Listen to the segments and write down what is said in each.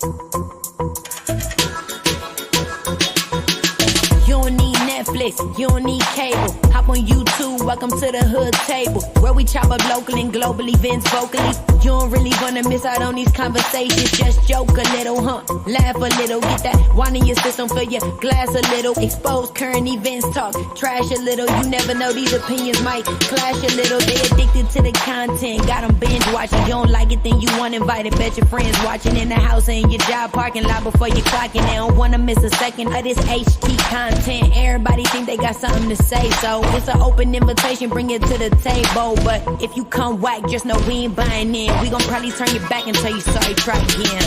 You don't need Netflix, you don't need cable. Hop on YouTube, welcome to the hood table, where we chop up local and global events vocally. You don't really wanna miss out on these conversations. Just joke a little, laugh a little, get that wine in your system, fill your glass a little. Expose current events, talk trash a little. You never know, these opinions might clash a little. They addicted to the content, got them binge watching. You don't like it, then you want invited. Bet your friends watching in the house and in your job parking lot before you clocking. They don't wanna miss a second of this HT content. Everybody think they got something to say, so it's an open invitation, bring it to the table. But if you come whack, just know we ain't buying in. We gon' probably turn your back and tell you sorry, try again,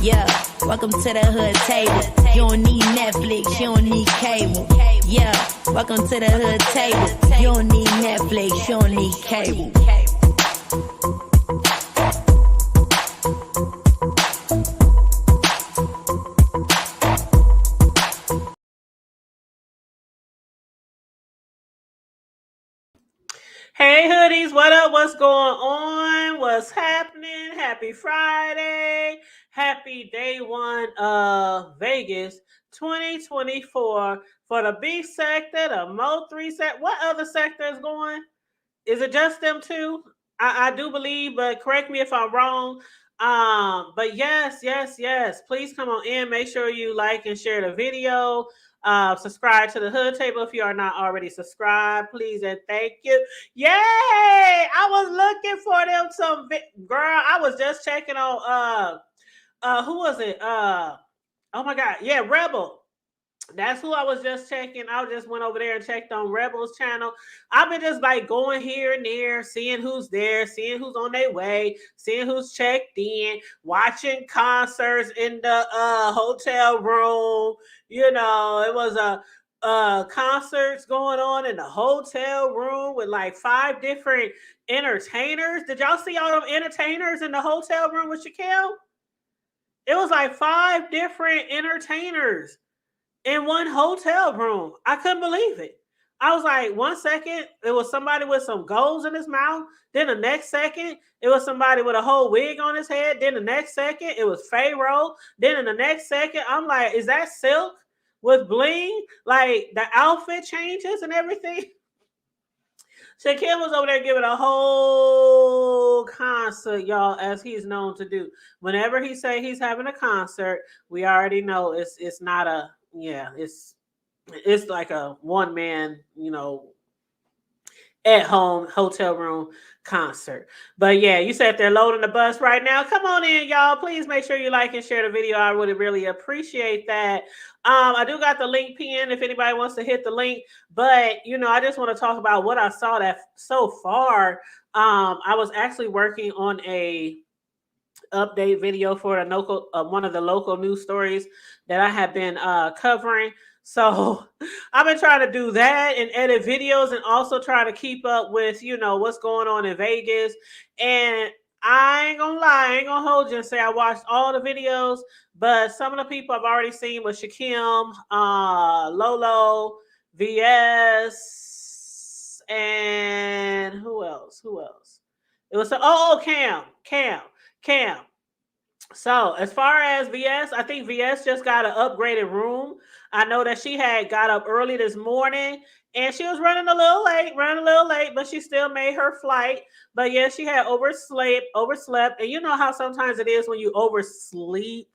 Yeah, welcome to the hood table. You don't need Netflix, you don't need cable. Yeah, welcome to the hood table. You don't need Netflix, you don't need cable. Hey hoodies, what up? What's going on? What's happening? Happy Friday. Happy day one of Vegas 2024 for the B sector, the Mo 3 sector. What other sector is going? Is it just them two? I do believe, but correct me if I'm wrong. But yes. Please come on in. Make sure you like and share the video. Subscribe to the Hood Table if you are not already subscribed, please and thank you. Yay! I was looking for them girl. I was just checking on who was it? Oh my god, yeah, Rebel. That's who I was just checking. I just went over there and checked on Rebel's channel. I've been just like going here and there, seeing who's there, seeing who's on their way, seeing who's checked in, watching concerts in the hotel room. You know, it was a concerts going on in the hotel room with like 5 different entertainers. Did y'all see all them entertainers in the hotel room with Shaquille? It was like 5 different entertainers in one hotel room. I couldn't believe it. I was like, 1 second, it was somebody with some golds in his mouth. Then the next second, it was somebody with a whole wig on his head. Then the next second, it was Pharaoh. Then in the next second, I'm like, is that Silk with bling? Like the outfit changes and everything. Shaquille was over there giving a whole concert, y'all, as he's known to do. Whenever he say he's having a concert, we already know it's not a, yeah, it's like a one man, you know, at home hotel room concert. But yeah, you said they're loading the bus right now. Come on in, y'all. Please make sure you like and share the video. I would really appreciate that. I do got the link pinned if anybody wants to hit the link. But you know, I just want to talk about what I saw that so far. I was actually working on a update video for a local one of the local news stories that I have been covering. So I've been trying to do that and edit videos and also try to keep up with, you know, what's going on in Vegas. And I ain't gonna lie, I ain't gonna hold you and say I watched all the videos, but some of the people I've already seen was Shakim, Lolo, VS, and who else? It was Cam. So as far as VS, I think VS just got an upgraded room. I know that she had got up early this morning and she was running a little late, but she still made her flight. But yeah, she had overslept. And you know how sometimes it is when you oversleep.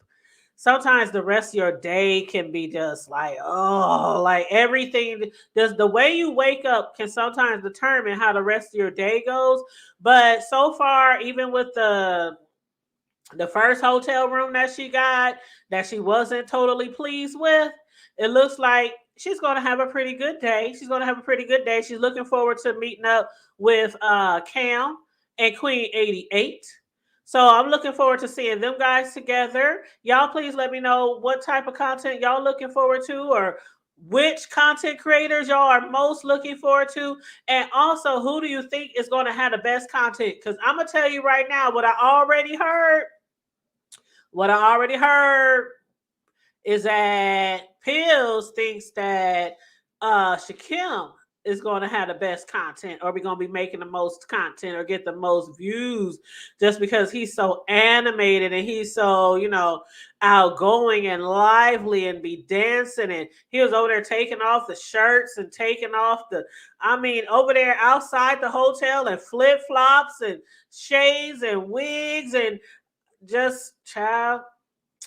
Sometimes the rest of your day can be just like, oh, like everything. Does the way you wake up can sometimes determine how the rest of your day goes. But so far, even with the first hotel room that she got that she wasn't totally pleased with, it looks like she's going to have a pretty good day. She's looking forward to meeting up with Cam and Queen 88. So I'm looking forward to seeing them guys together. Y'all please let me know what type of content y'all looking forward to, or which content creators y'all are most looking forward to. And also, who do you think is going to have the best content? Because I'm going to tell you right now what I already heard. What I already heard is that Pills thinks that Shakim is going to have the best content, or we're going to be making the most content or get the most views just because he's so animated and he's so, outgoing and lively and be dancing. And he was over there taking off the shirts and taking off over there outside the hotel and flip flops and shades and wigs and just child.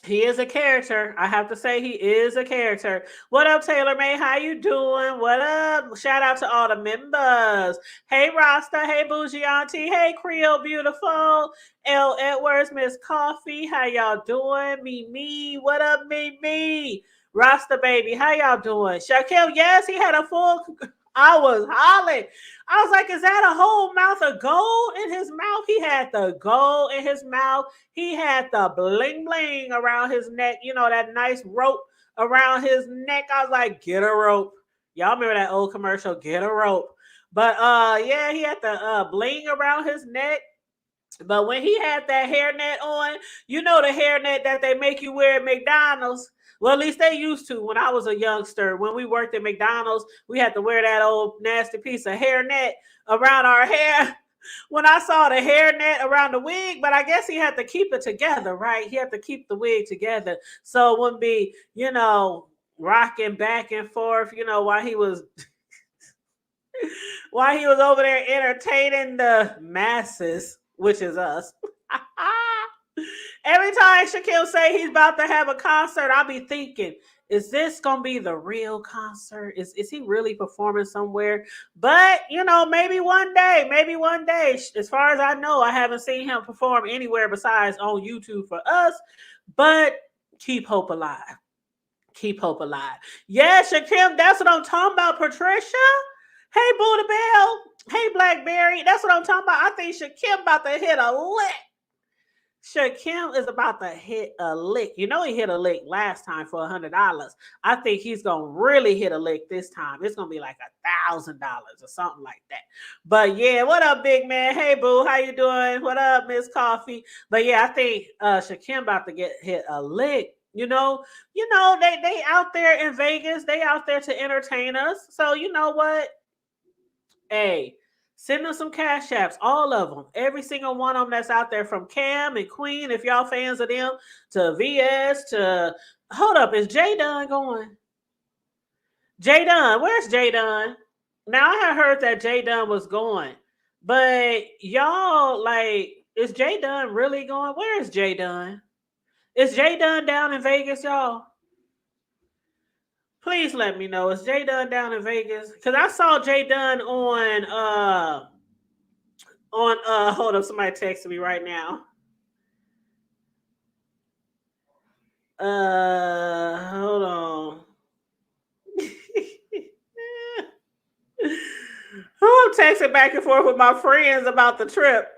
He is a character. I have to say he is a character. What up, Taylor May? How you doing? What up? Shout out to all the members. Hey, Rasta. Hey, Bougie Auntie. Hey, Creole Beautiful. L. Edwards, Miss Coffee. How y'all doing? Me. What up, me? Rasta baby. How y'all doing? Shaquille, yes, he had a full... I was hollering. I was like, is that a whole mouth of gold in his mouth? He had the gold in his mouth. He had the bling bling around his neck. That nice rope around his neck. I was like, get a rope. Y'all remember that old commercial, get a rope. But yeah, he had the bling around his neck. But when he had that hairnet on, the hairnet that they make you wear at McDonald's. Well, at least they used to when I was a youngster. When we worked at McDonald's, we had to wear that old nasty piece of hairnet around our hair. When I saw the hairnet around the wig, but I guess he had to keep it together, right? He had to keep the wig together so it wouldn't be, rocking back and forth, while he was over there entertaining the masses, which is us. Every time Shaquille say he's about to have a concert, I'll be thinking, is this gonna be the real concert? Is he really performing somewhere? But maybe one day. As far as I know, I haven't seen him perform anywhere besides on YouTube for us. But keep hope alive. Yeah, Shaquille, that's what I'm talking about, Patricia. Hey, Buddha Bell. Hey, Blackberry. That's what I'm talking about. I think Shaquille about to hit a lick. Shaquille is about to hit a lick. He hit a lick last time for $100. I think he's gonna really hit a lick this time. It's gonna be like $1,000 or something like that. But yeah, what up, big man? Hey, boo, how you doing? What up, Miss Coffee? But yeah, I think Shaquille about to get hit a lick. They out there in Vegas. They out there to entertain us. So you know what? Hey. Send them some cash apps, all of them. Every single one of them that's out there, from Cam and Queen, if y'all fans of them, to VS, to... Hold up, is J Dunn going? J Dunn, where's J Dunn? Now, I had heard that J Dunn was going. But y'all, is J Dunn really going? Where is J Dunn? Is J Dunn down in Vegas, y'all? Please let me know. Is J Dunn down in Vegas? Because I saw J Dunn on hold up, somebody texted me right now. Hold on. I'm texting back and forth with my friends about the trip.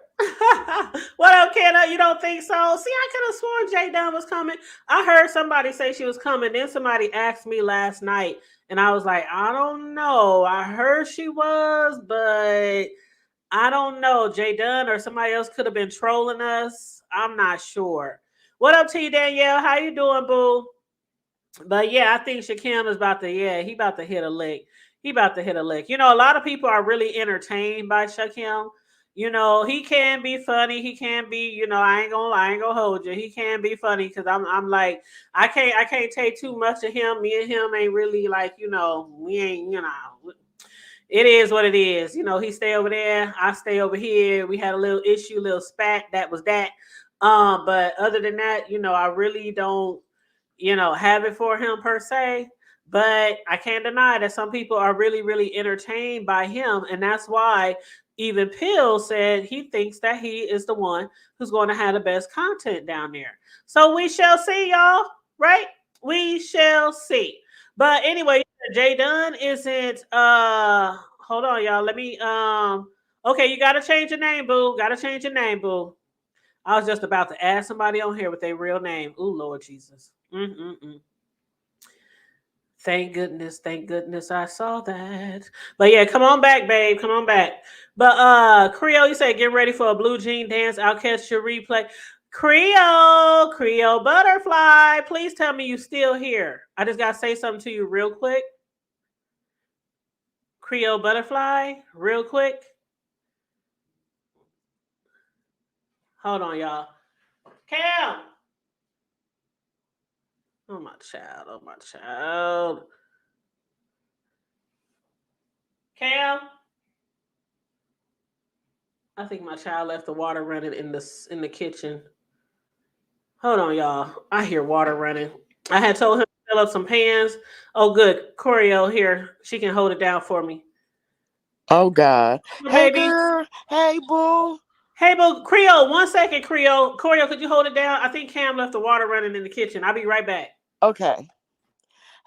What up, Kenna? You don't think so? See, I could have sworn J Dunn was coming. I heard somebody say she was coming. Then somebody asked me last night, and I was like, I don't know. I heard she was, but I don't know. J Dunn or somebody else could have been trolling us. I'm not sure. What up, T Danielle? How you doing, boo? But yeah, I think Shaquem is about to, he about to hit a lick. He about to hit a lick. A lot of people are really entertained by Shaquem. He can be funny. He can be, I ain't gonna hold you. He can be funny because I'm like, I can't take too much of him. Me and him ain't really like, we ain't, it is what it is. He stay over there. I stay over here. We had a little issue, little spat. That was that. But other than that, I really don't, have it for him per se. But I can't deny that some people are really, really entertained by him. And that's why even Pill said he thinks that he is the one who's going to have the best content down there. So we shall see, y'all. Right? We shall see. But anyway, J Dunn isn't hold on, y'all. Let me okay, you gotta change your name, boo. Gotta change your name, boo. I was just about to add somebody on here with their real name. Ooh, Lord Jesus. Thank goodness I saw that. But yeah, come on back, babe. Come on back. But Creole, you say get ready for a blue jean dance. I'll catch your replay. Creole butterfly. Please tell me you still here. I just gotta say something to you real quick. Creole Butterfly real quick. Hold on, y'all. Cam. Oh my child. Oh my child. Cam. I think my child left the water running in the kitchen. Hold on, y'all. I hear water running. I had told him to fill up some pans. Oh, good. Coriel here. She can hold it down for me. Oh God. Well, Hey baby. girl. Hey boo. Hey, boo. Creole, 1 second, Creole. Coriel, could you hold it down? I think Cam left the water running in the kitchen. I'll be right back. Okay.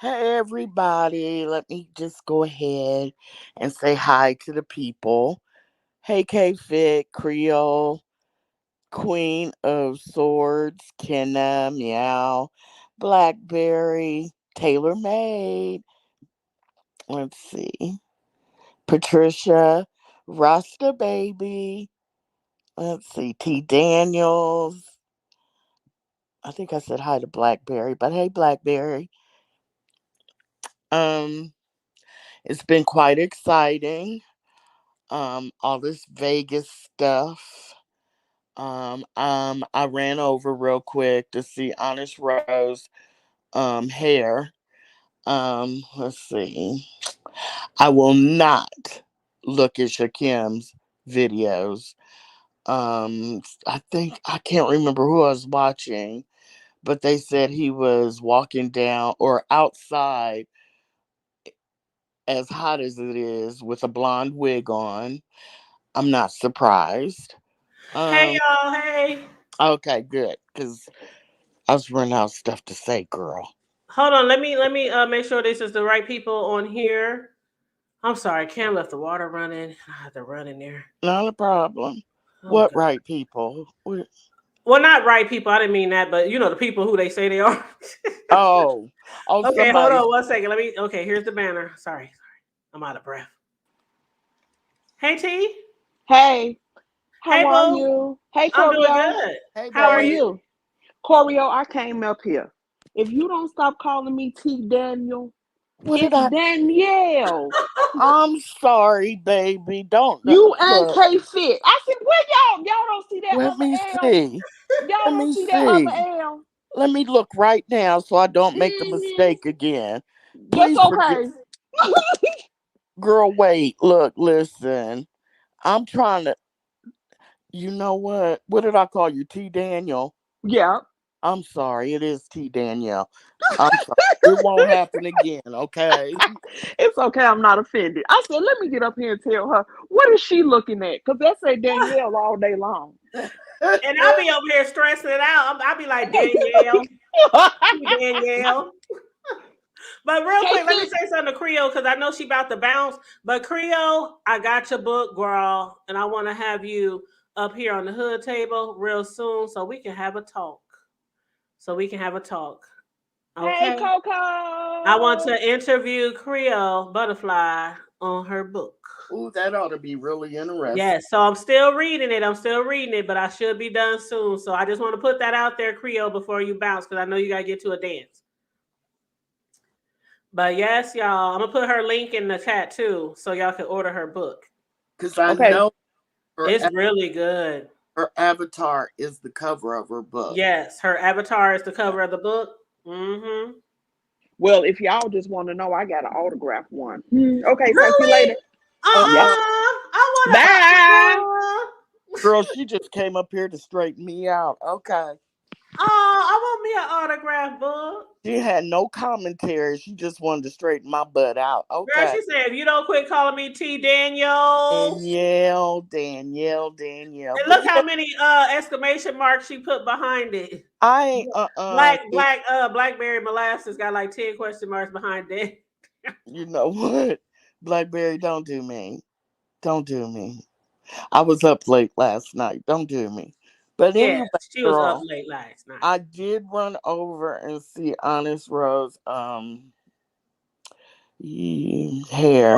Hey everybody. Let me just go ahead and say hi to the people. Hey K Fit, Creole, Queen of Swords, Kenna, Meow, Blackberry, Tailor Made. Let's see. Patricia, Rasta Baby. Let's see. T Daniels. I think I said hi to Blackberry, but hey Blackberry. Um, it's been quite exciting. All this Vegas stuff. I ran over real quick to see Honest Rose hair. Let's see. I will not look at Shakim's videos. I think I can't remember who I was watching, but they said he was walking down or outside as hot as it is with a blonde wig on. I'm not surprised. Hey, Um, y'all. Hey. okay, good, because I was running out of stuff to say, girl. Hold on. Let me make sure this is the right people on here. I'm sorry. Cam left the water running. I had to run in there. Not a problem. Oh, What God. right people? Well, not right people. I didn't mean that, but you know the people who they say they are. Oh, oh, Okay, hold somebody. on 1 second. Okay, here's the banner. Sorry. I'm out of breath. Hey, T. Hey, how Hey, are boo. you? Hey, I'm doing Corio. good. Hey, How How are are you? babe. you? Corio, I came up here. If you don't stop calling me T Daniel, What did it's I? Danielle. I'm sorry, baby. Don't You and look. K Fit. I said, where y'all? Y'all don't see that Let me other L? see. Y'all Let don't me see that other see. L? Let me look right now so I don't make the Mm-hmm. mistake again. That's Please forget. okay. Girl, wait. Look, listen. I'm trying to. You know what? What did I call you? T Daniel? Yeah. I'm sorry. It is T Danielle. I'm sorry. It won't happen again, okay? It's okay. I'm not offended. I said, let me get up here and tell her, what is she looking at? Because they say Danielle all day long. And I'll be over here stressing it out. I'll be like, Danielle, Danielle. But real K quick, let me Fit. say something to Creole because I know she about to bounce. But Creole, I got your book, girl, and I want to have you up here on the hood table real soon so we can have a talk. So we can have a talk. Hey, Okay. I want Coco. to interview Creole Butterfly on her book. Ooh, that ought to be really interesting. Yes, so I'm still reading it. I'm still reading it, but I should be done soon. So I just want to put that out there, Creole, before you bounce, because I know you gotta get to a dance. But yes, y'all, I'm gonna put her link in the chat too, so y'all can order her book. Because I Okay. know her, It's really good. her avatar is the cover of her book. Yes, her avatar is the cover of the book. Mm-hmm. Well, if y'all just want to know, I got an autograph one. Okay, talk to you Really? later. Yep. Uh-uh. I Bye. want Girl, she just came up here to straighten me out. Okay. I want me an autograph book. She had no commentary. She just wanted to straighten my butt out. Girl, Okay. she said, if you don't quit calling me T Daniel. Danielle. And But look how yeah, many exclamation marks she put behind it. I ain't Blackberry molasses got like 10 question marks behind it. you know what? Blackberry, don't do me. Don't do me. I was up late last night. Don't do me. But Yes, anyway, she was up girl, late last night. I did run over and see Honest Rose hair.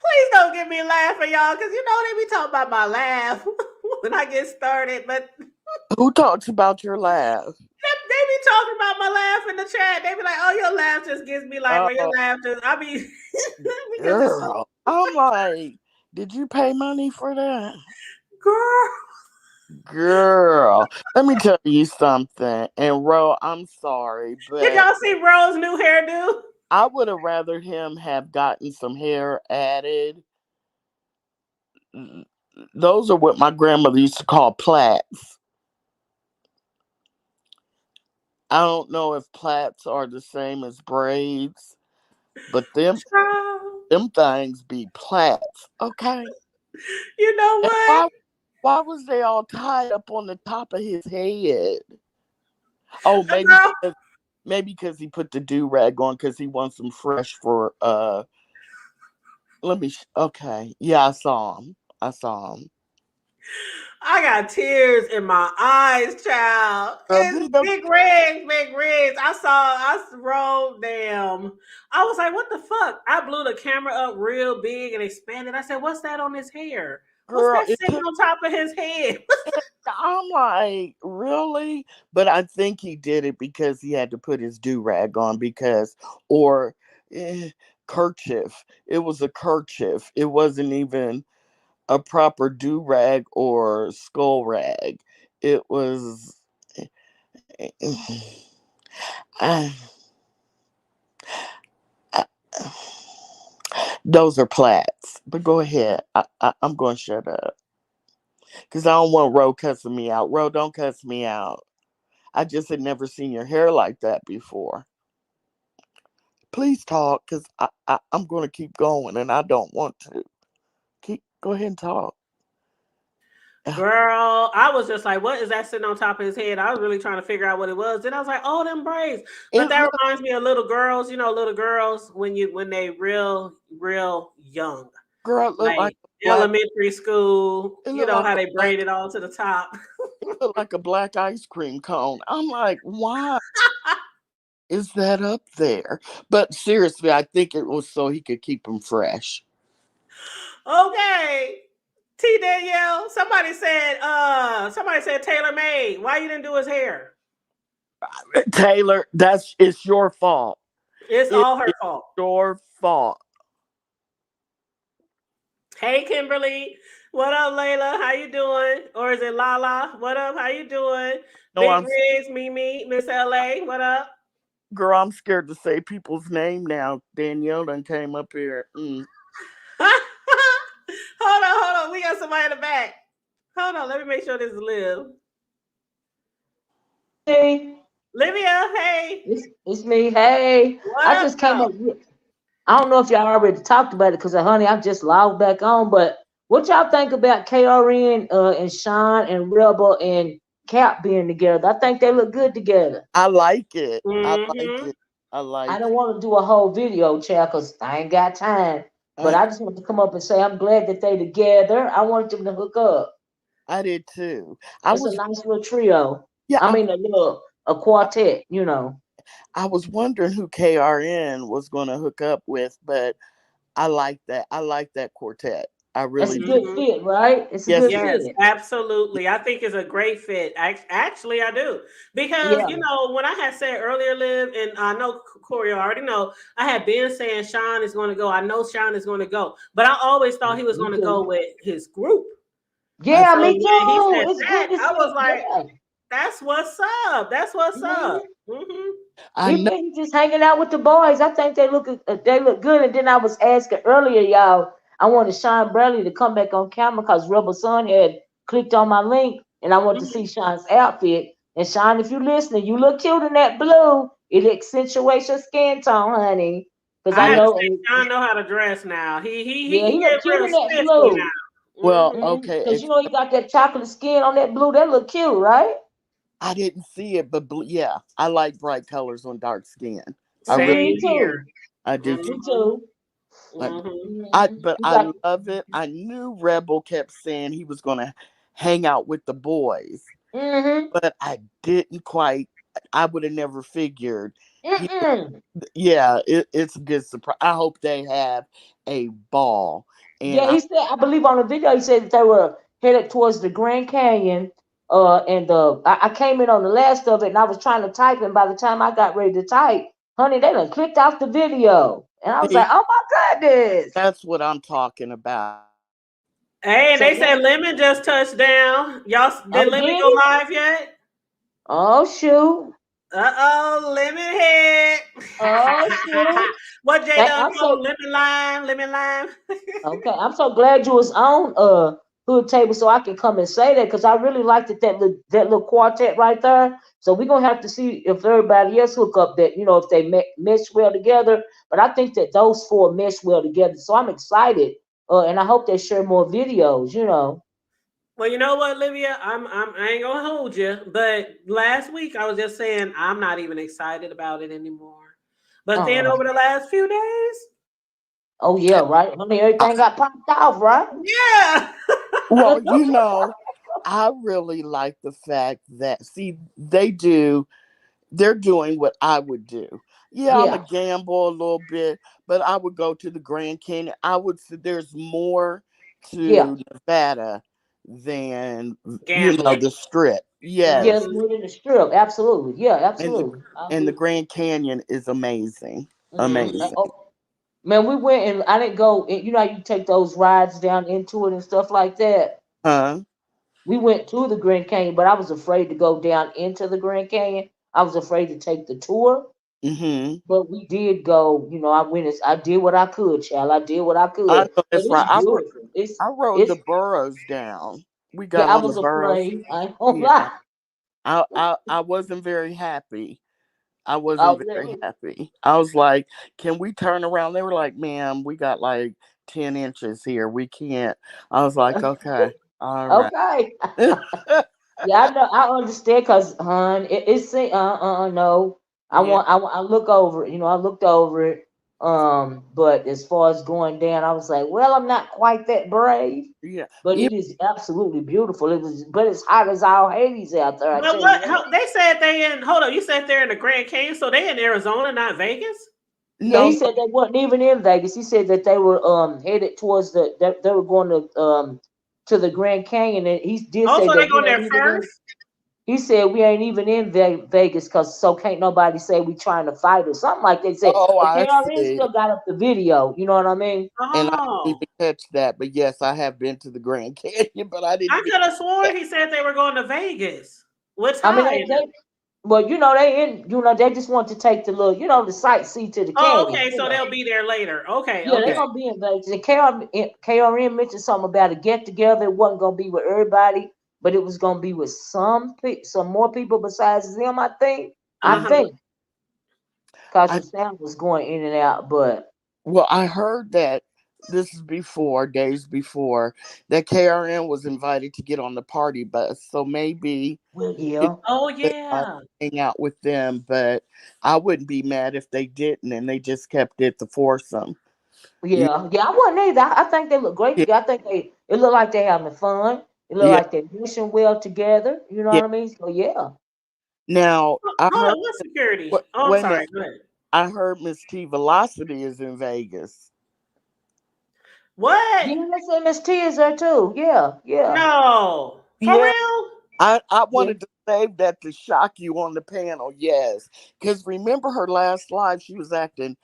Please don't get me laughing, y'all, because you know they be talking about my laugh when I get started. But Who talks about your laugh? they be talking about my laugh in the chat. They be like, "Oh, your laugh just gives me life," or "Your Oh, laugh just." I mean, because it's so girl. I'm like, did you pay money for that? girl. Girl, let me tell you something. And Ro, I'm sorry, Did but y'all see Rose's new hairdo? I would have rather him have gotten some hair added. Those are what my grandmother used to call plaits. I don't know if plaits are the same as braids, but Child. them things be plaits, okay? You know And what, why was they all tied up on the top of his head? Oh, girl? maybe because he put the do rag on because he wants them fresh for okay. Yeah, I saw him. I saw him. I got tears in my eyes, child. Girl, It's big rigs, big rigs. I rolled damn. I was like, what the fuck? I blew the camera up real big and expanded. I said, what's that on his hair? What's girl, that sitting on top of his head? I'm like, really? But I think he did it because he had to put his do rag on or eh, kerchief. It was a kerchief. It wasn't even a proper do rag or skull rag. It was. I, I, those are plaits. But go ahead. I'm going to shut up because I don't want Ro cussing me out. Ro, don't cuss me out. I just had never seen your hair like that before. Please talk because I'm going to keep going and I don't want to. Go ahead and talk. Girl, I was just like, what is that sitting on top of his head? I was really trying to figure out what it was. Then I was like, oh, them braids. But It that looked, reminds me of little girls, little girls when they real young. girl, it looked like Like a black. elementary school, It you looked know like how a they black. braid it all to the top. It looked like a black ice cream cone. I'm like, why is that up there? But seriously, I think it was so he could keep them fresh. Okay. T Danielle, somebody said Taylor made. Why you didn't do his hair? Taylor, it's your fault. It's It all her is fault. your fault. Hey Kimberly. What up, Layla? How you doing? Or is it Lala? What up? How you doing? No, Big I'm Rigs, Mimi, Miss LA. What up? girl. I'm scared to say people's name now. Danielle done came up here. Hold on. We got somebody in the back. Hold on. Let me make sure this is Liv. Hey, Livia, hey. it's me. Hey, What I up, just came though? up. I don't know if y'all already talked about it because, honey, I just logged back on. But what y'all think about KRN and Sean and Rebel and Cap being together? I think they look good together. I like it. I like Mm-hmm. it. I I like don't want to do a whole video, chat, because I ain't got time. But it. I just want to come up and say I'm glad that they together. I wanted them to hook up. I did too. I It's a was nice little trio. yeah, I mean, a quartet, you know. I was wondering who KRN was going to hook up with, but I like that. I like that quartet. I That's a really do. good Mm-hmm. fit, right? It's a Yes, good it Yes, fit. absolutely. I think it's a great fit. Actually, I do. Because, Yeah. when I had said earlier, Liv, and I know Corey already know, I had been saying Sean is going to go. I know Sean is going to go. But I always thought he was Me going to go too. with his group. I Yeah, So me when he too. said It's that, good to I was see. like, Yeah. that's what's up. That's what's up. hmm Mm-hmm. I know. Even he just hanging out with the boys. I think they look good. And then I was asking earlier, y'all. I wanted Sean Bradley to come back on camera because Rebel Son had clicked on my link, and I wanted to Mm-hmm. see Sean's outfit. And Sean, if you listening, you look cute in that blue. It accentuates your skin tone, honey. Because I I have to know, say, Sean know how to dress now. He yeah, can he get look cute real in that spiffy blue. now. Well, Mm-hmm. okay. Because you know he got that chocolate skin on that blue. That look cute, right? I didn't see it, but yeah, I like bright colors on dark skin. I really, Me Same too. here. I do too. Me Mm-hmm. too. I, Mm-hmm. but You I got. love it. I knew Rebel kept saying he was going to hang out with the boys, Mm-hmm. but I didn't quite. I would have never figured he Mm-mm. yeah, it's a good surprise. I hope they have a ball. And Yeah, he said, I believe on the video, he said that they were headed towards the Grand Canyon I came in on the last of it, and I was trying to type, and by the time I got ready to type, honey, they done clicked off the video, and I was like, See, oh my goodness. that's what I'm talking about. Hey, and So they yeah, said Lemon just touched down. Y'all did oh Lemon did go it? live yet? Oh shoot, Lemon head. oh shoot. What Jay That, done I'm told so lemon lime, lemon lime. okay. I'm so glad you was on hood table so I can come and say that because I really liked it, that little quartet right there. So we're gonna have to see if everybody else hook up that if they mesh well together. But I think that those four mesh well together. So I'm excited. And I hope they share more videos. Well, you know what, Olivia? I ain't gonna hold you, but last week I was just saying I'm not even excited about it anymore. But then Oh, over the last few days, oh yeah, right. I mean, I, everything got popped off, right? yeah. well, I really like the fact that see they're doing what I would do. Yeah, I'm a Yeah, gamble a little bit, but I would go to the Grand Canyon. I would say there's more yeah, to Nevada than Gambling. the Strip. yeah. Yes, It's Hmm. more than the strip. Absolutely. Yeah, and the absolutely. I and the agree. Grand Canyon is amazing, Hmm. amazing. Oh, man, we went and I didn't go. You know, how you take those rides down into it and stuff like that. Huh? We went to the Grand Canyon, but I was afraid to go down into the Grand Canyon. I was afraid to take the tour, Mm-hmm. but we did go. I went. I did what I could, child. I did what I I could, know but that's it's right. beautiful. I rode It's the burros down. We yeah. got I on the was burros. afraid. I ain't gonna Yeah, lie. I wasn't very happy. I Oh, wasn't very really? happy. I was like, "Can we turn around?" They were like, "Ma'am, we got like 10 inches here. We can't." I was like, "Okay, all right." Okay. Yeah, I know. I understand, cause, hon, it's no. Yeah, I look over it. I looked over it. But as far as going down, I was like, well, I'm not quite that brave, yeah, but yeah. it is absolutely beautiful. But it's hot as all Hades out there. I But tell you what? what. They said they in. Hold up, you said they're in the Grand Canyon, so they in Arizona, not Vegas. Yeah, he No, said they weren't even in Vegas. He said that they were headed towards they were going to the Grand Canyon, and he did say Also, they that going there first. he said we ain't even in Vegas because so can't nobody say we trying to fight or something like they said. oh, But I KRN see. still got up the video. You know what I mean? And I didn't Oh, even catch that, but yes, I have been to the Grand Canyon, but I didn't I even could have catch sworn that. he said they were going to Vegas with I mean, Ty. well, they just want to take the little, the sightsee to the Oh, canyon. okay, so they'll be there later. Okay, Yeah, they're Yeah, okay. gonna be in Vegas. And KRN mentioned something about a get together. It wasn't gonna be with everybody, but it was gonna be with some more people besides them. I Uh yeah. huh. think, because I the sound was going in and out. But Well, I heard that this is days before, that KRN was invited to get on the party bus. So maybe well, you yeah. Oh they might yeah. hang out with them, but I wouldn't be mad if they didn't and they just kept it the foursome. Yeah, Yeah, yeah, I wouldn't either. I think they look great yeah, together. I think it look like they having fun. It look yeah, like they're pushing well together. You know yeah. what I mean? So yeah, Now I Hold heard on, what's security? what Oh, I'm wait a minute. sorry. Go ahead. I heard Miss T Velocity is in Vegas. What? yeah, they say Miss T is there too. Yeah, yeah, No, for Yeah, real? I yeah. wanted to save that to shock you on the panel, yes. Because remember her last live, she was acting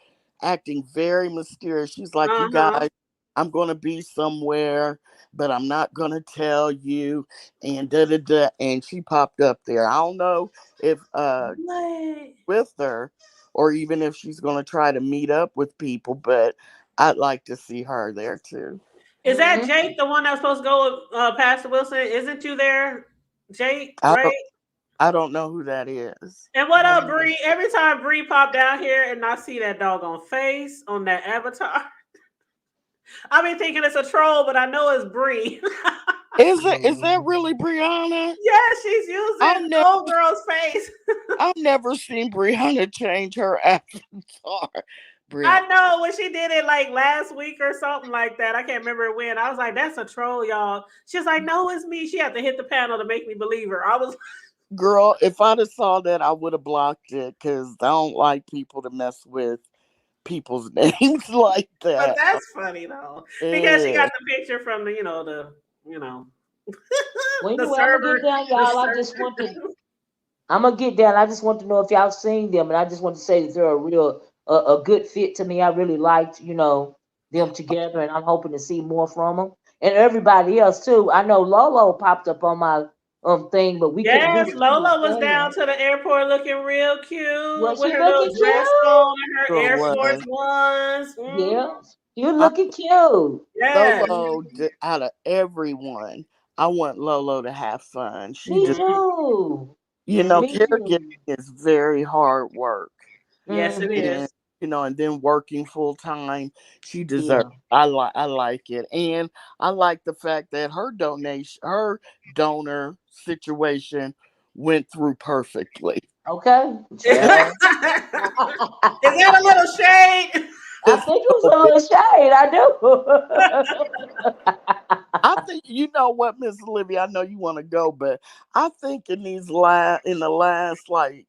very mysterious. She's like, Uh "You huh. guys, I'm gonna be somewhere, but I'm not gonna tell you." And da da da. And she popped up there. I don't know if What? with her or even if she's gonna try to meet up with people, but I'd like to see her there too. Is that Hmm. Jake, the one that's supposed to go with Pastor Wilson? Isn't you there, Jake? I Right? don't I don't know who that is. And what up, Bree? Every time Bree pop down here and I see that doggone face on that avatar, I be thinking it's a troll, but I know it's Bree. Is that really Brianna? Yeah, she's I've using never old girl's face. I've never seen Brianna change her avatar. Brianna. I know when she did it like last week or something like that. I can't remember when. I was like, "That's a troll, y'all." She's like, "No, it's me." She had to hit the panel to make me believe her. I was, Girl, if I'd have saw that, I would have blocked it because I don't like people to mess with people's names like but that. that's funny though because she Yeah. got the picture from the, you know, Well, The anyway, I'm gonna get server, down, the y'all. server. I'm gonna get down. I just want to know if y'all seen them, and I just want to say that they're a real, a good fit to me. I really liked, them together, and I'm hoping to see more from them and everybody else too. I know Lolo popped up on my thing, but we couldn't hear Yes, what she was Lola was down saying. to the airport looking real cute Was with she her little looking dress on cute? and her Sure Air Force was. Ones. Yeah, you I, looking cute. Yes, Lolo, out of everyone, I want Lolo to have fun. She Me just, too. Me caregiving too. is very hard work. yes, it Hmm. And is. and then working full time, she deserves. Yeah. I like it, and I like the fact that her donor situation went through perfectly. Okay. Is And Yeah. that a little shade? I just think it was a a little bit. little shade. I do. I think you know what, Miss Olivia. I know you want to go, but I think in the last like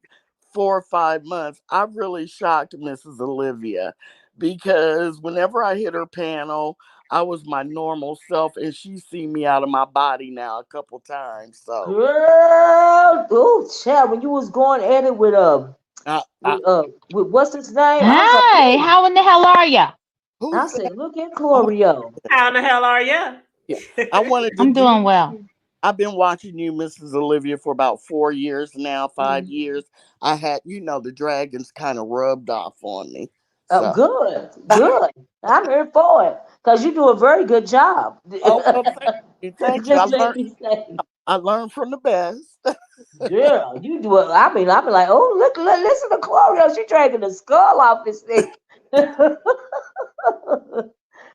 4 or 5 months, I really shocked Mrs. Olivia because whenever I hit her panel, I was my normal self, and she's seen me out of my body now a couple times. So, Girl, oh, child, when you was going at it with I, I, with what's his name? I was like, Hi, ooh. how in the hell are ya? I who's that? said, look at Oh, Chlorio. How in the hell are you? yeah. I wanted to I'm do. doing well. I've been watching you, Mrs. Olivia, for about 4 years now, 5 years. I had, the dragons kind of rubbed off on me. Oh, So, good, good. I'm here for it because you do a very good job. oh well, thank you, thank you. Just let me say, I learned from the best. girl, you do it. I be like, oh, listen to Chlorio. She dragging the skull off this thing.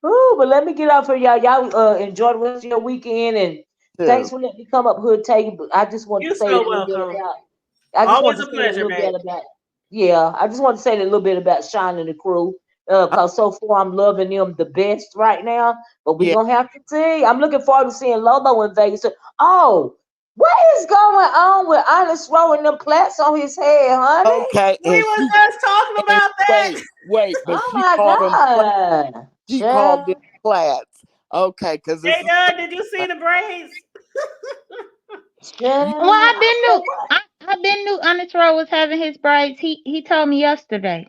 Ooh, but let me get out for y'all. Y'all enjoy the rest of your weekend, and thanks Too. for letting me come up hood table. But I just want to You're say a so little bit welcome. about. I just want Always to a say a pleasure, little babe. bit about. Yeah, I just want to say a little bit about Sean and the crew. Uh, Cause so far I'm loving them the best right now. But we yeah. gonna have to see. I'm looking forward to seeing Lolo in Vegas. Oh, what is going on with Honest throwing them plaits on his head, honey? Okay, We was just talking and about that. wait, but Oh she my called them God. she called them Child. flats. Okay, because this Hey, is Doug, did you see the braids? you. Well, Child. I said what? I been knew Onyx Rowe was having his braids. He told me yesterday.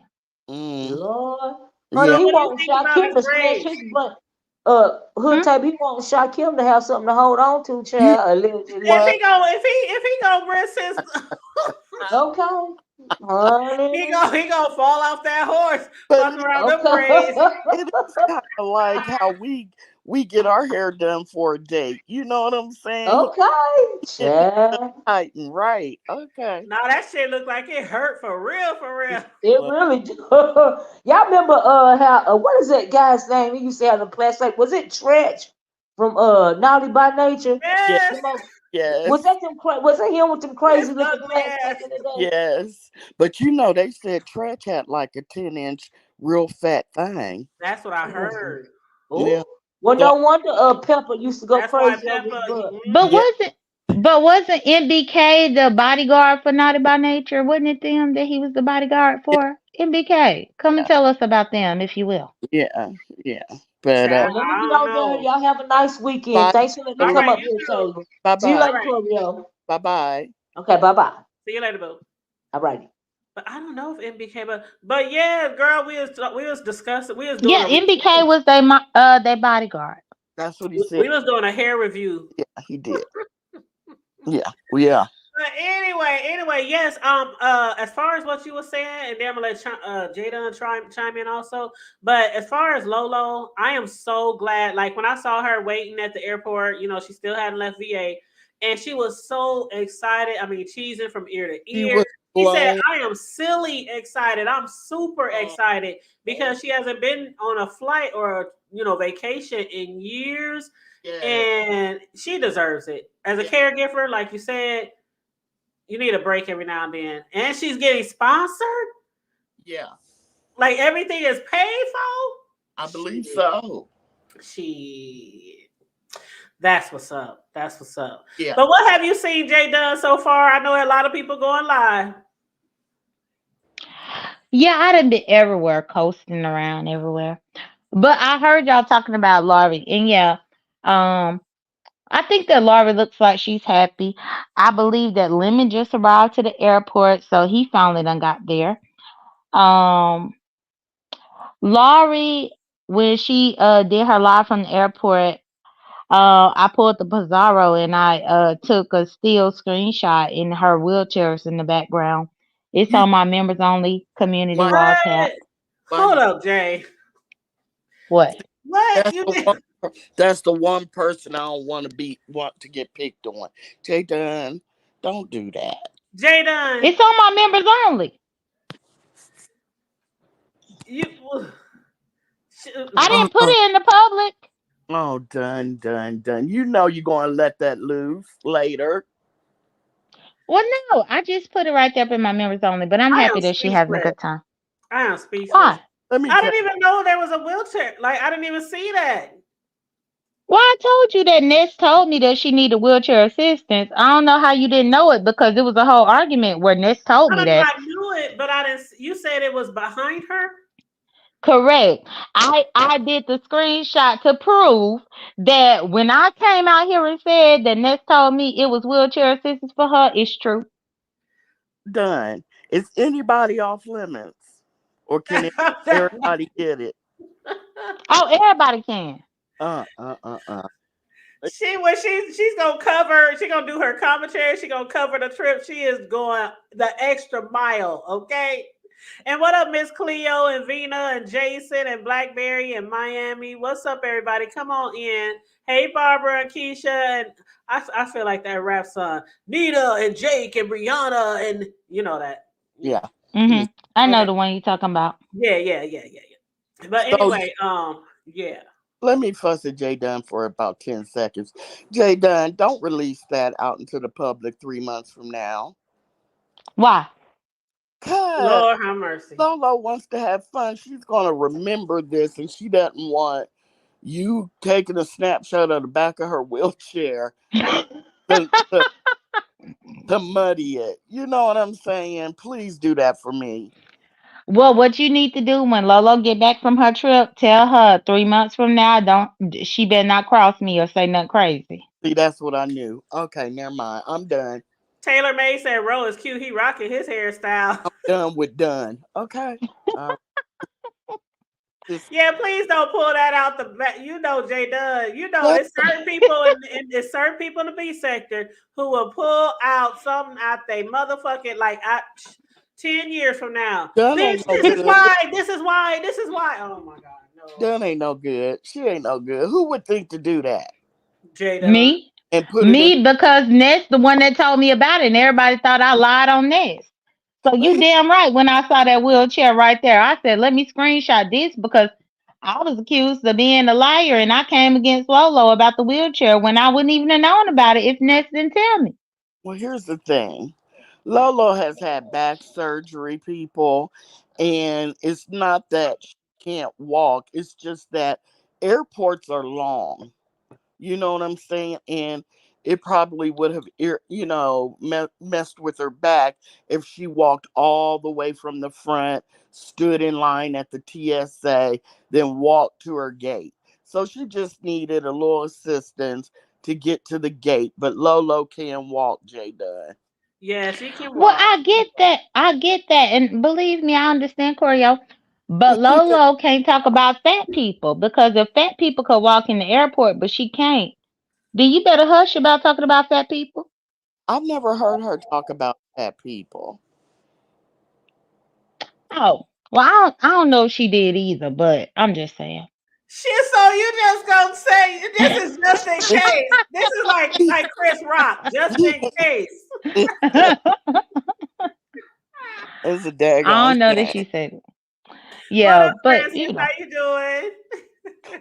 Mm, Lord. So, yeah. Honey, he what do you wants think about Shakim his to snatch braids? his butt. Hood Hmm? type, he wants Shakim to have something to hold on to, You know child, allegedly. If what? he go, if he go risk his, Okay. Honey. he gonna fall off that horse, But fucking around them braids. Okay. it is kind of like how we get our hair done for a date. You know what I'm saying? He Okay. getting it done Child. right and right. Okay. Now that shit look like it hurt for real, for real. It Well, really do. Y'all remember how what is that guy's name? He used to have the plastic. Was it Tretch from Naughty by Nature? yeah, Yes, The most was yes, that was it him with them his crazy looking ugly plaits back ass. in the day? yes. But they said Tretch had like a 10-inch real fat thing. That's what I Ooh. heard. Yeah. Ooh. Well, So no wonder Pepper used to go That's why crazy over his Pepper. butt. But yeah. wasn't MBK the bodyguard for Naughty by Nature? Wasn't it them that he was the bodyguard Yeah. for? MBK, come and Yeah. tell us about them, if you will. Yeah. Yeah. But Child, Well, let I me get don't on down here. know. Y'all have a nice weekend. bye, Thanks for letting me All come right, Olivia. up you here, too. Taylor. Bye See you bye. All later, right, Chlorio. Bye bye. Okay, bye bye. see you later, boo. All righty. But I don't know if MBK, but yeah, girl, we was discussing. We was doing Yeah, a MBK review. was their bodyguard. That's what he said. We was doing a hair review. Yeah, he did. Yeah. Well, yeah. But anyway, yes. As far as what you were saying, and then I'm gonna let Jada chime in also. But as far as Lolo, I am so glad. Like when I saw her waiting at the airport, she still hadn't left VA, and she was so excited. I mean, cheesing from ear to She ear. was She said, glowing. "I am silly excited. I'm super excited because she hasn't been on a flight or vacation in years." Yes. And she deserves it as a Yeah. caregiver, like you said. You need a break every now and then. And she's getting sponsored. Yeah. Like everything is paid I for. believe Shit. so. Shit. That's what's up. That's what's up. Yeah. But what have you seen Jay done so far? I know a lot of people going live. Yeah, I done been everywhere, coasting around everywhere. But I heard y'all talking about Laurie, and yeah, um, I think that Laurie looks like she's happy. I believe that Lemon just arrived to the airport, so he finally done got there. Um, Laurie, when she did her live from the airport, I pulled the Pizarro and I took a still screenshot in her wheelchairs in the background. It's You on my members only community mind, wall What? tab. Hold mind up, Jay. What? What that's you the did? one. That's the one person I don't want to get picked on. Jay Dunn, don't do that. Jay Dunn, It's on my members only. you. I Uh, didn't put it in the public. oh, done. You know you're gonna let that loose later. Well, no, I just put it right there up in my members only. But I'm I happy am that she having a speechless. good time. I am speechless. Why? Let me I tell. didn't even know there was a wheelchair. Like I didn't even see that. Well, I told you that Ness told me that she needed wheelchair assistance. I don't know how you didn't know it because it was a whole argument where Ness told I me don't know. that. I knew it, but I didn't. You said it was behind her. Correct. I did the screenshot to prove that when I came out here and said that Ness told me it was wheelchair assistance for her, it's true. Done. Is anybody off limits, or can everybody get it? Oh, everybody can. Uh uh uh uh. She's gonna cover. She gonna do her commentary. She gonna cover the trip. She is going the extra mile. Okay. And what up, Miss Cleo and Vina and Jason and Blackberry and Miami? What's up, everybody? Come on in. Hey, Barbara and Keisha and I feel like that rap song. Nita and Jake and Brianna and you know that. Yeah. Mhm. Me. I know Okay. the one you talking about. Yeah. But So anyway, yeah. let me fuss at Jay Dunn for about 10 seconds. Jay Dunn, don't release that out into the public 3 months from now. Why? Cause Lord have mercy. Lolo wants to have fun. She's gonna remember this, and she doesn't want you taking a snapshot of the back of her wheelchair to, to, to muddy it. You know what I'm saying? Please do that for me. Well, what you need to do when Lolo get back from her trip, tell her 3 months from now, don't she better not cross me or say nothing crazy. See, that's what I knew. Okay, never mind. I'm done. Taylor May said Ro is cute. He rocking his hairstyle. I'm done with done. Okay. Uh, just Yeah, please don't pull that out the back. You know, Jay Dunn. You know, done, it's certain people it's certain people in the B sector who will pull out something out they motherfucking like 10 years from now. done Bitch, ain't no this is good. why. This is why. This is why. Oh my God, no, Done ain't no good. She ain't no good. Who would think to do that Jay Dunn. Me? and put it in? Me because Ness the one that told me about it and everybody thought I lied on Ness. So But you damn right when I saw that wheelchair right there, I said, let me screenshot this because I was accused of being a liar and I came against Lolo about the wheelchair when I wouldn't even have known about it if Ness didn't tell me. well, here's the thing. Lolo has had back surgery, people, and it's not that she can't walk. It's just that airports are long. You know what I'm saying? And it probably would have, messed with her back if she walked all the way from the front, stood in line at the TSA, then walked to her gate. So she just needed a little assistance to get to the gate. But Lolo can walk, J Dunn. Yeah, she can Well, walk. I get that. I get that. And believe me, I understand Choreo. But Lolo can't talk about fat people because if fat people could walk in the airport, but she can't, then you better hush about talking about fat people. I've never heard her talk about fat people. Oh, well, I don't know if she did either, but I'm just saying. Shit, so you just gonna say this is just in case. This is like Chris Rock, just in case. It's a I daggone don't know that shame. she said it. What Yeah, up, but Francis? How you doing?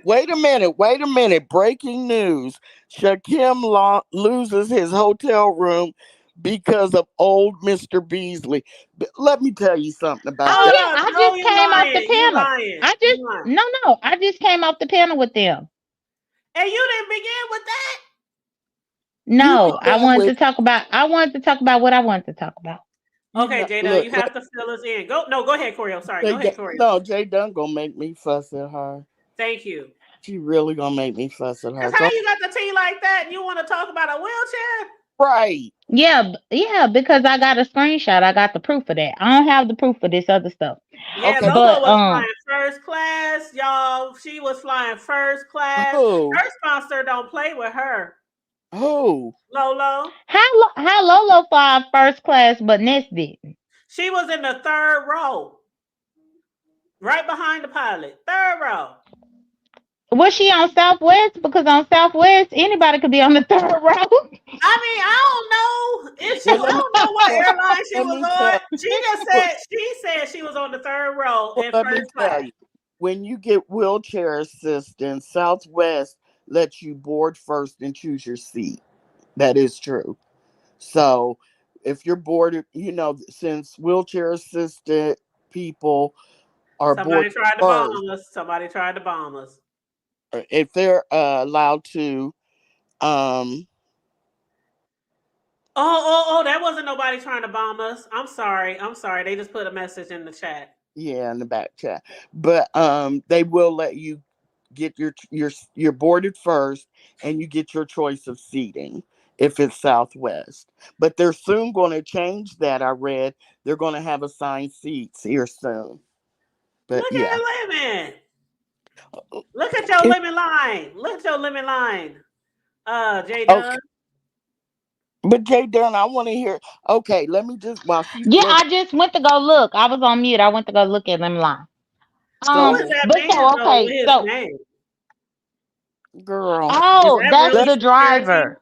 Wait a minute. Breaking news. Shaquem loses his hotel room because of old Mr. Beasley. Let me tell you something about oh that. yeah, Uh-uh. I No, just you came off the lying. You panel. lying. I just You lying. no, I just came off the panel with them. And you didn't begin with that? You No, began with, I wanted to talk about what I wanted to talk about. Okay, Jada, look, you have to fill us in. Go ahead, Corey. I'm sorry. Go ahead, Corey. no, Jay Dunn gonna make me fuss at her. Thank you. She really gonna make me fuss at Cause her. how Go you got the tea like that and you want to talk about a wheelchair? right. Yeah, yeah, because I got a screenshot. I got the proof of that. I don't have the proof of this other stuff. Yeah, Okay. Lolo But was flying first class, y'all. She was flying first class. Who? Her sponsor don't play with her. Who? Lolo. how Lolo fly first class but Ness didn't? She was in the third row, right behind the pilot. Third row. Was she on Southwest? Because on Southwest anybody could be on the third row. I mean, I don't know if she. I Well, let me don't know what tell. airline she Let was me on. tell. She just Well, said she was on the third row well, in let me first tell class. you. When you get wheelchair assistance, Southwest lets you board first and choose your seat. That is true. So, if you're boarded, since wheelchair assisted people are Somebody boarded tried to bomb first, us. Somebody tried to bomb us. if they're allowed to, um, Oh! That wasn't nobody trying to bomb us. I'm sorry. I'm sorry. They just put a message in the chat. yeah, in the back chat, but they will let you get you're boarded first, and you get your choice of seating if it's Southwest. But they're soon going to change that. I read they're going to have assigned seats here soon. But Look yeah, at Lemon. Look at your it, lemon line. Look at your lemon line. Jay okay. Dunn. But Jay Dunn, I want to hear. Okay, let me just while she's Yeah, looking. I just went to go look. I was on mute. I went to go look at them line. Who is So, that But man so though okay, with his so name? girl, Is oh, that that's really the let's security? driver.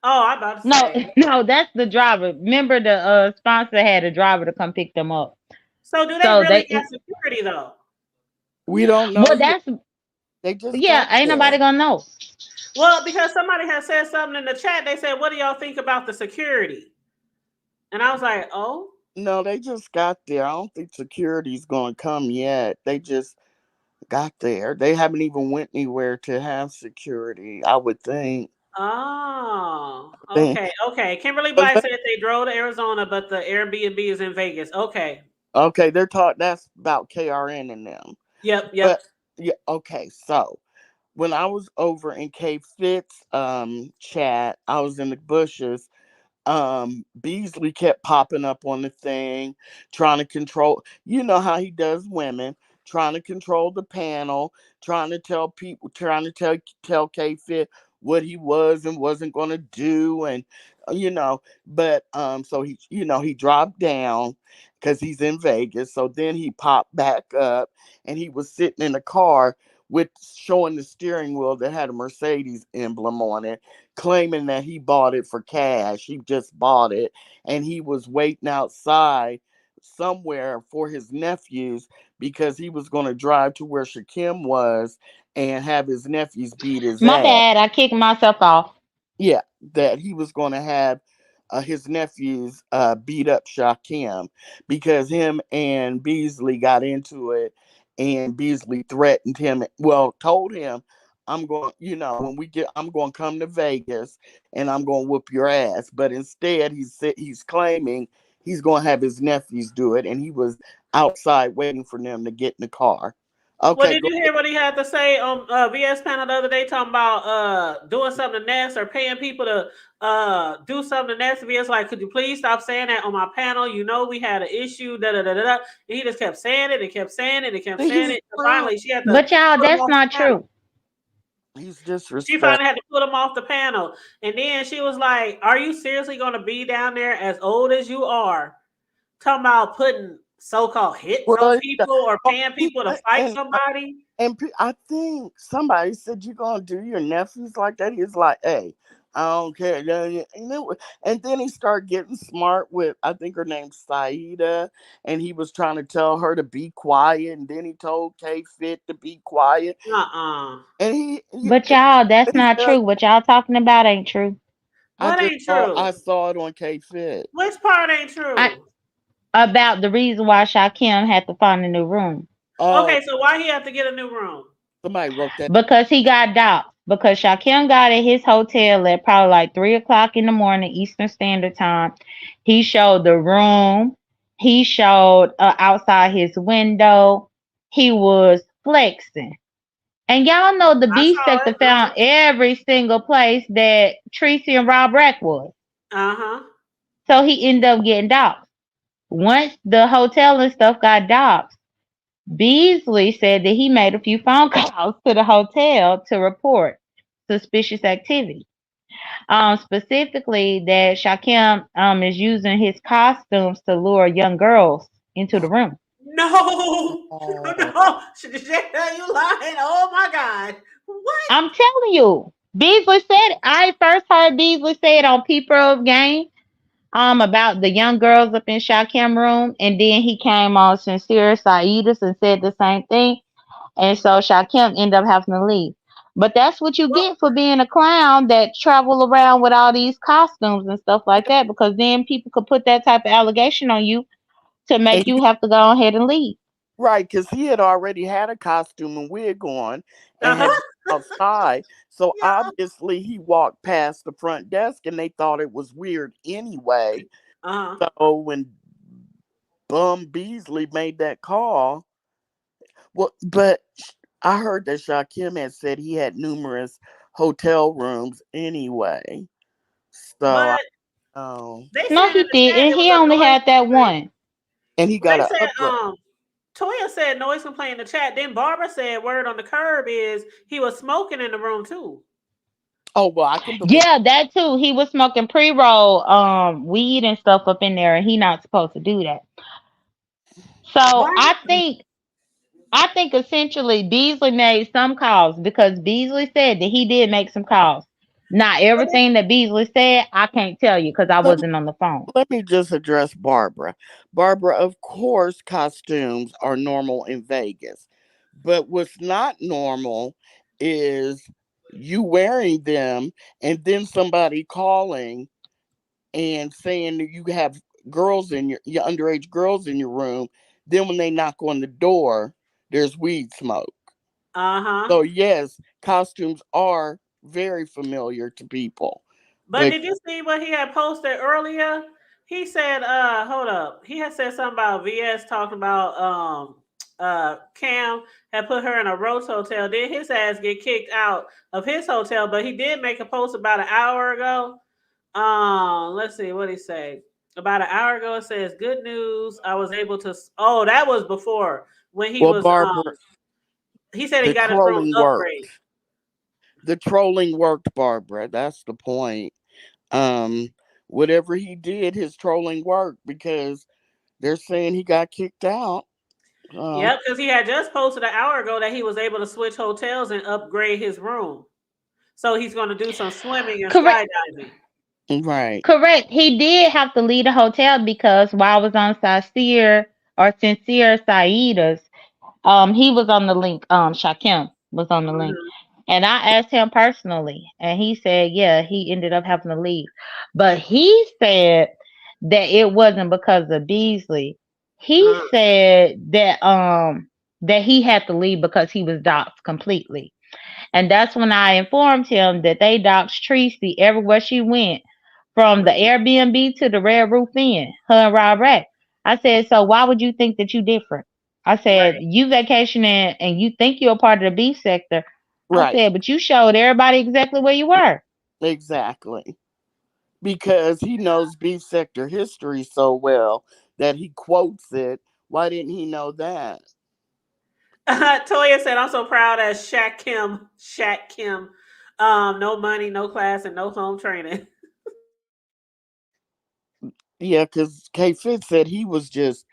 Oh, I'm about to No, say. no, that's the driver. Remember the sponsor had a driver to come pick them up. So do they So really they got security though? we don't know well yet. that's They just yeah, got ain't there. nobody gonna know. Well, because somebody had said something in the chat. They said, "What do y'all think about the security?" And I was like, "Oh, No, they just got there. I don't think security's going to come yet. They just got there. They haven't even went anywhere to have security. I would think. oh, Think. okay." Kimberly But Black said they drove to Arizona, but the Airbnb is in Vegas. Okay. okay, they're taught that's about KRN and them. Yep. But yeah, okay. So when I was over in K Fitz chat, I was in the bushes. Beasley kept popping up on the thing, trying to control, how he does women, trying to control the panel, trying to tell people, trying to tell K Fit what he was and wasn't going to do. And but so he dropped down because he's in Vegas. So then he popped back up, and he was sitting in the car with showing the steering wheel that had a Mercedes emblem on it, claiming that he bought it for cash. He just bought it, and he was waiting outside somewhere for his nephews because he was going to drive to where Shakim was and have his nephews beat his My ass. bad, I kicked myself off. Yeah, that he was going to have his nephews beat up Shakim because him and Beasley got into it, and Beasley threatened him. Well, told him, "I'm going, when we get, I'm going to come to Vegas and I'm going to whoop your ass." But instead, he's claiming he's going to have his nephews do it, and he was outside waiting for them to get in the car. Well, Okay, did go you ahead. hear what he had to say on VS panel the other day talking about doing something to Ness or paying people to do something to Ness? VS like, could you please stop saying that on my panel? You know we had an issue, da da da da da. And he just kept saying it and kept saying it and kept saying He's it. So rude. finally, she had to But y'all, put him that's off the not panel. true. He's She disrespectful. finally had to put him off the panel. And then she was like, are you seriously going to be down there as old as you are? Talking about putting so-called hits on Well, people or paying he, people to fight and somebody? I think somebody said you're gonna do your nephews like that. He's like, "Hey, I don't care." And then he started getting smart with, I think her name's Saida, and he was trying to tell her to be quiet, and then he told K Fit to be quiet, Uh-uh. and he, you, But y'all, that's he not does. true. What y'all talking about ain't true. What ain't I true? saw it on K Fit. Which part ain't I true? about the reason why Shakim had to find a new room. Oh, Okay, so why he have to get a new room? somebody wrote that. Because he got doxxed. Because Shaquem got at his hotel at probably like 3 o'clock in the morning Eastern Standard Time. He showed the room. He showed outside his window. He was flexing. And y'all know the I B saw sector it. Uh found every single place that Tracy and Rob Rack was. huh. So he ended up getting doxxed. Once the hotel and stuff got doxxed, Beasley said that he made a few phone calls to the hotel to report suspicious activity. Specifically that Shakim is using his costumes to lure young girls into the room. No, Oh, no, Shana, you lying? Oh my God, what? I'm telling you, Beasley said it. I first heard Beasley say it on People Game about the young girls up in Shakim room, and then he came on Sincere Saidas and said the same thing. And so Shakim ended up having to leave. But that's what you Well, get for being a clown that travel around with all these costumes and stuff like that, because then people could put that type of allegation on you to and make you have to go ahead and leave. right, because he had already had a costume and wig on and uh had huh. been outside. So Yeah. obviously he walked past the front desk and they thought it was weird anyway. Uh huh. So when Bum Beasley made that call, well, but I heard that Shakim had said he had numerous hotel rooms anyway. So I But know. they No, said in he the chat didn't. it was He a only noise had that complaint. one. And he got They an said upgrade. Toya said noise complaint in the chat. Then Barbara said word on the curb is he was smoking in the room too. Oh, well, I can believe. Yeah, that too. He was smoking pre-roll weed and stuff up in there, and he not supposed to do that. So Why? I think essentially Beasley made some calls because Beasley said that he did make some calls. Not everything that Beasley said, I can't tell you because I Let me, wasn't on the phone. let me just address Barbara. Barbara, of course, costumes are normal in Vegas. But what's not normal is you wearing them and then somebody calling and saying that you have girls in your underage girls in your room. Then when they knock on the door, there's weed smoke. Uh huh. So yes, costumes are very familiar to people. But But did you see what he had posted earlier? He said, hold up. He had said something about VS talking about Cam had put her in a Rose hotel. Did his ass get kicked out of his hotel? But he did make a post about an hour ago. Let's see what he say. About an hour ago, it says, "Good news. I was able to." Oh, that was before when he well, was. Barbara, He said he the got his rooms trolling upgraded. worked. The trolling worked, Barbara. That's the point. Um, Whatever he did, his trolling worked because they're saying he got kicked out. Um, Yep, because he had just posted an hour ago that he was able to switch hotels and upgrade his room. So he's going to do some swimming and Correct. skydiving. right. Correct. He did have to leave the hotel because while I was on Sincere Saida's, he was on the link. Shakim was on the link, Mhm. and I asked him personally, and he said, yeah, he ended up having to leave, but he said that it wasn't because of Beasley. He Uh, said that he had to leave because he was doxxed completely, and that's when I informed him that they doxed Tracy everywhere she went, from the mhm. Airbnb to the Red Roof Inn, her and Rob Rack. I said, so why would you think that you different? I said, Right. you vacationing and you think you're a part of the B sector. I Right. said, but you showed everybody exactly where you were. Exactly. Because he knows B sector history so well that he quotes it. Why didn't he know that? Toya said, I'm so proud as Shaq Kim. Shaq Kim. No money, no class, and no home training. Yeah, because K Fit said he was just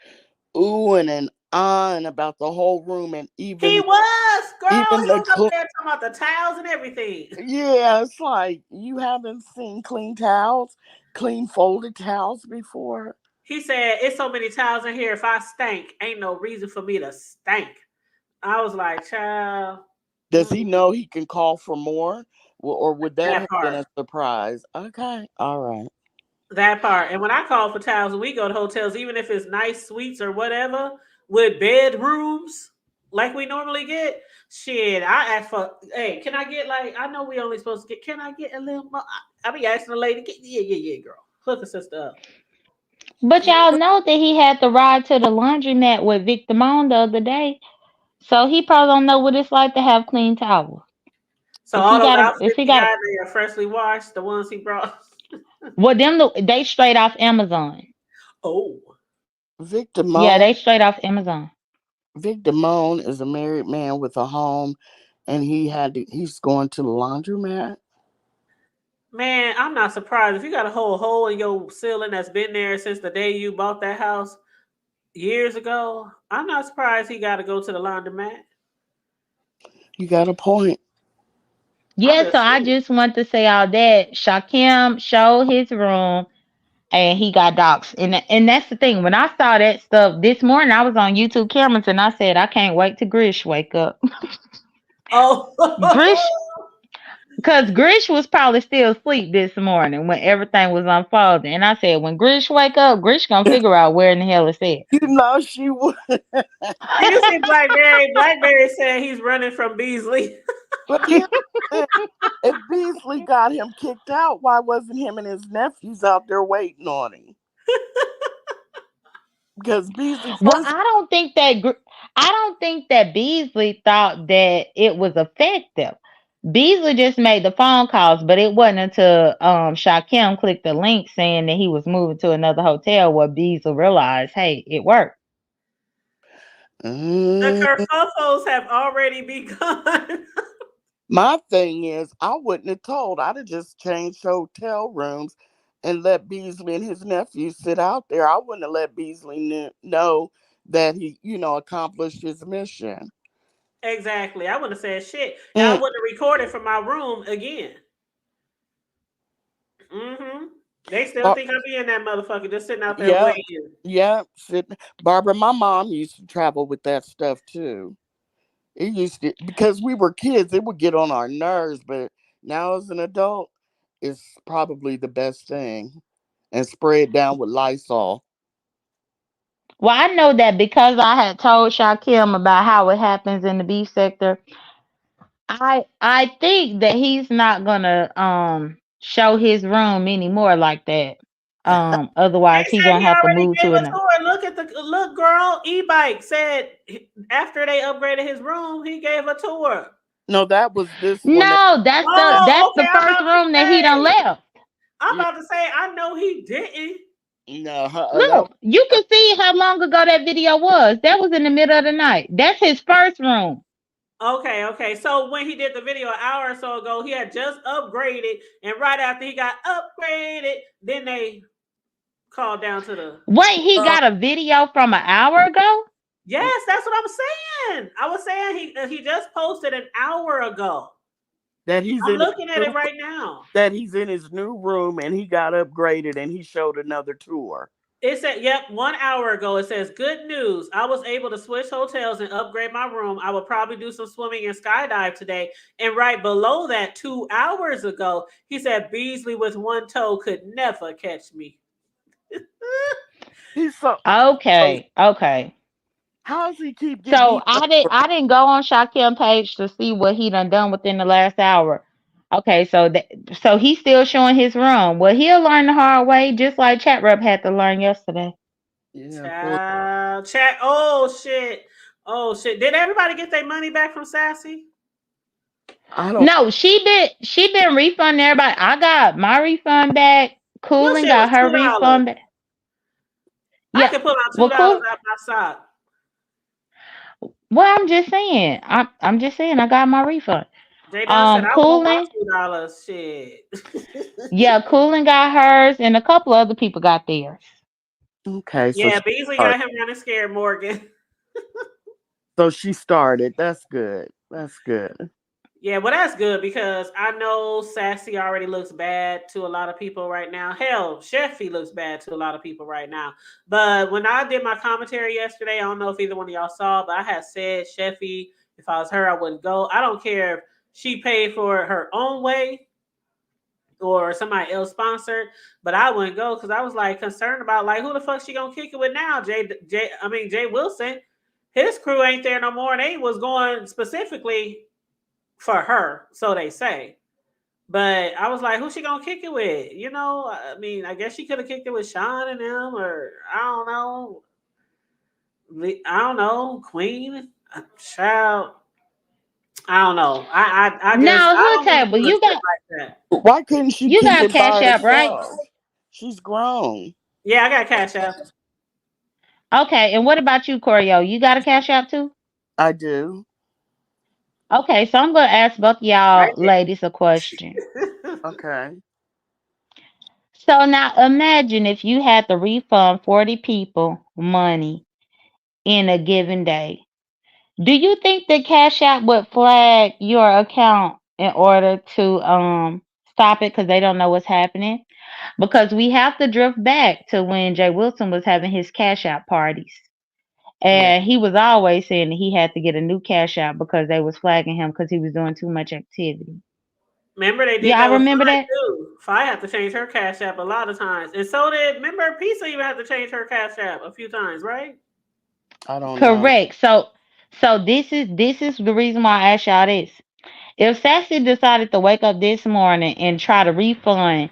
oohing and ahhing about the whole room and He was, girl. even He the was up there talking about the towels and everything. yeah, it's like you haven't seen clean towels, clean folded towels before. He said, it's so many towels in here. If I stank, ain't no reason for me to stank. I was like, child, Does he mm-mm, know he can call for more? Or would that that have been part. a surprise? Okay, all right. That part. And when I call for towels, when we go to hotels, even if it's nice suites or whatever, with bedrooms like we normally get, shit, I ask for, hey, can I get like, I know we only supposed to get, can I get a little more? I be asking the lady, yeah, yeah, yeah, girl. Hook a sister up. But y'all know that he had to ride to the laundromat with Vic Damone the other day. So he probably don't know what it's like to have clean towels. So all those If outfits he he got, got, they are freshly washed. The ones he brought. well, they straight off Amazon. Oh, Victor Yeah, Moan. they straight off Amazon. Victor Moan is a married man with a home, and he's going to the laundromat. man, I'm not surprised if you got a whole hole in your ceiling that's been there since the day you bought that house years ago. I'm not surprised he got to go to the laundromat. You got a point. I'm Yeah, so just I saying. just want to say all that. Shakim showed his room and he got doxxed. And that's the thing. When I saw that stuff this morning, I was on YouTube cameras and I said, I can't wait till Grish wake up. Grish, Oh, because Grish was probably still asleep this morning when everything was unfolding. And I said, when Grish wake up, Grish gonna figure out where in the hell it's at. You know she would. you see Blackberry. Blackberry said he's running from Beasley. But here's the thing. If Beasley got him kicked out, why wasn't him and his nephews out there waiting on him? Because Beasley Well, first, I don't think that Beasley thought that it was effective. Beasley just made the phone calls, but it wasn't until Shaquem clicked the link saying that he was moving to another hotel where Beasley realized, hey, it worked. The mm, kerfuffles have already begun. my thing is, I wouldn't have told. I'd have just changed hotel rooms and let Beasley and his nephew sit out there. I wouldn't have let Beasley know that he, accomplished his mission. Exactly. I wouldn't have said shit. And I Mm, wouldn't have recorded from my room again. Hmm. They still Bar- think I'm being that motherfucker just sitting out there yeah, waiting. yeah. Barbara, my mom used to travel with that stuff too. It used to because we were kids, it would get on our nerves, but now as an adult, it's probably the best thing. And spray it down with Lysol. Well, I know that because I had told Shaquem about how it happens in the beef sector. I think that he's not gonna show his room anymore like that. They Otherwise he said gonna he have to already move gave to a another. tour. Look, girl. E-bike said after they upgraded his room, he gave a tour. No, that was this one. No, that's Oh, okay. the first room that he done left. I'm Yeah, about to say, I know he didn't. no, Look, you can see how long ago that video was. That was in the middle of the night. That's his first room. Okay. So when he did the video an hour or so ago, he had just upgraded, and right after he got upgraded, then they called down to the. Wait, he uh, got a video from an hour ago? Yes, that's what I'm saying. I was saying he just posted an hour ago. that he's I'm in his looking at new, it right now. that he's in his new room and he got upgraded and he showed another tour. It said, yep, 1 hour ago. It says, good news. I was able to switch hotels and upgrade my room. I will probably do some swimming and skydive today. And right below that, 2 hours ago, he said, Beasley with one toe could never catch me. He's so Okay. how does he keep getting So these numbers? I didn't go on Shaquem page to see what he done within the last hour. Okay, so he's still showing his room. Well, he'll learn the hard way, just like Chat Rep had to learn yesterday. Yeah, well, Child, chat. Oh, shit. Oh, shit. Did everybody get their money back from Sassy? I don't No, she been refunding everybody. I got my refund back. Your Coolin shit was got her $2. refund back. I Yeah. could pull out Well, $2 cool. out my sock. Well, I'm just saying. I'm just saying I got my refund. J Dub said, I want my Coolin. $2. Shit. Yeah, Coolin got hers, and a couple other people got theirs. okay, Yeah, Beasley started. got him running scared, Morgan. So she started. That's good. That's good. Yeah, well, that's good because I know Sassy already looks bad to a lot of people right now. Hell, Sheffy looks bad to a lot of people right now. But when I did my commentary yesterday, I don't know if either one of y'all saw, but I had said Sheffy, if I was her, I wouldn't go. I don't care if she paid for her own way or somebody else sponsored, but I wouldn't go because I was like concerned about like who the fuck she gonna kick it with now? Jay Wilson. His crew ain't there no more, and they was going specifically for her, so they say. But I was like, who's she gonna kick it with? I mean, I guess she could have kicked it with Sean and them, or I don't know, Queen. Child, I don't know. I just Now, I hood don't want to table, do a shit like that. Why couldn't she you keep got it by Cash App, right? herself? She's grown. Yeah, I got Cash App. Okay, and what about you, Corio? You got a Cash App too? I do. Okay, so I'm gonna ask both Right y'all ladies a question. there. Okay. So now imagine if you had to refund 40 people money in a given day. Do you think the Cash App would flag your account in order to stop it because they don't know what's happening? Because we have to drift back to when Jay Wilson was having his Cash App parties. Yeah. And he was always saying that he had to get a new Cash App because they was flagging him because he was doing too much activity. Remember they did Yeah, I that with remember Fi that. too. Fi had to change her Cash App a lot of times, and so did remember Pizza even had to change her Cash App a few times, right? I don't know. Correct. So this is the reason why I asked y'all this. If Sassy decided to wake up this morning and try to refund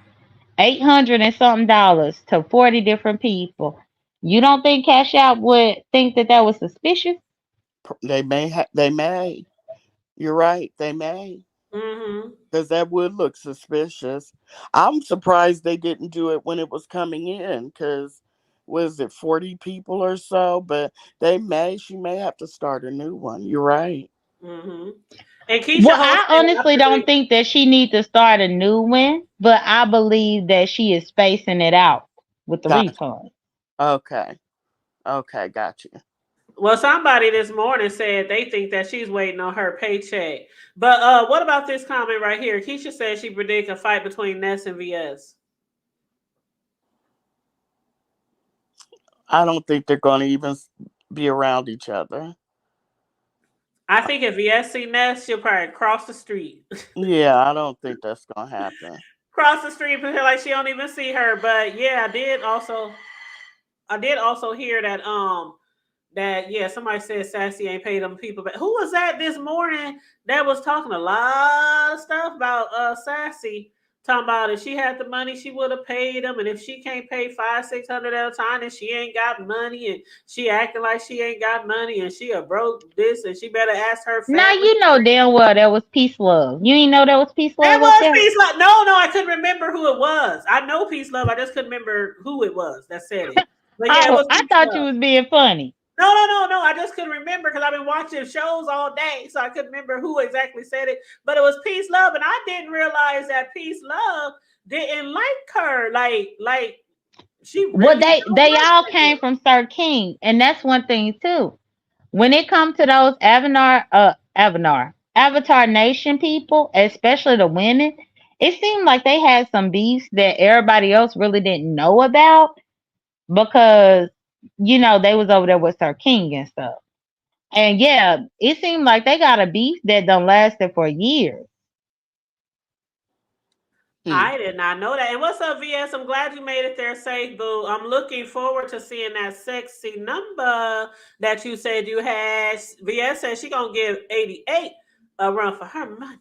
800 and something dollars to 40 different people, you don't think Cash App would think that that was suspicious? They may. They may. You're right. They may. Mm-hmm. Because that would look suspicious. I'm surprised they didn't do it when it was coming in. Because was it 40 people or so? But they may. She may have to start a new one. You're right. Mm-hmm. And Keisha Well, I hosted honestly don't yesterday. think that she needs to start a new one, but I believe that she is spacing it out with the Gotcha. refund. Okay. Okay. Gotcha. Well, somebody this morning said they think that she's waiting on her paycheck. But what about this comment right here? Keisha said she predict a fight between Ness and VS. I don't think they're going to even be around each other. I think if VS see Ness, she'll probably cross the street. Yeah, I don't think that's going to happen. Cross the street and like she don't even see her. But yeah, I did also hear that yeah, somebody said Sassy ain't paid them people. But who was that this morning that was talking a lot of stuff about Sassy? Talking about if she had the money, she would have paid them, and if she can't pay 500-600 at a time, then she ain't got money, and she acting like she ain't got money, and she a broke this, and she better ask her Now family. you know damn well that was peace love. You ain't know that was peace That love up was there? Peace Love. No, I couldn't remember who it was. I know Peace Love. I just couldn't remember who it was that said it. But yeah, it Oh, was I Peace thought you Love. was being funny. No. I just couldn't remember because I've been watching shows all day, so I couldn't remember who exactly said it. But it was Peace Love, and I didn't realize that Peace Love didn't like her. Like she Well, really don't they all like came from Sir King, and that's one thing too. When it comes to those Avatar Nation people, especially the women, it seemed like they had some beefs that everybody else really didn't know about because they was over there with Sir King and stuff. And yeah, it seemed like they got a beef that done lasted for years. Hmm. I did not know that. And what's up, VS? I'm glad you made it there safe, boo. I'm looking forward to seeing that sexy number that you said you had. VS said she gonna give 88 a run for her money.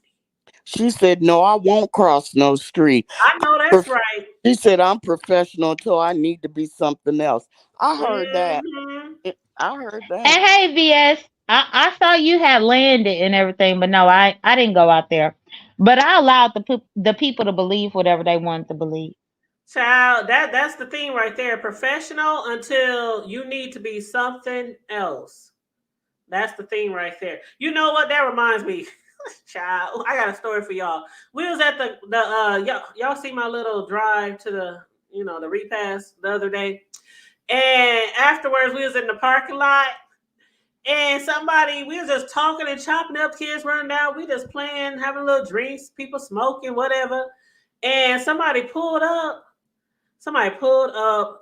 She said, "No, I won't cross no street." I know that's Prof- right. She said, "I'm professional until I need to be something else." I heard that. Hmm. I heard that. And hey, VS, I saw you had landed and everything, but no, I didn't go out there. But I allowed the people to believe whatever they wanted to believe. Child, that's the thing right there. Professional until you need to be something else. That's the thing right there. You know what? That reminds me. Child, I got a story for y'all. We was at the y'all see my little drive to the repass the other day. And afterwards we was in the parking lot and somebody we was just talking and chopping up, kids running down, we just playing, having little drinks, people smoking, whatever. And somebody pulled up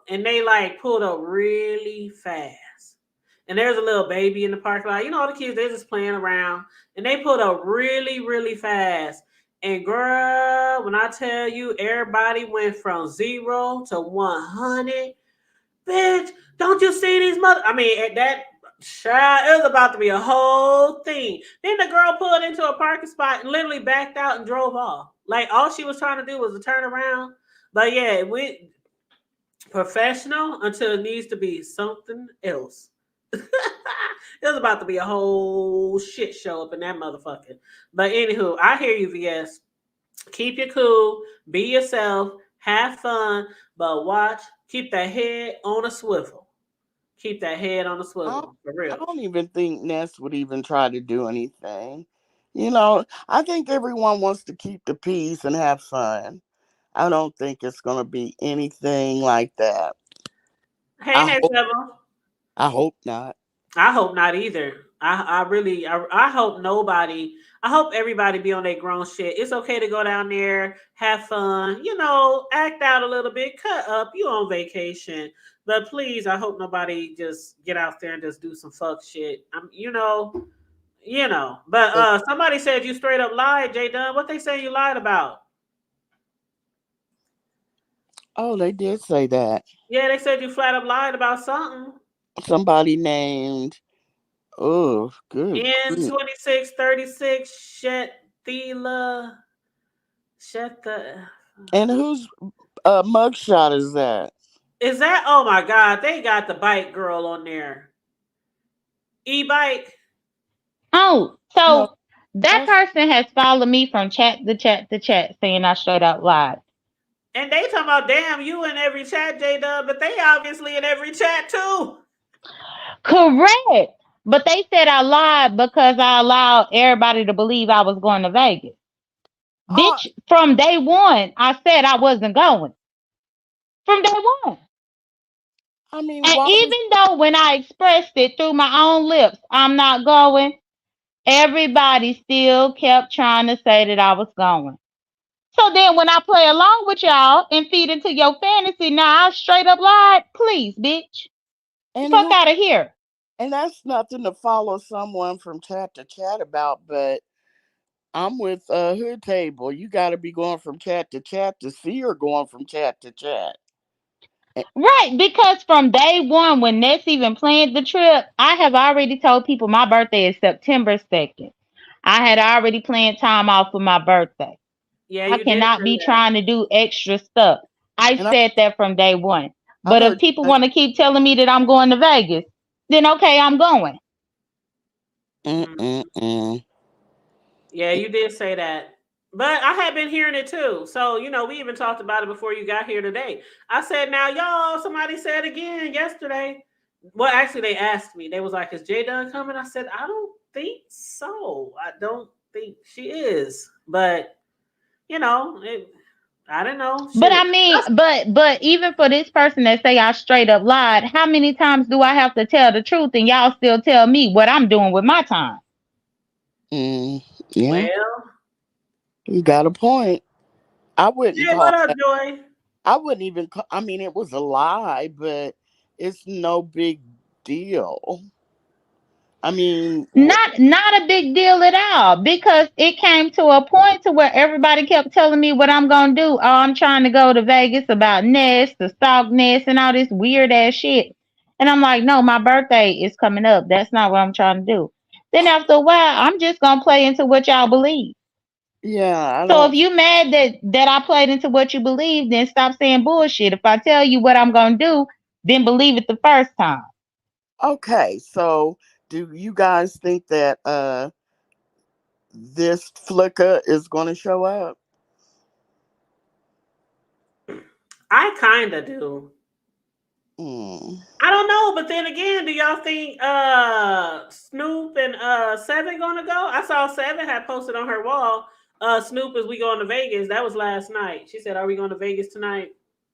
and they like pulled up really fast. And there's a little baby in the parking lot. You know, all the kids, they're just playing around. And they pulled up really, really fast. And girl, when I tell you, everybody went from 0 to 100. Bitch, don't you see these mother? I mean, at that child, it was about to be a whole thing. Then the girl pulled into a parking spot and literally backed out and drove off. Like all she was trying to do was to turn around. But yeah, we professional until it needs to be something else. It was about to be a whole shit show up in that motherfucker. But anywho, I hear you, VS. Keep your cool, be yourself, have fun, but watch, keep that head on a swivel. Keep that head on a I, swivel, for I real. don't even think Ness would even try to do anything. I think everyone wants to keep the peace and have fun. I don't think it's going to be anything like that. Hey, I next hope. level. I hope not. I hope not either. I really I hope nobody I hope everybody be on their grown shit. It's okay to go down there, have fun, act out a little bit, cut up, you on vacation. But please, I hope nobody just get out there and just do some fuck shit. But But, somebody said you straight up lied, J Dunn. What they say you lied about? oh, they did say that. Yeah, they said you flat up lied about something. Somebody named. Oh, good In grief. 2636 Shet Thela Shut the. And whose mugshot is that? Is that? Oh my God! They got the bike girl on there. E-bike, Oh, No, so that that's. person has followed me from chat to chat to chat, saying I straight out lied. and they talking about damn you in every chat, J Dub, but they obviously in every chat too. Correct. But they said I lied because I allowed everybody to believe I was going to Vegas. Oh, Bitch, from day one, I said I wasn't going. From day one. I mean, And why was? even though when I expressed it through my own lips, I'm not going, everybody still kept trying to say that I was going. So then when I play along with y'all and feed into your fantasy, now I straight up lied. Please, bitch. And Fuck who? out of here. And that's nothing to follow someone from chat to chat about, but I'm with Hood Table. You got to be going from chat to see her going from chat to chat. Eh, Right, because from day one, when Ness even planned the trip, I have already told people my birthday is September 2nd. I had already planned time off for my birthday. Yeah, I you did cannot say be that. trying to do extra stuff. I And said that from day one. I But if heard people you want to keep telling me that I'm going to Vegas, then okay, I'm going. say, Mhm. mm. Yeah, you did say that. But I had been hearing it too. So, we even talked about it before you got here today. I said, now, y'all, somebody said again yesterday. Well, actually, they asked me. They was like, is J Dunn coming? I said, I don't think so. I don't think she is. But, I don't know. But Shit. I mean, but even for this person that say I straight up lied, how many times do I have to tell the truth and y'all still tell me what I'm doing with my time? Mm, yeah, Well, you got a point. I wouldn't Jay, what call up, that. Joy? I wouldn't even call, I mean, it was a lie, but it's no big deal. I mean, Not a big deal at all because it came to a point to where everybody kept telling me what I'm gonna do. Oh, I'm trying to go to Vegas about Nest, the stock Nest, and all this weird ass shit. And I'm like, no, my birthday is coming up. That's not what I'm trying to do. Then after a while, I'm just gonna play into what y'all believe. yeah, I So if don't. you mad that I played into what you believe, then stop saying bullshit. If I tell you what I'm gonna do, then believe it the first time. Okay, so do you guys think that this flicker is going to show up? I kind of do. Mm. I don't know, but then again, do y'all think Snoop and Seven gonna go? I saw Seven had posted on her wall. Snoop, is we going to Vegas? That was last night. She said, "Are we going to Vegas tonight?"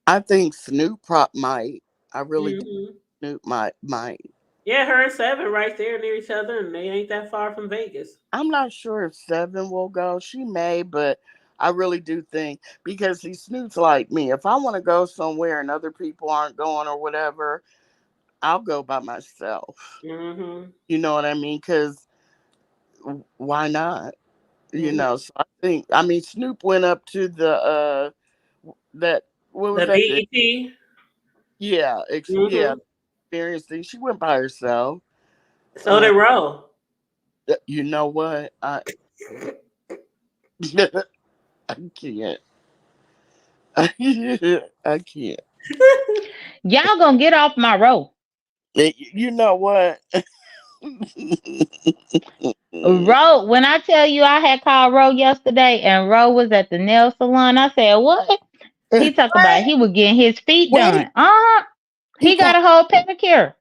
I think Snoop might. I really do. Hmm. Snoop might. Yeah, her and Seven right there near each other, and they ain't that far from Vegas. I'm not sure if Seven will go. She may, but I really do think because he Snoop's like me. If I want to go somewhere and other people aren't going or whatever, I'll go by myself. Hmm. You know what I mean? Because why not? Hmm. So I mean, Snoop went up to that what was The that? BET. Yeah, Hmm. experience thing. She went by herself. So Uh, did Ro. you know what? I can't. I can't. Y'all gonna get off my row. You know what? Ro, when I tell you I had called Ro yesterday and Ro was at the nail salon, I said, "What?" He talk about What? he was getting his feet Wait, done. Uh-huh. he He got got a whole pedicure.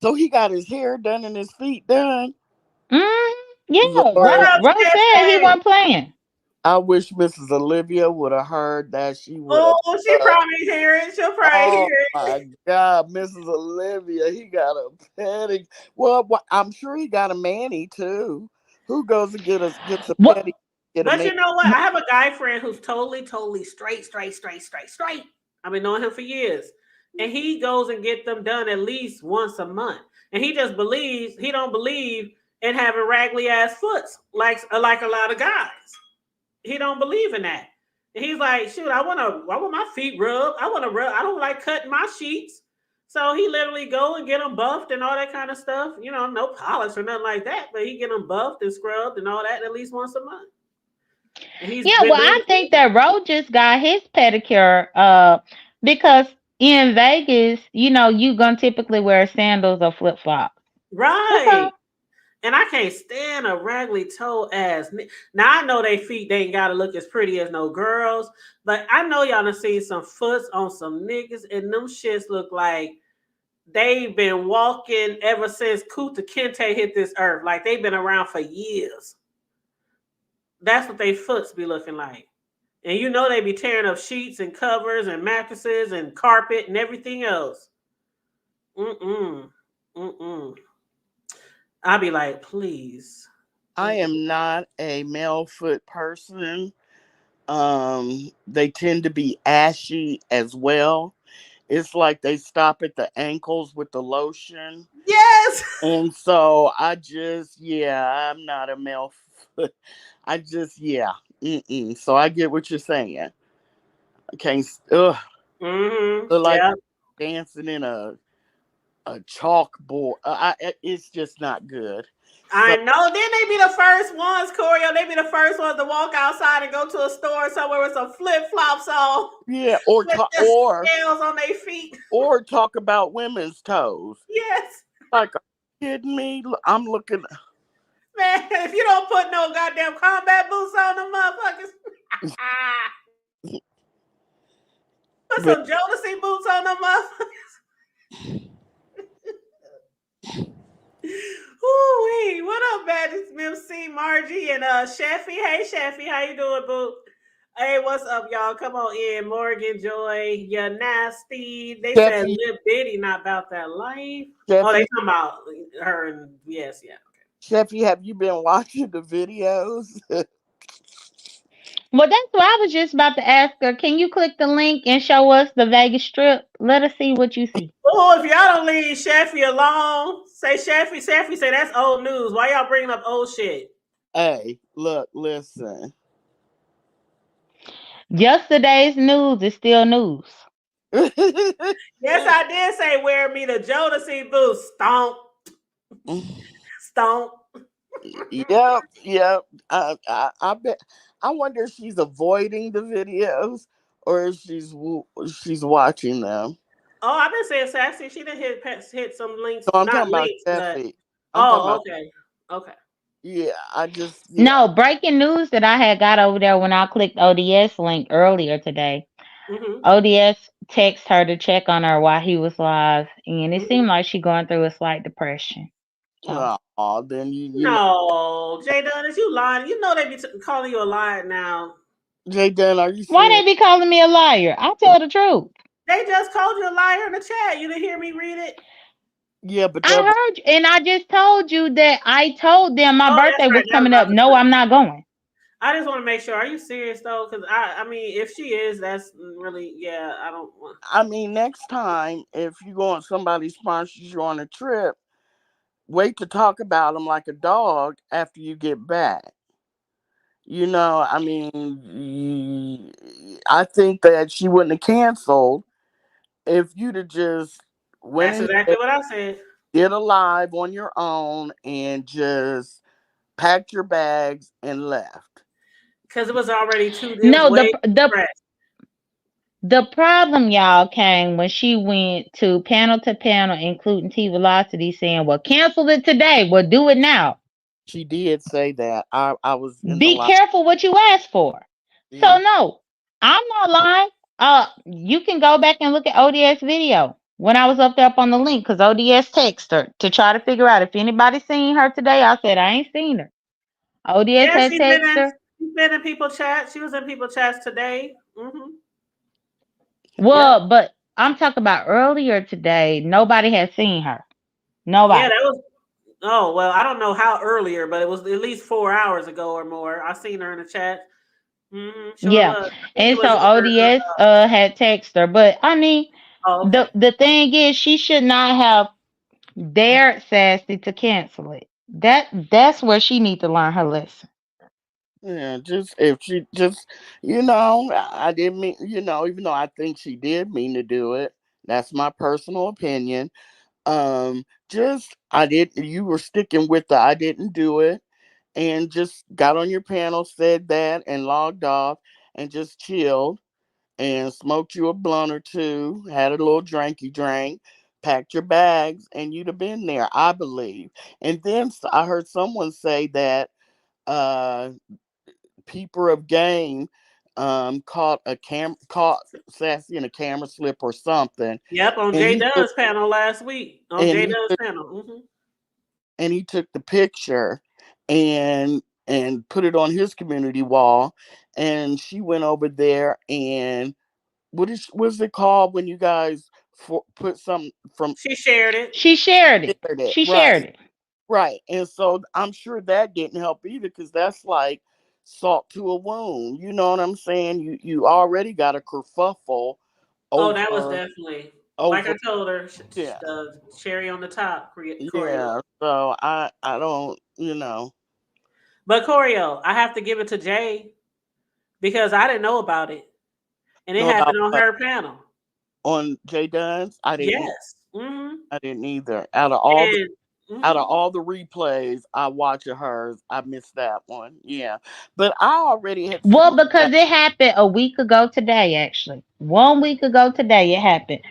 so he got his hair done and his feet done. Yeah. What Lord, up, Ro said he Chastain? wasn't playing. I wish Mrs. Olivia would have heard that. She would have. Oh, she probably hear it. She'll probably Oh hear it. my God, Mrs. Olivia, he got a petty. Well, I'm sure he got a mani too. Who goes and gets a What? petty, get a But man? you know what? I have a guy friend who's totally straight, straight, straight, straight, straight. I've been knowing him for years. And he goes and get them done at least once a month. And he just believes, he don't believe in having raggedy ass foots like a lot of guys. He don't believe in that. And he's like, shoot, I want my feet rubbed. I want to rub. I don't like cutting my sheets. So he literally go and get them buffed and all that kind of stuff. You know, no polish or nothing like that, but he get them buffed and scrubbed and all that at least once a month. And he's Yeah, been well, doing I think it. that Ro just got his pedicure because in Vegas, you gonna typically wear sandals or flip flops. That's Right. all. And I can't stand a raggedy toe ass. Now I know they feet they ain't gotta look as pretty as no girls, but I know y'all done seen some foots on some niggas, and them shits look like they've been walking ever since Kuta Kinte hit this earth. Like they've been around for years. That's what they foots be looking like. And you know they be tearing up sheets and covers and mattresses and carpet and everything else. Mm-mm. Mm-mm. I'll be like, please. I am not a male foot person. They tend to be ashy as well. It's like they stop at the ankles with the lotion. Yes. And so yeah, I'm not a male foot. Yeah. Mm-mm. So I get what you're saying. I can't, ugh, Mm-hmm. look like Yeah. dancing in a chalkboard. It's just not good. I So know. Then they be the first ones, Corio. They be the first ones to walk outside and go to a store somewhere with some flip flops on, yeah, with the scales on their feet. or talk about women's toes. Yes, Like, are you kidding me? I'm looking. man. If you don't put no goddamn combat boots on them motherfuckers, put But some Jodeci boots on them motherfuckers. Ooh, what up, Magic MC Margie and Sheffy? Hey, Sheffy, how you doing, boo? Hey, what's up, y'all? Come on in, Morgan Joy. You nasty. They said Steffi, Lil Bitty not about that life. Oh, they Steffi, talking about her and yes, yeah. Steffi, have you been watching the videos? Well, that's what I was just about to ask her. Can you click the link and show us the Vegas Strip? Let us see what you see. Oh, if y'all don't leave Sheffy alone, say Sheffy say that's old news. Why y'all bringing up old shit? Hey, look, listen. Yesterday's news is still news. Yes, I did say wear me the Jodeci boots. Stomp, stomp. Yep, yep. I bet. I wonder if she's avoiding the videos or if she's watching them. Oh, I've been saying sassy. She didn't hit some links, So I'm not talking about links, but Steffi. I'm talking oh, about okay, okay. yeah. Yeah. No, breaking news that I had got over there when I clicked ODS link earlier today. Mm-hmm. ODS text her to check on her while he was live, and it Mm-hmm. seemed like she going through a slight depression. So Oh, then you know, No, Jay Dunn, is you lying? You know they be calling you a liar now. Jay Dunn, are you why serious? they be calling me a liar? I tell the truth. They just called you a liar in the chat. You didn't hear me read it. Yeah, but I heard you, and I just told you that I told them my Oh, that's birthday right. was That was coming my up. No, mistake. I'm not going. I just want to make sure. Are you serious though? Because I mean, if she is, that's really yeah. I don't want. I mean, next time if you go on somebody sponsors you on a trip, wait to talk about them like a dog after you get back. I mean, I think that she wouldn't have canceled if you'd have just went That's in exactly there, what I said. did a live on your own, and just packed your bags and left. Because it was already too. It was No, the way the fresh. The problem, y'all, came when she went to panel, including T Velocity, saying, "Well, cancel it today. Well, do it now." She did say that. I was in the Be line. careful what you ask for. So Yeah. no, I'm not lying. You can go back and look at ODS video when I was up there up on the link because ODS texted her to try to figure out if anybody seen her today. I said I ain't seen her. ODS Yeah, had texted her. she's been in people chat. She was in people chats today. Yep. Well, but I'm talking about earlier today. Nobody had seen her. Yeah, Nobody. that was. Oh well, I don't know how earlier, but it was at least 4 hours ago or more. I seen her in the chat. Sure Yeah, was. I think it and so was either. ODS had texted her, but I mean, Oh, the okay. the thing is, she should not have dared Sassy to cancel it. That's where she need to learn her lesson. Yeah, just if she just, I didn't mean, even though I think she did mean to do it. That's my personal opinion. Just I didn't. You were sticking with the I didn't do it, and just got on your panel, said that, and logged off, and just chilled and smoked you a blunt or two, had a little drinky drink, packed your bags, and you'd have been there, I believe. And then I heard someone say that uh Peeper of Game caught Sassy in a camera slip or something, Yep, on and Jay he took Dunn's panel last week. On and Jay he Dunn's took panel. and he took the picture and put it on his community wall, and she went over there and what's it called when you guys put something from She shared it. She shared it. shared it, She shared right? it. Right. And so I'm sure that didn't help either because that's like salt to a wound. You know what I'm saying? You already got a kerfuffle Oh, that was over definitely like I over told her. yeah. The cherry on the top, Choreo. Yeah. So I don't, But Choreo, I have to give it to Jay because I didn't know about it, and it know about happened on what her panel. on Jay Dunn's. Yes. I didn't either. And Out of hmm all the replays I watch of hers, I missed that one. Yeah. But I already had Well, seen because that. it happened a week ago today, actually. 1 week ago today, it happened.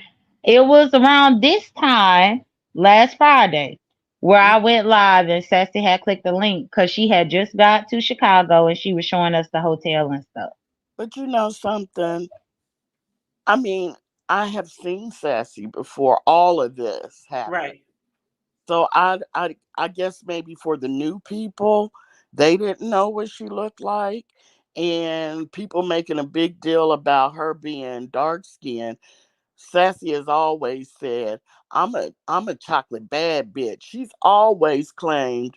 It was around this time last Friday where I went live and Sassy had clicked the link because she had just got to Chicago and she was showing us the hotel and stuff. But you know something? I mean, I have seen Sassy before all of this happened. right. So I guess maybe for the new people, they didn't know what she looked like. And people making a big deal about her being dark skinned. Sassy has always said, I'm a chocolate bad bitch. She's always claimed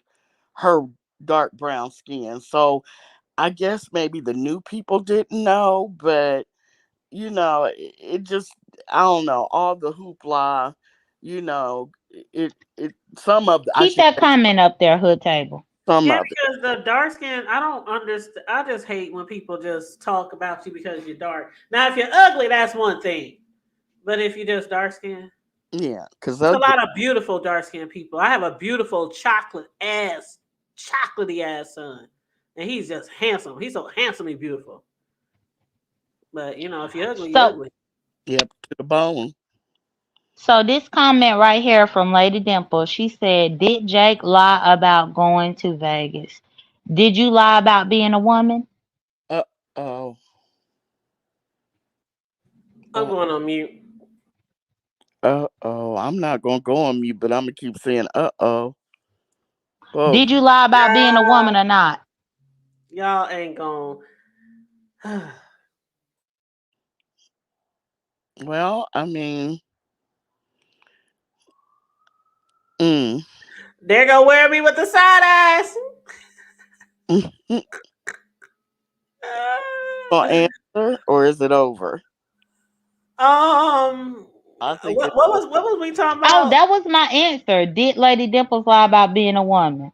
her dark brown skin. So I guess maybe the new people didn't know, but it just I don't know, all the hoopla, some of the I Keep should that say comment up there, Hood Table. some Yeah, of it. because the dark skin, I don't understand. I just hate when people just talk about you because you're dark. Now, if you're ugly, that's one thing. But if you're just dark skin, Yeah, because it's a ugly. lot of beautiful dark skinned people. I have a beautiful chocolatey ass son, and he's just handsome. He's so handsomely beautiful. But if you're ugly, you're So ugly. Yep, to the bone. so this comment right here from Lady Dimple, she said, "Did Jake lie about going to Vegas? Did you lie about being a woman?" Uh oh. I'm Uh going on mute. oh. I'm not gonna go on mute, but I'm gonna keep saying oh. Oh. Did you lie about being a woman or not? Y'all ain't going. Well, I mean, mm. There go wear me with the side eyes. Gonna answer or is it over? um, I think what it's what over. was what was we talking Oh, about? that was my answer. Did Lady Dimples lie about being a woman?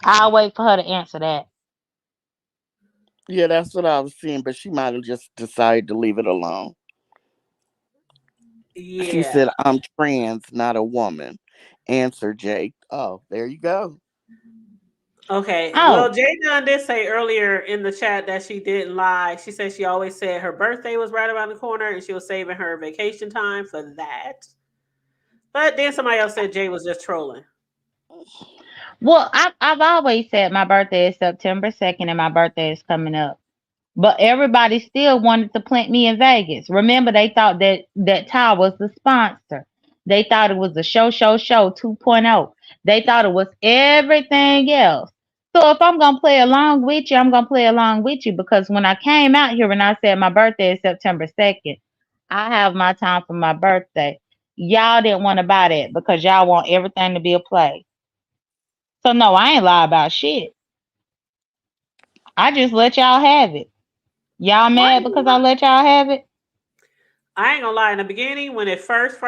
I'll wait for her to answer that. Yeah, that's what I was seeing, but she might have just decided to leave it alone. She Yeah. said, I'm trans, not a woman. Answer, Jake. Oh, there you go. Okay. Well, Oh, Jay Dunn did say earlier in the chat that she didn't lie. She said she always said her birthday was right around the corner and she was saving her vacation time for that. But then somebody else said Jay was just trolling. well, I've always said my birthday is September 2nd and my birthday is coming up. But everybody still wanted to plant me in Vegas. Remember, they thought that Ty was the sponsor. They thought it was a show 2.0. They thought it was everything else. So if I'm gonna play along with you, I'm gonna play along with you because when I came out here and I said my birthday is September 2nd, I have my time for my birthday. Y'all didn't want to buy that because y'all want everything to be a play. So no, I ain't lie about shit. I just let y'all have it. Y'all Why mad because I let y'all have it? I ain't gonna lie. In the beginning, when it first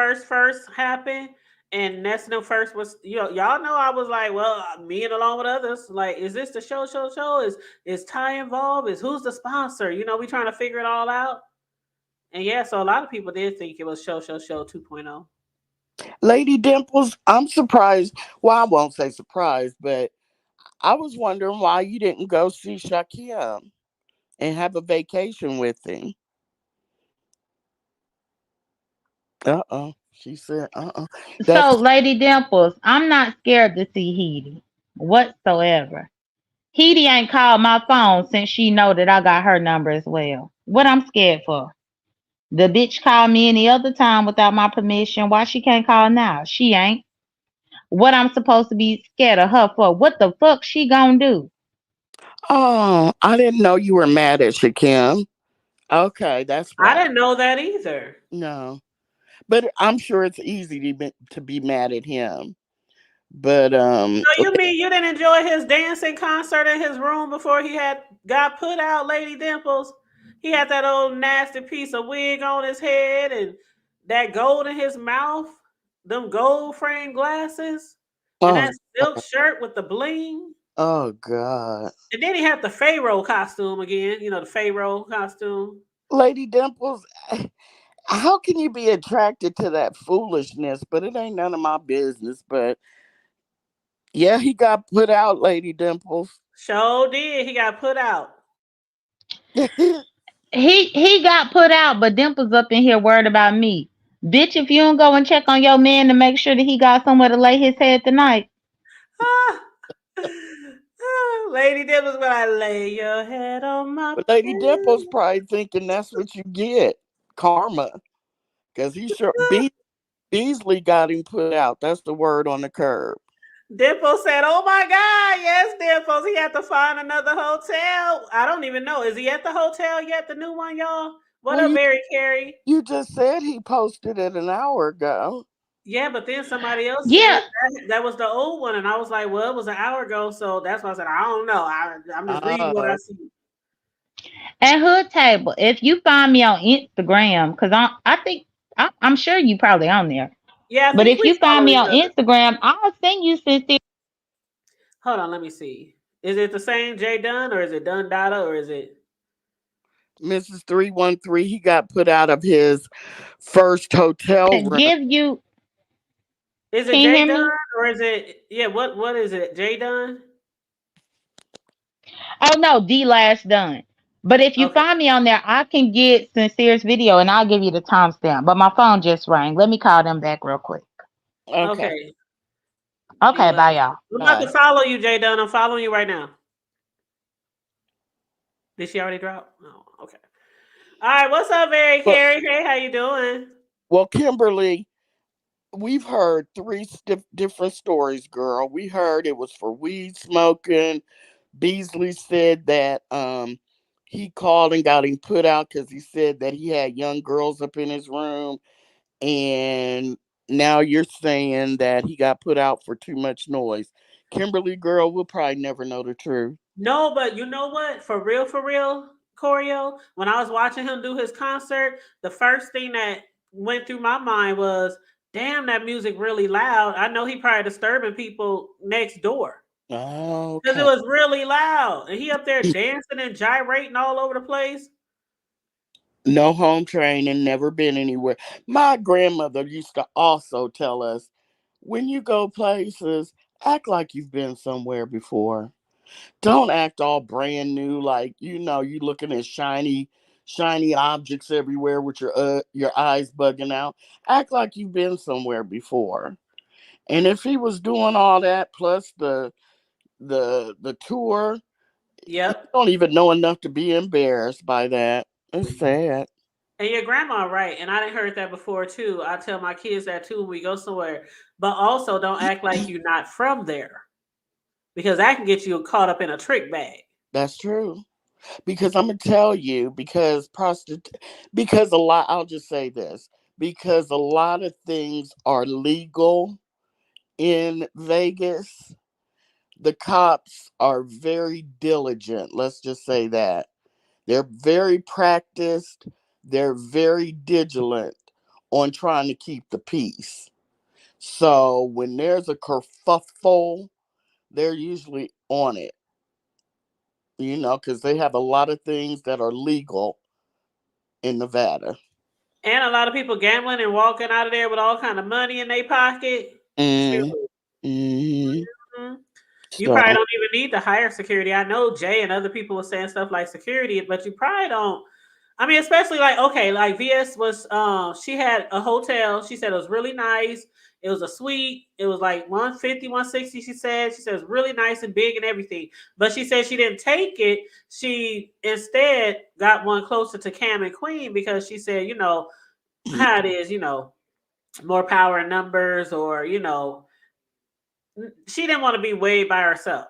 happened, and Nesino first was, y'all know I was like, well, me and along with others, like, is this the show? Is Ty involved? Is who's the sponsor? We trying to figure it all out. And yeah, so a lot of people did think it was show 2.0. Lady Dimples, I'm surprised. Well, I won't say surprised, but I was wondering why you didn't go see Shakim and have a vacation with him. Uh-oh. She said, uh-uh. So, That's, Lady Dimples, I'm not scared to see Heidi whatsoever. Heidi ain't called my phone since she know that I got her number as well. What I'm scared for? The bitch called me any other time without my permission. Why she can't call now? She ain't. What I'm supposed to be scared of her for? What the fuck she gonna do? oh, I didn't know you were mad at Shakim. Okay, that's I why. didn't know that either. No. But I'm sure it's easy to be mad at him. But So you mean you didn't enjoy his dancing concert in his room before he had got put out, Lady Dimples? He had that old nasty piece of wig on his head and that gold in his mouth, them gold frame glasses, and oh that silk shirt with the bling. oh God. And then he had the Pharaoh costume again, the Pharaoh costume. Lady Dimples, how can you be attracted to that foolishness? But it ain't none of my business. But yeah, he got put out, Lady Dimples. Sure did. He got put out. He got put out, but Dimples up in here worried about me. Bitch, if you don't go and check on your man to make sure that he got somewhere to lay his head tonight. Lady Dimples, when I lay your head on my But Lady Dimples pillow. probably thinking that's what you get, karma, because he sure Beasley got him put out. That's the word on the curb. Dimples said, "Oh my God, yes, Dimples. He had to find another hotel. I don't even know. Is he at the hotel yet? The new one, y'all? What Well, up, you Barry Carey? you just said he posted it an hour ago. Yeah, but then somebody else said Yeah, that was the old one, and I was like, well, it was an hour ago, so that's why I said I don't know. I'm just reading what I Oh, see. at Hood Table. If you find me on Instagram, because I think I'm sure you probably on there. Yeah, I But think if we you find follow me each on other. Instagram, I'll send you sincere. Hold on, let me see. Is it the same Jay Dunn, or is it Dunn Dada, or is it? Mrs. 313, he got put out of his first hotel room. Give you. Is it Can you Jay hear Dunn, me? or is it? Yeah, what is it? Jay Dunn? Oh no, D last done. But if you Okay, find me on there, I can get Sincere's video and I'll give you the timestamp. But my phone just rang. Let me call them back real quick. Okay, okay. D Okay, bye last. y'all. I'm about to bye. follow you, Jay Dunn. I'm following you right now. Did she already drop? No. Okay. All right. What's up, Mary Well, Carey? Hey, how you doing? well, Kimberly, we've heard three different stories, girl. We heard it was for weed smoking. Beasley said that he called and got him put out because he said that he had young girls up in his room, and now you're saying that he got put out for too much noise. Kimberly, girl, we'll probably never know the truth. No, but you know what? For real, Corio. When I was watching him do his concert, the first thing that went through my mind was, "Damn, that music really loud." I know he probably disturbing people next door because it Okay. was really loud, and he up there dancing and gyrating all over the place. No home training, never been anywhere. My grandmother used to also tell us when you go places, act like you've been somewhere before. Don't act all brand new, like you looking at shiny objects everywhere with your eyes bugging out. Act like you've been somewhere before. And if he was doing all that plus the tour, you Yep. don't even know enough to be embarrassed by that. It's sad. And your grandma right, and I didn't heard that before too. I tell my kids that too when we go somewhere. But also don't act like you're not from there. Because that can get you caught up in a trick bag. That's true. Because I'm gonna tell you, because a lot. I'll just say this, because a lot of things are legal in Vegas. The cops are very diligent. Let's just say that they're very practiced. They're very vigilant on trying to keep the peace. So when there's a kerfuffle, they're usually on it. Because they have a lot of things that are legal in Nevada. And a lot of people gambling and walking out of there with all kind of money in their pocket. Mm, Shoot. hmm Mhm. You So, probably don't even need to hire security. I know Jay and other people were saying stuff like security, but you probably don't. I mean, especially like okay, like VS was she had a hotel. She said it was really nice. It was a suite. It was like 150, 160. She said it was really nice and big and everything. But she said she didn't take it. She instead got one closer to Cam and Queen because she said, how it is, more power in numbers or, she didn't want to be way by herself.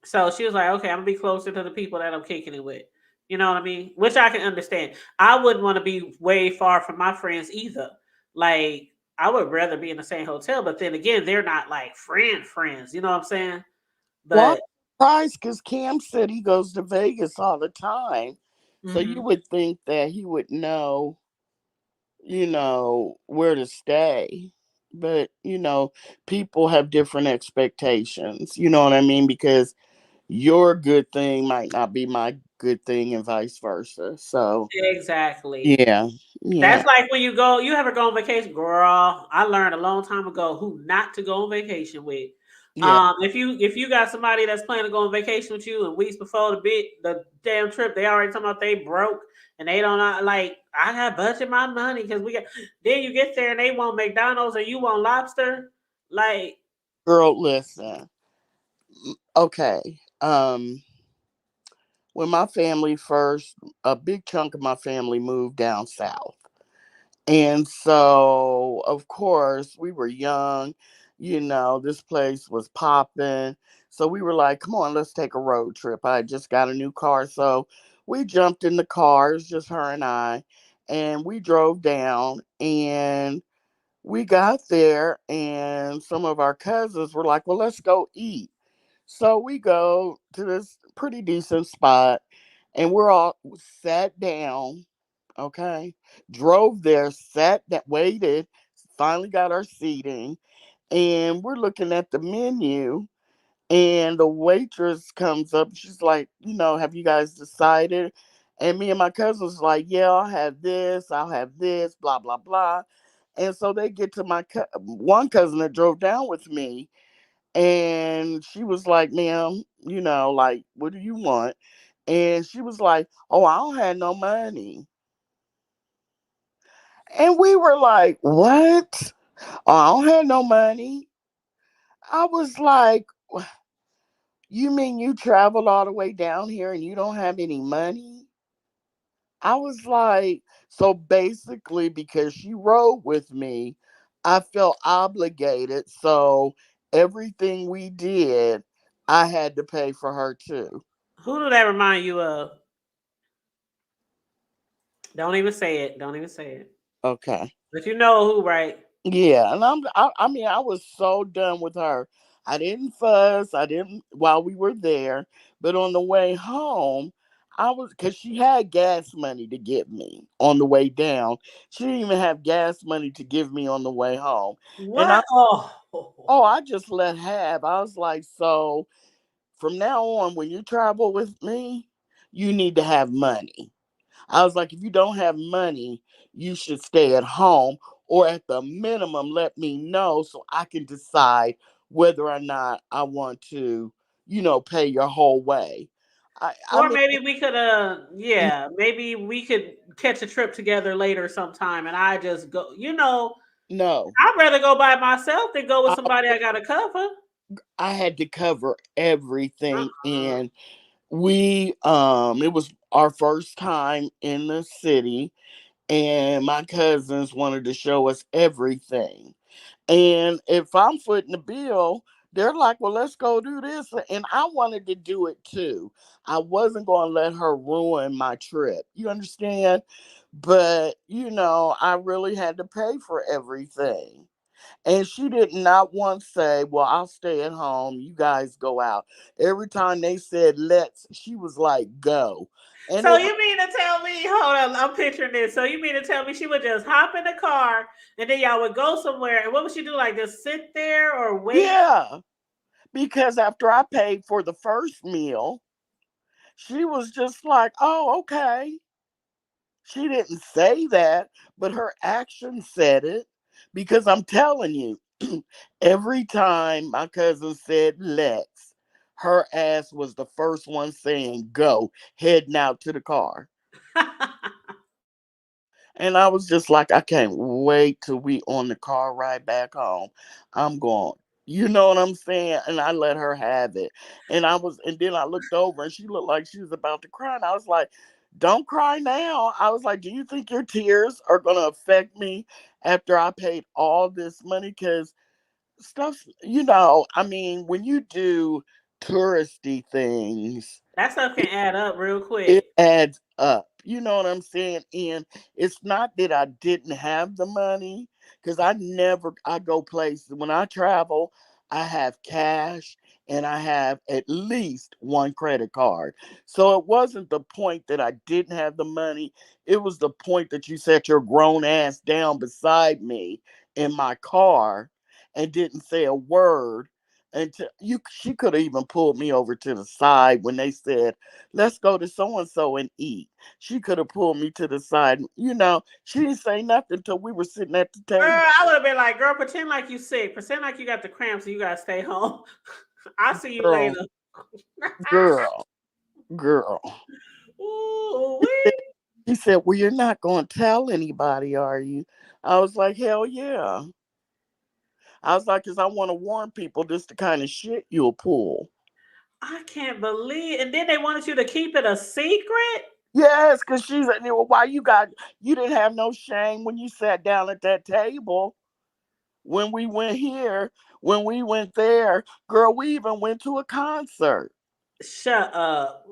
So she was like, okay, I'm gonna be closer to the people that I'm kicking it with. You know what I mean? Which I can understand. I wouldn't want to be way far from my friends either. Like, I would rather be in the same hotel, but then again, they're not like friends. You know what I'm saying? well, I'm But surprised because Cam said he goes to Vegas all the time. So you mhm. would think that he would where to stay. But, people have different expectations. You know what I mean? Because your good thing might not be my good thing and vice versa. So, Exactly. yeah, yeah, That's like when you ever go on vacation, girl. I learned a long time ago who not to go on vacation with. yeah. If you got somebody that's planning to go on vacation with you and weeks before the damn trip, they already talking about they broke and they don't like I got budget my money because we got. Then you get there and they want McDonald's or you want lobster, like Girl, listen. Okay. When my family first, a big chunk of my family moved down south. And so, of course, we were young. This place was popping. So we were like, come on, let's take a road trip. I just got a new car. So we jumped in the car, it's just her and I. And we drove down and we got there. And some of our cousins were like, well, let's go eat. So we go to this pretty decent spot and we're all sat down, okay? Drove there, sat that waited, finally got our seating, and we're looking at the menu and the waitress comes up. She's like, have you guys decided? And me and my cousins like, yeah, I'll have this, blah, blah, blah. And so they get to my one cousin that drove down with me and she was like, ma'am, like, what do you want? And she was like, oh, I don't have no money. And we were like, what? Oh, I don't have no money. I was like, you mean you traveled all the way down here and you don't have any money? I was like, so basically, because she rode with me, I felt obligated. So everything we did, I had to pay for her too. who do that remind you of? Don't even say it. Don't even say it. Okay. But you know who, right? Yeah, and I mean, I was so done with her. I didn't fuss. I didn't while we were there, but on the way home, I was because she had gas money to give me on the way down. She didn't even have gas money to give me on the way home, and What? Oh, I just let have. I was like, so from now on, when you travel with me, you need to have money. I was like, if you don't have money, you should stay at home or at the minimum, let me know so I can decide whether or not I want to, pay your whole way. I Or mean, maybe we could yeah, maybe we could catch a trip together later sometime and I just go, no, I'd rather go by myself than go with I, somebody I gotta cover. I had to cover everything, Uh-uh. and it was our first time in the city, and my cousins wanted to show us everything. And if I'm footing the bill, they're like, well, let's go do this. And I wanted to do it too. I wasn't going to let her ruin my trip. You understand? But, I really had to pay for everything. And she did not once say, well, I'll stay at home. You guys go out. Every time they said, let's, she was like, go. And So it was, you mean to tell me, hold on, I'm picturing this. So you mean to tell me she would just hop in the car and then y'all would go somewhere and what would she do? Like just sit there or wait? yeah, because after I paid for the first meal, she was just like, oh, okay. She didn't say that, but her action said it, because I'm telling you, every time my cousin said let's, her ass was the first one saying go, heading out to the car. And I was just like, I can't wait till we on the car ride back home. I'm going, you know what I'm saying? And I let her have it. And then I looked over and she looked like she was about to cry. And I was like, don't cry now. I was like, do you think your tears are going to affect me after I paid all this money? Because stuff, I mean, when you do touristy things, That stuff can add up real it quick. adds up. You know what I'm saying? And it's not that I didn't have the money, because I go places. When I travel, I have cash and I have at least one credit card. So it wasn't the point that I didn't have the money. It was the point that you sat your grown ass down beside me in my car and didn't say a word. And she could have even pulled me over to the side when they said, let's go to so and so and eat. She could have pulled me to the side. She didn't say nothing until we were sitting at the Girl, table. I would have been like, girl, pretend like you sick. Pretend like you got the cramps and you gotta stay home. I'll see you Girl, later. girl, girl. Ooh, wee. She said, well, you're not going to tell anybody, are you? I was like, hell yeah. I was like, because I want to warn people this the kind of shit you'll pull. I can't believe. And then they wanted you to keep it a secret. Yes, because she's like, well, why you didn't have no shame when you sat down at that table. When we went here, when we went there, girl, we even went to a concert. Shut up.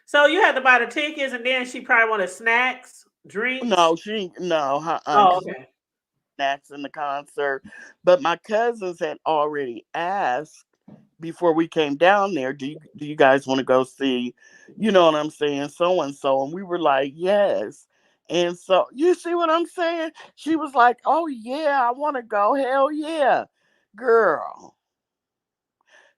So you had to buy the tickets, and then she probably wanted snacks, drinks. No, Oh, 'cause we okay. snacks in the concert. But my cousins had already asked before we came down there, do you guys want to go see, you know what I'm saying, so and so? And we were like, yes. And so you see what I'm saying? She was like, oh yeah, I want to go. Hell yeah, girl.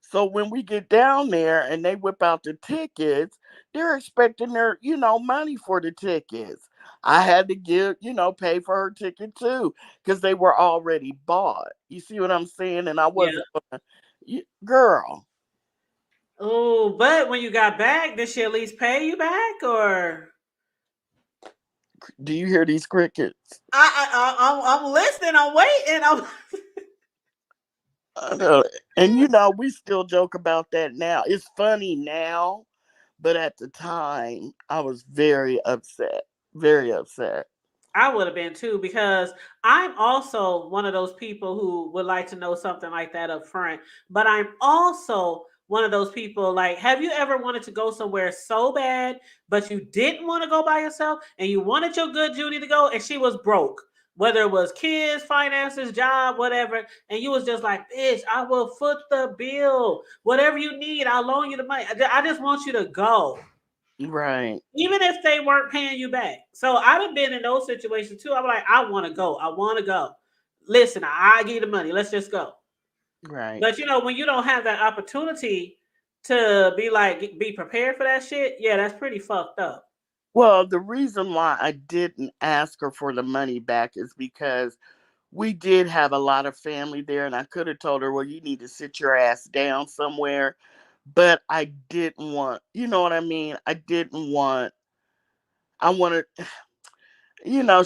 So when we get down there and they whip out the tickets, they're expecting their money for the tickets. I had to pay for her ticket too, because they were already bought. You see what I'm saying? And I Yeah. wasn't gonna, girl. Oh, but when you got back, did she at least pay you back, or Do you hear these crickets? I'm listening. I'm waiting. I'm. I know. And we still joke about that now. It's funny now, but at the time, I was very upset. Very upset. I would have been too because I'm also one of those people who would like to know something like that up front. But I'm also one of those people like, have you ever wanted to go somewhere so bad, but you didn't want to go by yourself and you wanted your good Judy to go and she was broke? Whether it was kids, finances, job, whatever, and you was just like, bitch, I will foot the bill. Whatever you need, I'll loan you the money. I just want you to go Right. even if they weren't paying you back. So I'd have been in those situations too. I'm like, I want to go. I want to go. Listen, I give you the money. Let's just go. Right. But when you don't have that opportunity to be like, be prepared for that shit, yeah, that's pretty fucked up. Well, the reason why I didn't ask her for the money back is because we did have a lot of family there, and I could have told her, well, you need to sit your ass down somewhere. But I didn't want, you know what I mean? I wanted,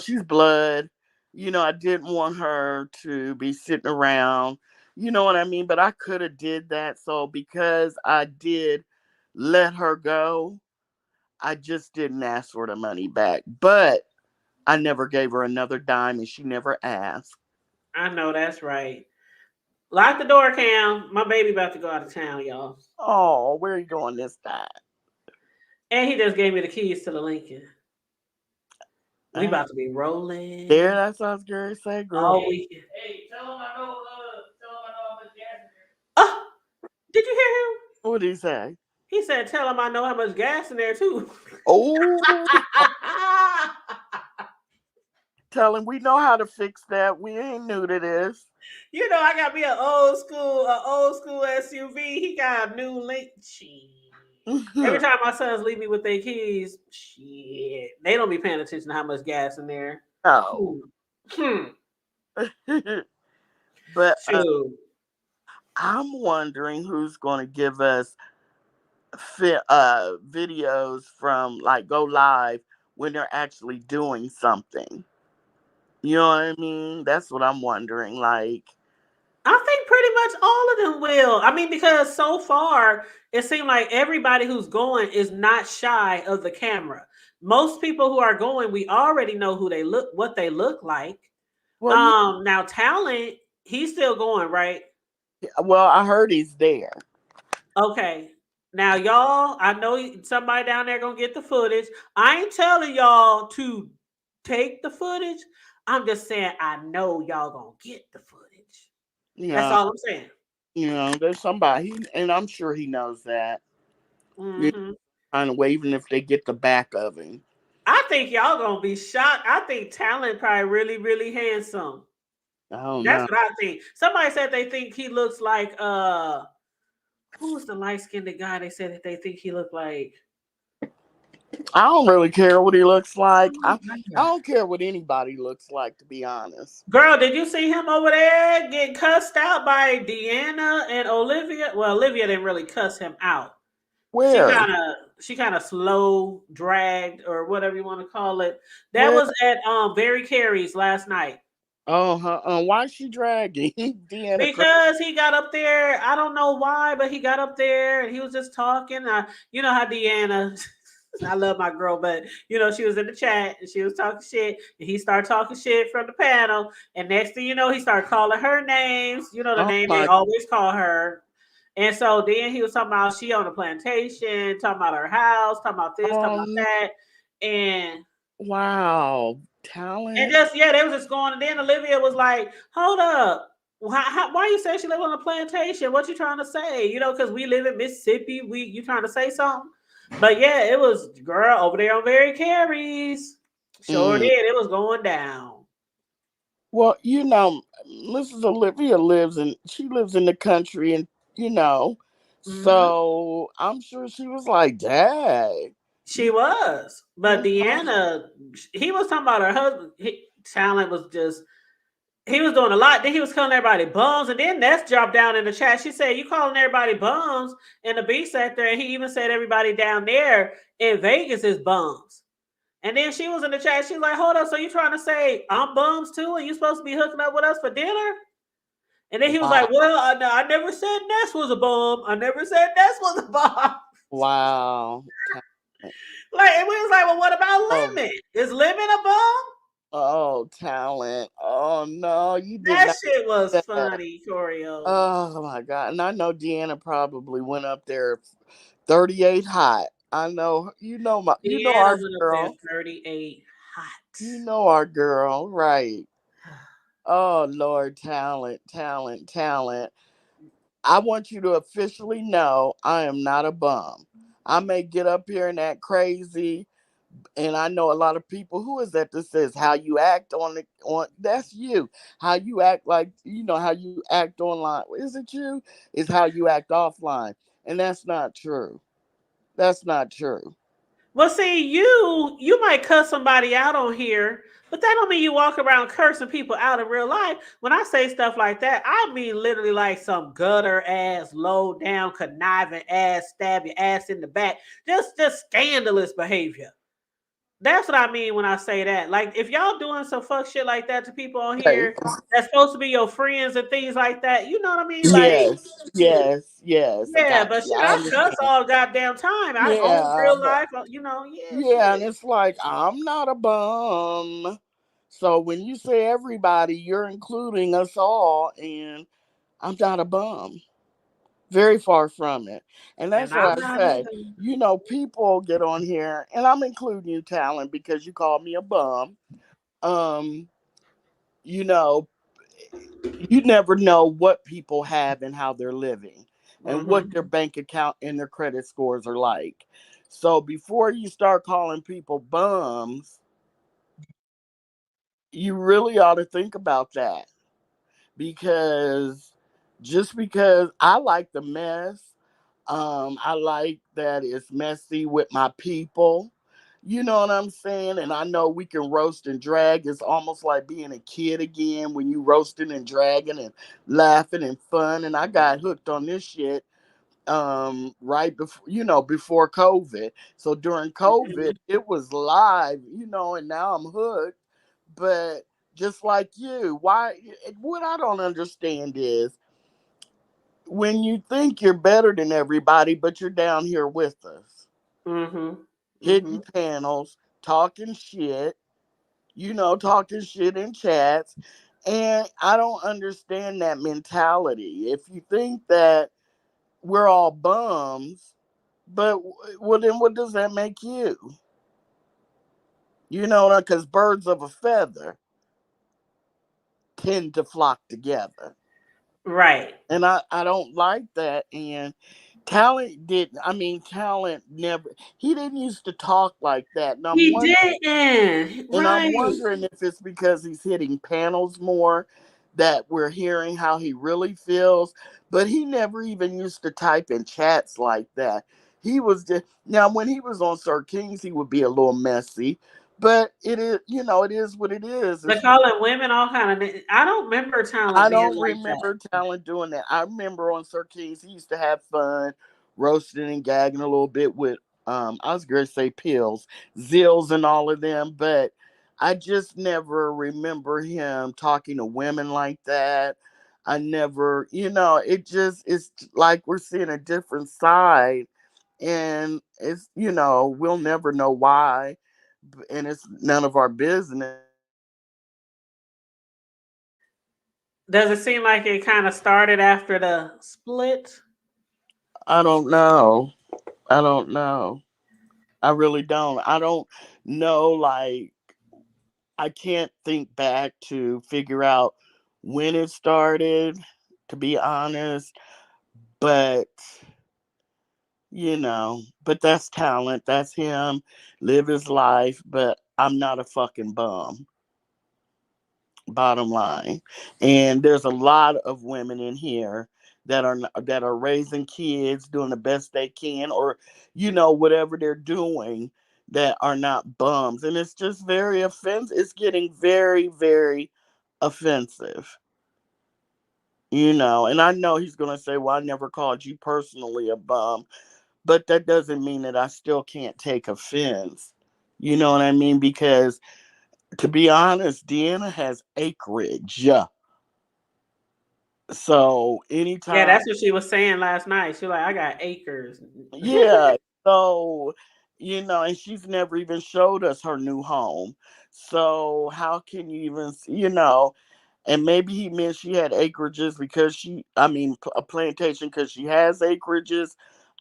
she's blood. I didn't want her to be sitting around. You know what I mean? But I could have did that. So because I did let her go, I just didn't ask for the money back. But I never gave her another dime and she never asked. I know that's right. Lock the door, Cam. My baby about to go out of town, y'all. Oh, where are you going this time? And he just gave me the keys to the Lincoln. We Uh, about to be there, rolling that's what I was going to say, girl. all weekend. Hey, tell him I know. Tell him I know how much gas in there. Oh, did you hear him? What did he say? He said, "Tell him I know how much gas in there too." Oh, tell him we know how to fix that. We ain't new to this. I got me an old school SUV. He got a new link. Shit. Every time my sons leave me with their keys, shit, they don't be paying attention to how much gas in there. No. Hmm. Hmm. But Shoot. I'm wondering who's going to give us videos from like go live when they're actually doing something. You know what I mean? That's what I'm wondering. Like, I think pretty much all of them will. I mean, because so far it seemed like everybody who's going is not shy of the camera. Most people who are going, we already know what they look like. well, yeah, Now talent, he's still going, right? well, I heard he's there. Okay. Now, y'all, I know somebody down there gonna get the footage. I ain't telling y'all to take the footage. I'm just saying I know y'all gonna get the footage. That's Yeah, all I'm saying. there's somebody, and I'm sure he knows that. You Hmm. kind of waving if they get the back of him. I think y'all gonna be shocked. I think talent probably really, really handsome. I don't That's know. what I think. Somebody said they think he looks like who was the light skinned guy? They said that they think he looked like. I don't really care what he looks like. Oh my I god. don't care what anybody looks like, to be honest. Girl, did you see him over there getting cussed out by Deanna and Olivia? Well, Olivia didn't really cuss him out. She Where? kind of she kind of slow dragged or whatever you want to call it. That Where? was at Barry Carey's last night. Oh, why is she dragging Deanna? Because he got up there, I don't know why, but he got up there and he was just talking. You know how Deanna, I love my girl, but she was in the chat and she was talking shit, and he started talking shit from the panel. And next thing you know, he started calling her names. You know the Oh name they my. always call her. And so then he was talking about she on the plantation, talking about her house, talking about this, talking about Um. that, and Wow. and Talent. just they was just going. And then Olivia was like, "Hold up, why you say she live on a plantation? What you trying to say? Because we live in Mississippi. You trying to say something?" But yeah, it was girl over there on Mary Carey's. Sure Mm. did. It was going down. Well, Mrs. Olivia she lives in the country, and you know, Hmm. so I'm sure she was like, "Dang, She was, but that's all." Deanna, he was talking about her husband. Talent was just he was doing a lot. Then he was calling everybody bums. And then Ness dropped down in the chat. She said, "You calling everybody bums in the B sector." And he even said everybody down there in Vegas is bums. And then she was in the chat. She was like, "Hold up. So you trying to say I'm bums too? And you supposed to be hooking up with us for dinner?" And then he was Wow, like, "Well, I never said Ness was a bum. I never said Ness was a bum." wow. Talent. Like, and we was like, "Well, what about Oh, Lemon? Is Lemon a bum?" oh, talent. Oh no, you did That not shit was say that. funny, Corio. Oh my god! And I know Deanna probably went up there 38 hot. I know you know Deanna our went up there girl. 38 hot. You know our girl, right? Oh Lord, talent, talent, talent. I want you to officially know I am not a bum. I may get up here and act crazy, and I know a lot of people. Who is that says how you act on that's you. How you act, like how you act online. Is it you? Is how you act offline. And that's not true. That's not true. Well, see, you might cuss somebody out on here, but that don't mean you walk around cursing people out in real life. When I say stuff like that, I mean literally like some gutter ass, low down, conniving ass, stab your ass in the back, just scandalous behavior. That's what I mean when I say that. Like, if y'all doing some fuck shit like that to people on Right. here that's supposed to be your friends and things like that, you know what I mean? Like, Yes, yes, yes. I yeah, got but you. shit, I I cuss understand. all goddamn time. I own Yeah, real but life, yeah, yeah, and shit. it's like I'm not a bum. So when you say everybody, you're including us all, and I'm not a bum. Very far from it. And And that's what I'm I not say. either. People get on here, and I'm including you, Talent, because you called me a bum. Um, you know, you never know what people have and how they're living and what Hmm. their bank account and their credit scores are like. So before you start calling people bums, you really ought to think about that, because just because I like the mess, I like that it's messy with my people. You know what I'm saying? And I know we can roast and drag. It's almost like being a kid again when you roasting and dragging and laughing and fun. And I got hooked on this shit right before, before COVID. So during COVID, it was live, and now I'm hooked. But just like you, why what I don't understand is when you think you're better than everybody, but you're down here with us, Hmm. Hmm. hitting panels, talking shit, talking shit in chats. And I don't understand that mentality. If you think that we're all bums, but well, then what does that make you? Because birds of a feather tend to flock together. Right. And I don't like that. And Talent never, he didn't used to talk like that. He didn't. And I'm Right. wondering if it's because he's hitting panels more that we're hearing how he really feels. But he never even used to type in chats like that. He was just, now when he was on Sir King's, he would be a little messy. But it is what it is. They're It's calling women all kind of. I don't remember I talent being don't like that. remember Talent doing that. I remember on Sir Keys, he used to have fun, roasting and gagging a little bit with, I was going to say pills, Zills, and all of them, but I just never remember him talking to women like that. I never, it's like we're seeing a different side, and we'll never know why, and it's none of our business. Does it seem like it kind of started after the split? I don't know. I don't know. I really don't. I don't know. Like, I can't think back to figure out when it started, to be honest. But, but that's Talent. That's him. Live his life. But I'm not a fucking bum, bottom line. And there's a lot of women in here that are raising kids, doing the best they can, or whatever they're doing, that are not bums. And it's just very offensive. It's getting very, very offensive. And I know he's going to say, well, I never called you personally a bum, but that doesn't mean that I still can't take offense. You know what I mean? Because to be honest, Deanna has acreage. So Yeah, anytime, that's what she was saying last night. She was like, I got acres. yeah. So, and she's never even showed us her new home. So how can you even, and maybe he meant she had acreages because a plantation because she has acreages.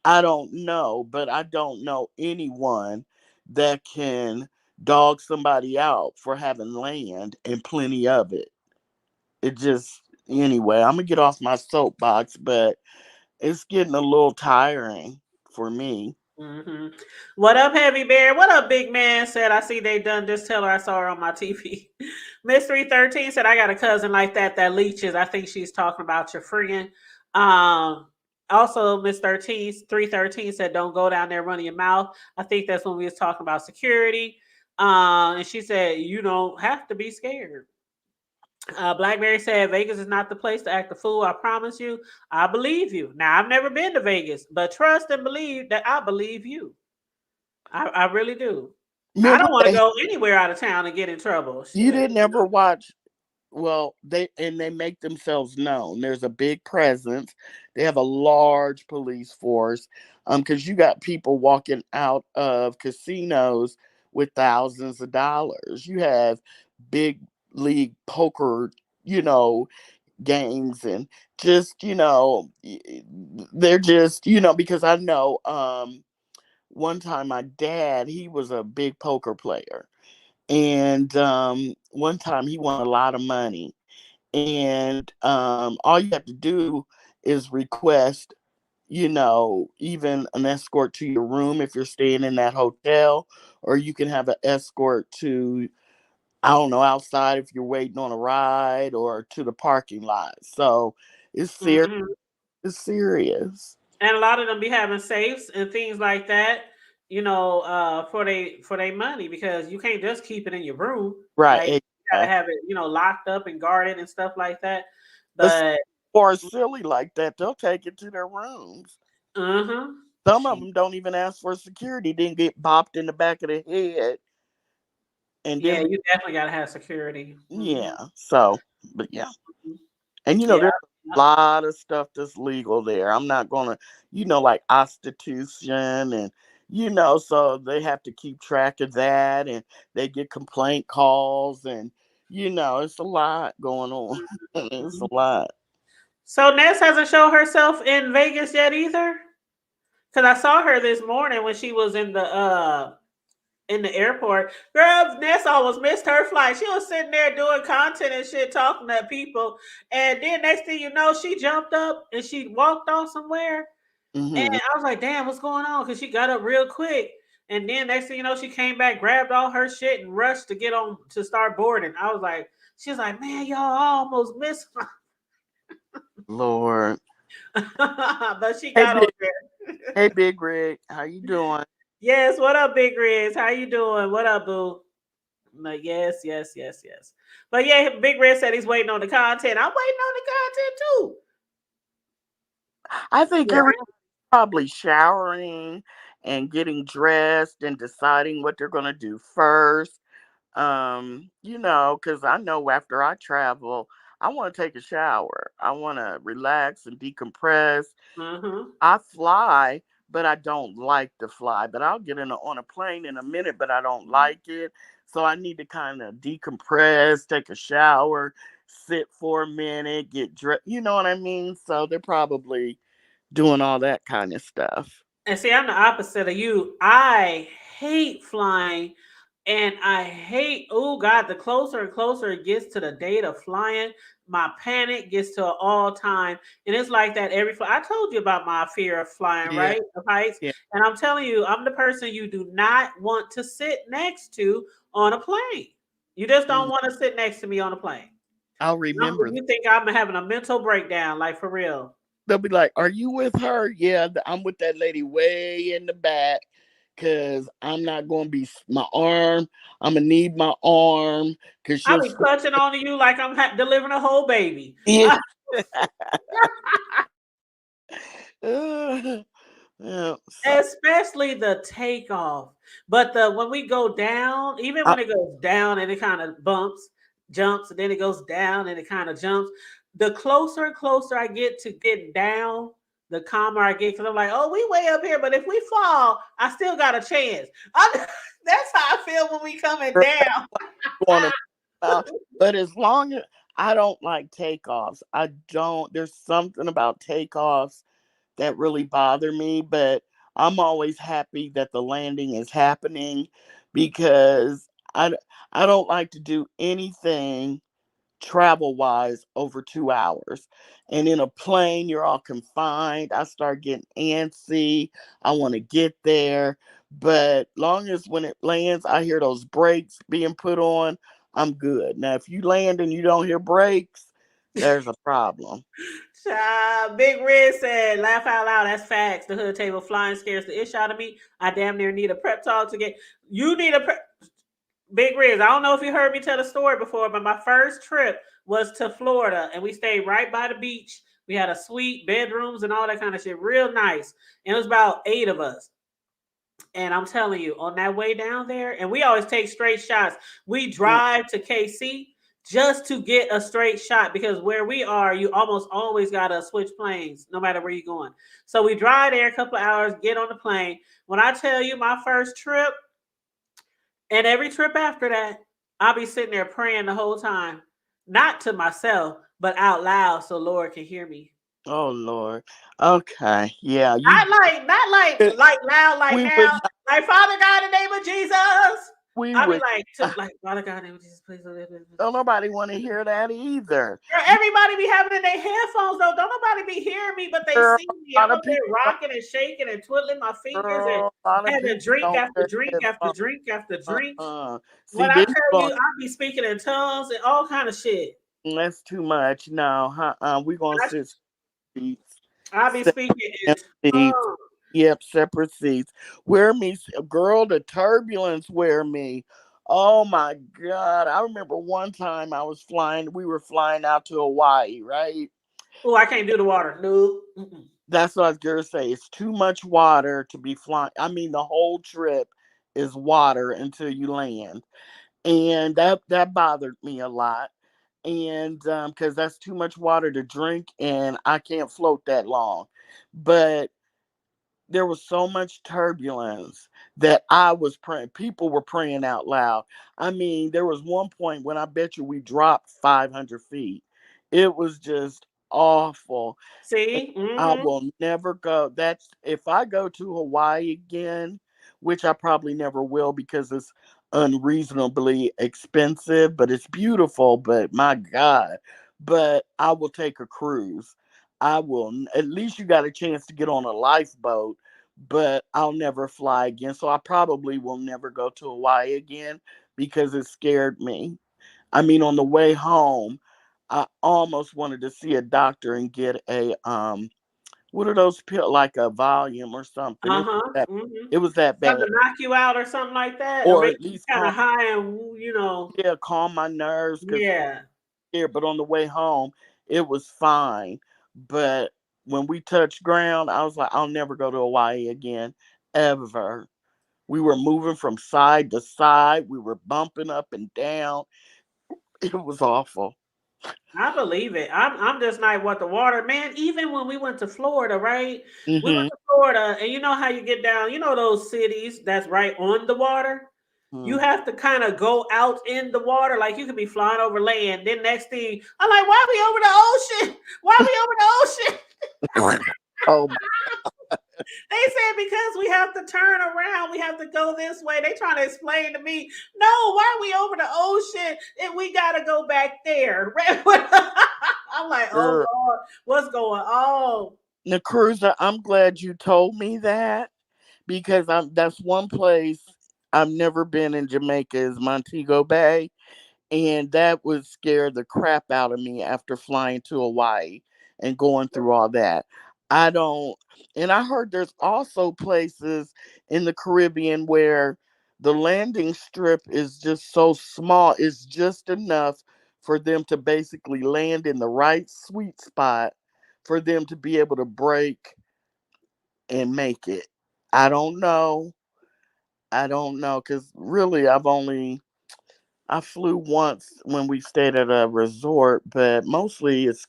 I don't know, but I don't know anyone that can dog somebody out for having land and plenty of it. It just, anyway, I'm gonna get off my soapbox, but it's getting a little tiring for me. Hmm. What up, Heavy Bear? What up, Big Man? Said, I see they done this. Tell her I saw her on my TV. Mystery 13 said, I got a cousin like that leeches. I think she's talking about your friend. Um, Also, Miss 313 said, "Don't go down there running your mouth." I think that's when we was talking about security. And she said, "You don't have to be scared." Blackberry said, "Vegas is not the place to act a fool. I promise you. I believe you. Now, I've never been to Vegas, but trust and believe that I believe you. I really do. I Remember don't want to they go anywhere out of town and get in trouble. you Shit. didn't ever watch. Well, they make themselves known. There's a big presence. They have a large police force. Because you got people walking out of casinos with thousands of dollars. You have big league poker, you know, games, and just, they're just, because I know one time my dad, he was a big poker player. And one time he won a lot of money. And all you have to do is request, even an escort to your room if you're staying in that hotel, or you can have an escort to, I don't know, outside if you're waiting on a ride, or to the parking lot. So it's serious. Mhm. It's serious. And a lot of them be having safes and things like that, for they money, because you can't just keep it in your room. Right. Like, you gotta Exactly. have it, locked up and guarded and stuff like that. But But or silly like that, they'll take it to their rooms. uh-huh. Some of them don't even ask for security, then get bopped in the back of the head, and Yeah, then you definitely gotta have security. yeah. So, but yeah, and Yeah. there's a lot of stuff that's legal there. I'm not gonna, like prostitution, and so they have to keep track of that, and they get complaint calls, and it's a lot going on. It's a lot. So Ness hasn't shown herself in Vegas yet either. Cause I saw her this morning when she was in the airport. Girl, Ness almost missed her flight. She was sitting there doing content and shit, talking to people. And then next thing you know, she jumped up and she walked off somewhere. And Hmm. I was like, damn, what's going on? Because she got up real quick. And then next thing you know, she came back, grabbed all her shit, and rushed to get on to start boarding. I was like, she's like, man, y'all almost missed Lord. but she Hey got on big, there. hey big Rig, how you doing? Yes, what up, Big Riz? How you doing? What up, boo? Like, yes, yes, yes, yes. But yeah, Big Red said he's waiting on the content. I'm waiting on the content too. I think Yeah. every probably showering and getting dressed and deciding what they're gonna do first. Because I know after I travel, I want to take a shower. I want to relax and decompress. Mm-hmm. I fly, but I don't like to fly. But I'll get on a plane in a minute, but I don't like it. So I need to kind of decompress, take a shower, sit for a minute, get dressed. You know what I mean? So they're probably doing all that kind of stuff. And see, I'm the opposite of you. I hate flying, and I hate, oh God, the closer and closer it gets to the date of flying, my panic gets to an all time. And it's like that every flight. I told you about my fear of flying, Yeah, right? Of heights. yeah. And I'm telling you, I'm the person you do not want to sit next to on a plane. You just don't Mm, want to sit next to me on a plane. I'll remember. You think I'm having a mental breakdown, like for real. They'll be like, "Are you with her?" Yeah, I'm with that lady way in the back, because I'm not going to be my arm. I'm gonna need my arm because I she'll. be clutching onto you like I'm delivering a whole baby. Yeah. Yeah. So, Especially the takeoff. But the when we go down, even I, when it goes down and it kind of jumps, and then it goes down and it kind of jumps. The closer and closer I get to getting down, the calmer I get, because I'm like, oh, we way up here, but if we fall, I still got a chance. That's how I feel when we coming down. going to, but as long as I don't like takeoffs, I don't. There's something about takeoffs that really bother me, but I'm always happy that the landing is happening, because I don't like to do anything travel wise over 2 hours. And in a plane, you're all confined. I start getting antsy. I want to get there. But long as when it lands, I hear those brakes being put on, I'm good. Now, if you land and you don't hear brakes, there's a problem. Big Red said, laugh out loud. That's facts. The hood table flying scares the ish out of me. I damn near need a prep talk to get. You need a prep. Big Riz, I don't know if you heard me tell the story before, but my first trip was to Florida and we stayed right by the beach. We had a suite, bedrooms, and all that kind of shit. Real nice. And it was about 8 of us. And I'm telling you, on that way down there, and we always take straight shots. We Mm. drive to KC just to get a straight shot because where we are, you almost always gotta switch planes, no matter where you're going. So we drive there a couple of hours, get on the plane. When I tell you my first trip, and every trip after that, I'll be sitting there praying the whole time, not to myself, but out loud so Lord can hear me. Oh Lord. Okay. Yeah, you Not like loud like we now. would not, Like Father God in the name of Jesus. we I'll be would like, like Father God in the name of Jesus, please. don't nobody want to hear that either. Girl, everybody be having in their headphones though. Don't nobody be hearing me, but they Girl, see me. a I'm lot of up there people don't, rocking and shaking and twiddling my fingers and girl, a lot of having people drink don't after wear drink after headphones. drink after drink. See, When I then you tell going, you, I be speaking in tongues and all kind of shit. that's too much. No, we gonna When sit seats, I be separate speaking in seats. tongues. Yep, separate seats. Wear me, girl. The turbulence wear me. Oh my God! I remember one time I was flying. We were flying out to Hawaii, right? Oh, I can't do the water. No. Mm-mm. That's what I was gonna say. It's too much water to be flying. I mean, the whole trip is water until you land, and that bothered me a lot. And because that's too much water to drink, and I can't float that long. But there was so much turbulence that I was praying. People were praying out loud. I mean, there was one point when I bet you we dropped 500 feet. It was just awful. See? I Mm-hmm. will never go. That's if I go to Hawaii again, which I probably never will because it's unreasonably expensive, but it's beautiful. But my God, but I will take a cruise. I will, at least you got a chance to get on a lifeboat, but I'll never fly again. So I probably will never go to Hawaii again because it scared me. I mean, on the way home, I almost wanted to see a doctor and get a what are those pills, like a volume or something. Uh-huh. Mm-hmm. It was that Something bad, to knock you out or something like that, or or make at you least kind calm, of high and yeah, calm my nerves because yeah. here. But on the way home, it was fine. But when we touched ground, I was like, I'll never go to Hawaii again, ever. We were moving from side to side. We were bumping up and down. It was awful. I believe it. I'm just not what the water, man. Even when we went to Florida, right? We went Hmm. to Florida, and you know how you get down. You know those cities that's right on the water. You have to kind of go out in the water, like you could be flying over land. Then next thing, I'm like, why we over the ocean? Why we over the ocean? Oh my. They said because we have to turn around, we have to go this way. They trying to explain to me, no, why are we over the ocean and we gotta go back there? I'm like, oh Girl. Lord, what's going on? Now, Cruiser, I'm glad you told me that because that's one place I've never been in Jamaica is Montego Bay, and that would scare the crap out of me after flying to Hawaii and going through all that. I don't, and I heard there's also places in the Caribbean where the landing strip is just so small, it's just enough for them to basically land in the right sweet spot for them to be able to break and make it. I don't know. I don't know because really I flew once when we stayed at a resort, but mostly it's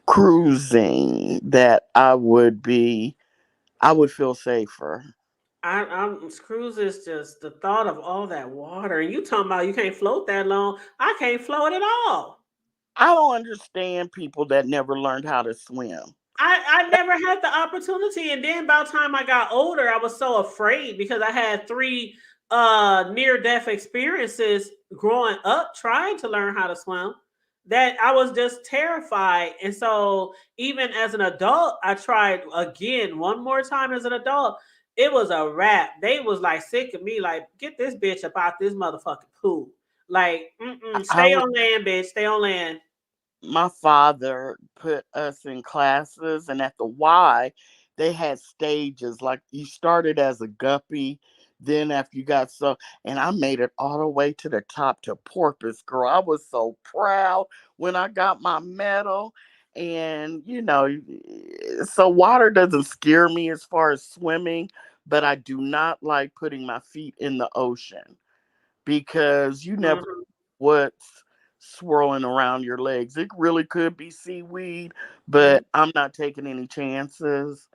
cruising that I would feel safer. I'm cruise is just the thought of all that water. And you talking about you can't float that long. I can't float at all. I don't understand people that never learned how to swim. I never had the opportunity, and then by the time I got older, I was so afraid because I had three near death experiences growing up trying to learn how to swim that I was just terrified. And so even as an adult, I tried again one more time as an adult. It was a wrap. They was like sick of me, like, get this bitch up out this motherfucking pool. Like, I stay was on land, bitch. Stay on land. my father put us in classes, and at the Y they had stages. Like you started as a guppy, then after you got so, and I made it all the way to the top to porpoise, girl. I was so proud when I got my medal. And so water doesn't scare me as far as swimming, but I do not like putting my feet in the ocean because you never Hmm. what's swirling around your legs. It really could be seaweed, but I'm not taking any chances.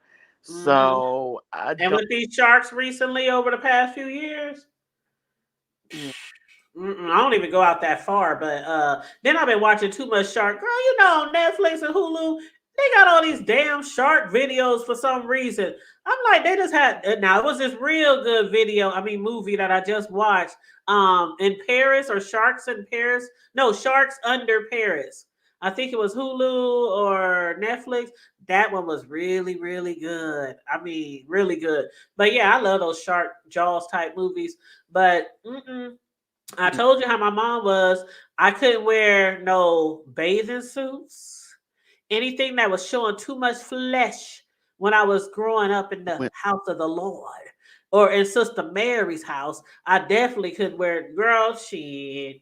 Hmm. So I And don't. with these sharks recently over the past few years, Mm, I don't even go out that far, but then I've been watching too much shark. Girl, on Netflix and Hulu, they got all these damn shark videos for some reason. I'm like, they just had now it was this real good video, I mean movie that I just watched. In Paris or Sharks in Paris. No, Sharks Under Paris. I think it was Hulu or Netflix. That one was really, really good. I mean, really good. But yeah, I love those shark jaws type movies. But I mm, told you how my mom was. I couldn't wear no bathing suits, anything that was showing too much flesh when I was growing up in the mm, house of the Lord or in Sister Mary's house. I definitely couldn't wear girl shit.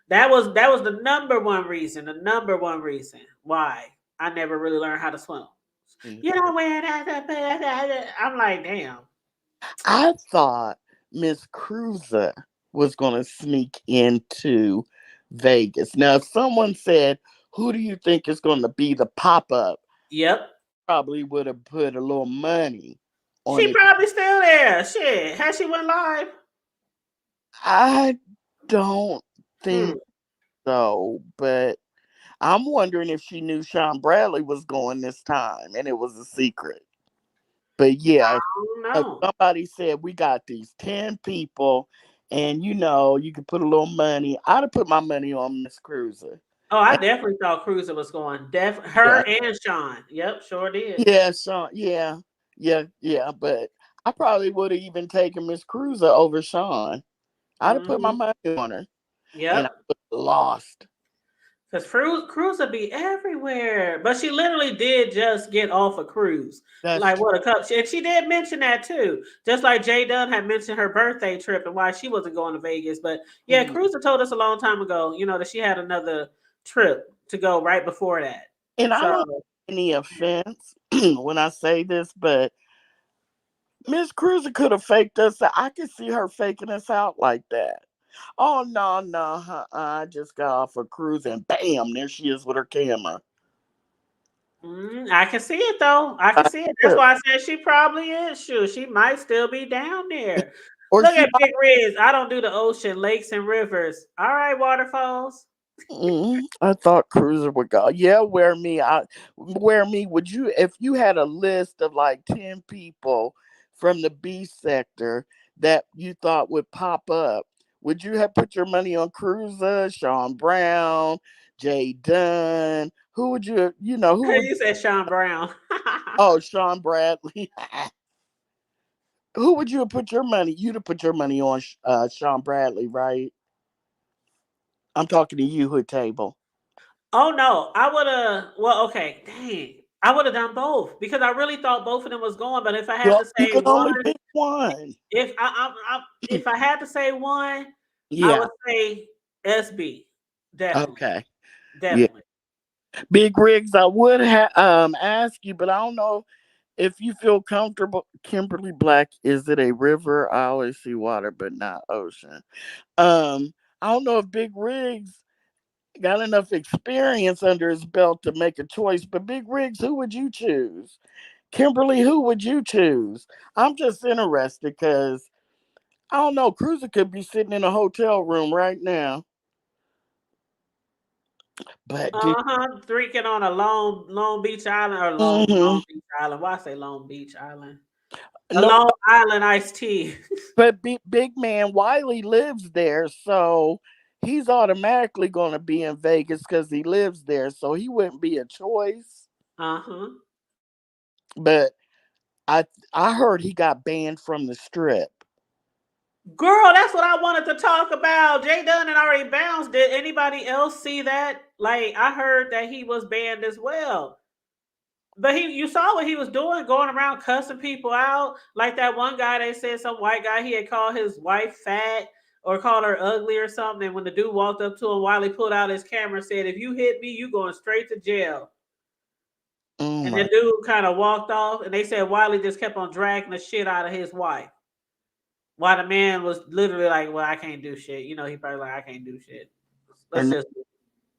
That was the number one reason, the number one reason why I never really learned how to swim. mm. You know wearing that. I'm like, damn. I thought Miss Cruiser was going to sneak into Vegas. Now, if someone said, "Who do you think is going to be the pop up?" Yep. Probably would have put a little money on She it. probably still there. Shit. Has she went live? I don't Hmm. think so, but I'm wondering if she knew Sean Bradley was going this time and it was a secret. But yeah, Oh if no. somebody said we got these 10 people and you can put a little money, I'd have put my money on Miss Cruiser. Oh, I And definitely thought Cruiser was going. yeah, Her and Sean. Yep, sure did. yeah, Sean, yeah, but I probably would have even taken Miss Cruiser over Sean. I'd have put my Hmm. money on her and I Yep. would have lost. Because Cruiser be everywhere. But she literally did just get off a cruise. That's Like true. what a cup. And she did mention that too. Just like Jay Dunn had mentioned her birthday trip and why she wasn't going to Vegas. But yeah, Mhm. Cruiser told us a long time ago, that she had another trip to go right before that. And I So don't take any offense when I say this, but Miss Cruiser could have faked us out. I could see her faking us out like that. Oh no, no, I just got off a cruise and bam, there she is with her camera. I can see it though. I can I see it. That's could. why I said she probably is. Sure, she might still be down there. Or Look she at Big Riz. I don't do the ocean, lakes, and rivers. All right, waterfalls. I thought Cruiser would go. Yeah, wear me. Would you, if you had a list of like 10 people from the B sector that you thought would pop up? Would you have put your money on Cruiser, Sean Brown, Jay Dunn? Who would you? Who would? You said Sean Brown. Oh, Sean Bradley. Who would you have put your money? You'd have put your money on Sean Bradley, right? I'm talking to you, Hood Table. Oh no, I would have. Well, okay, dang, I would have done both because I really thought both of them was going. But if I had to You say could one, only pick one. if I had to say one, I Yeah. would say SB. Definitely, Okay. Yeah. definitely. Big Rigs, I would ask you, but I don't know if you feel comfortable. Kimberly Black, is it a river? I always see water, but not ocean. Um, I don't know if Big Rigs got enough experience under his belt to make a choice, but Big Rigs, who would you choose? Kimberly, who would you choose? I'm just interested because I don't know. Cruiser could be sitting in a hotel room right now, but did Drinking on a Long Beach Island or Long mhm. Beach Island. Why say Long Beach Island? A No, Long Island iced tea. but big man Wiley lives there, so he's automatically going to be in Vegas because he lives there, so he wouldn't be a choice. Uh-huh. But I I heard he got banned from the strip. Girl, that's what I wanted to talk about. Jay Dunn had already bounced. Did anybody else see that? Like, I heard that he was banned as well. But you saw what he was doing, going around cussing people out. Like that one guy, they said some white guy, he had called his wife fat or called her ugly or something. And when the dude walked up to him, Wiley pulled out his camera and said, "If you hit me, you going straight to jail." Oh And the my. dude kind of walked off, and they said Wiley just kept on dragging the shit out of his wife. While the man was literally like, "Well, I can't do shit." You know, he probably like, "I can't do shit." Let's And just.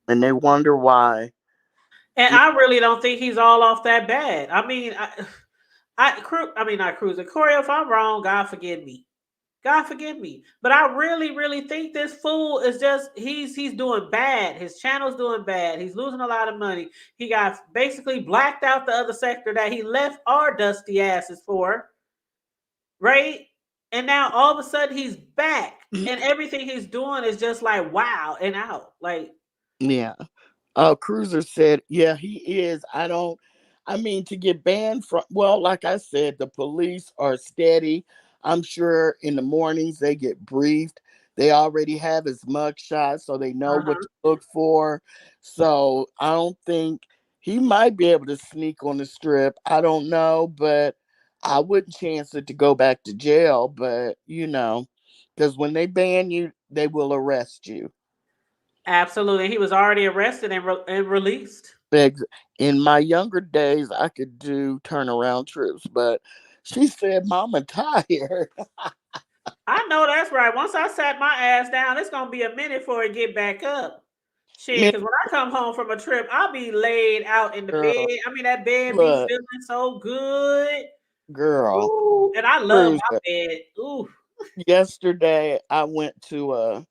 and they wonder why. And Yeah, I really don't think he's all off that bad. I mean, I mean, not Cruiser. Corey, if I'm wrong, God forgive me. God forgive me. But I really, really think this fool is just he's doing bad. His channel's doing bad. He's losing a lot of money. He got basically blacked out the other sector that he left our dusty asses for, right? And now all of a sudden he's back. And everything he's doing is just like wow and out. Like yeah. Cruiser said, yeah, he is. I mean, to get banned from, well, like I said, the police are steady. I'm sure in the mornings they get briefed. They already have his mugshot, so they know what uh-huh. to look for. So I don't think he might be able to sneak on the strip. I don't know, but I wouldn't chance it to go back to jail. But, because when they ban you, they will arrest you. Absolutely. He was already arrested and released. Ex- In my younger days, I could do turnaround trips, but she said, "Mama tired." I know that's right. Once I sat my ass down, it's gonna be a minute before it get back up. Shit, Man, because when I come home from a trip, I'll be laid out in the girl, bed. I mean, that bed be look, feeling so good. girl, Ooh, and I love my Cruiser. bed. Ooh. Yesterday, I went to a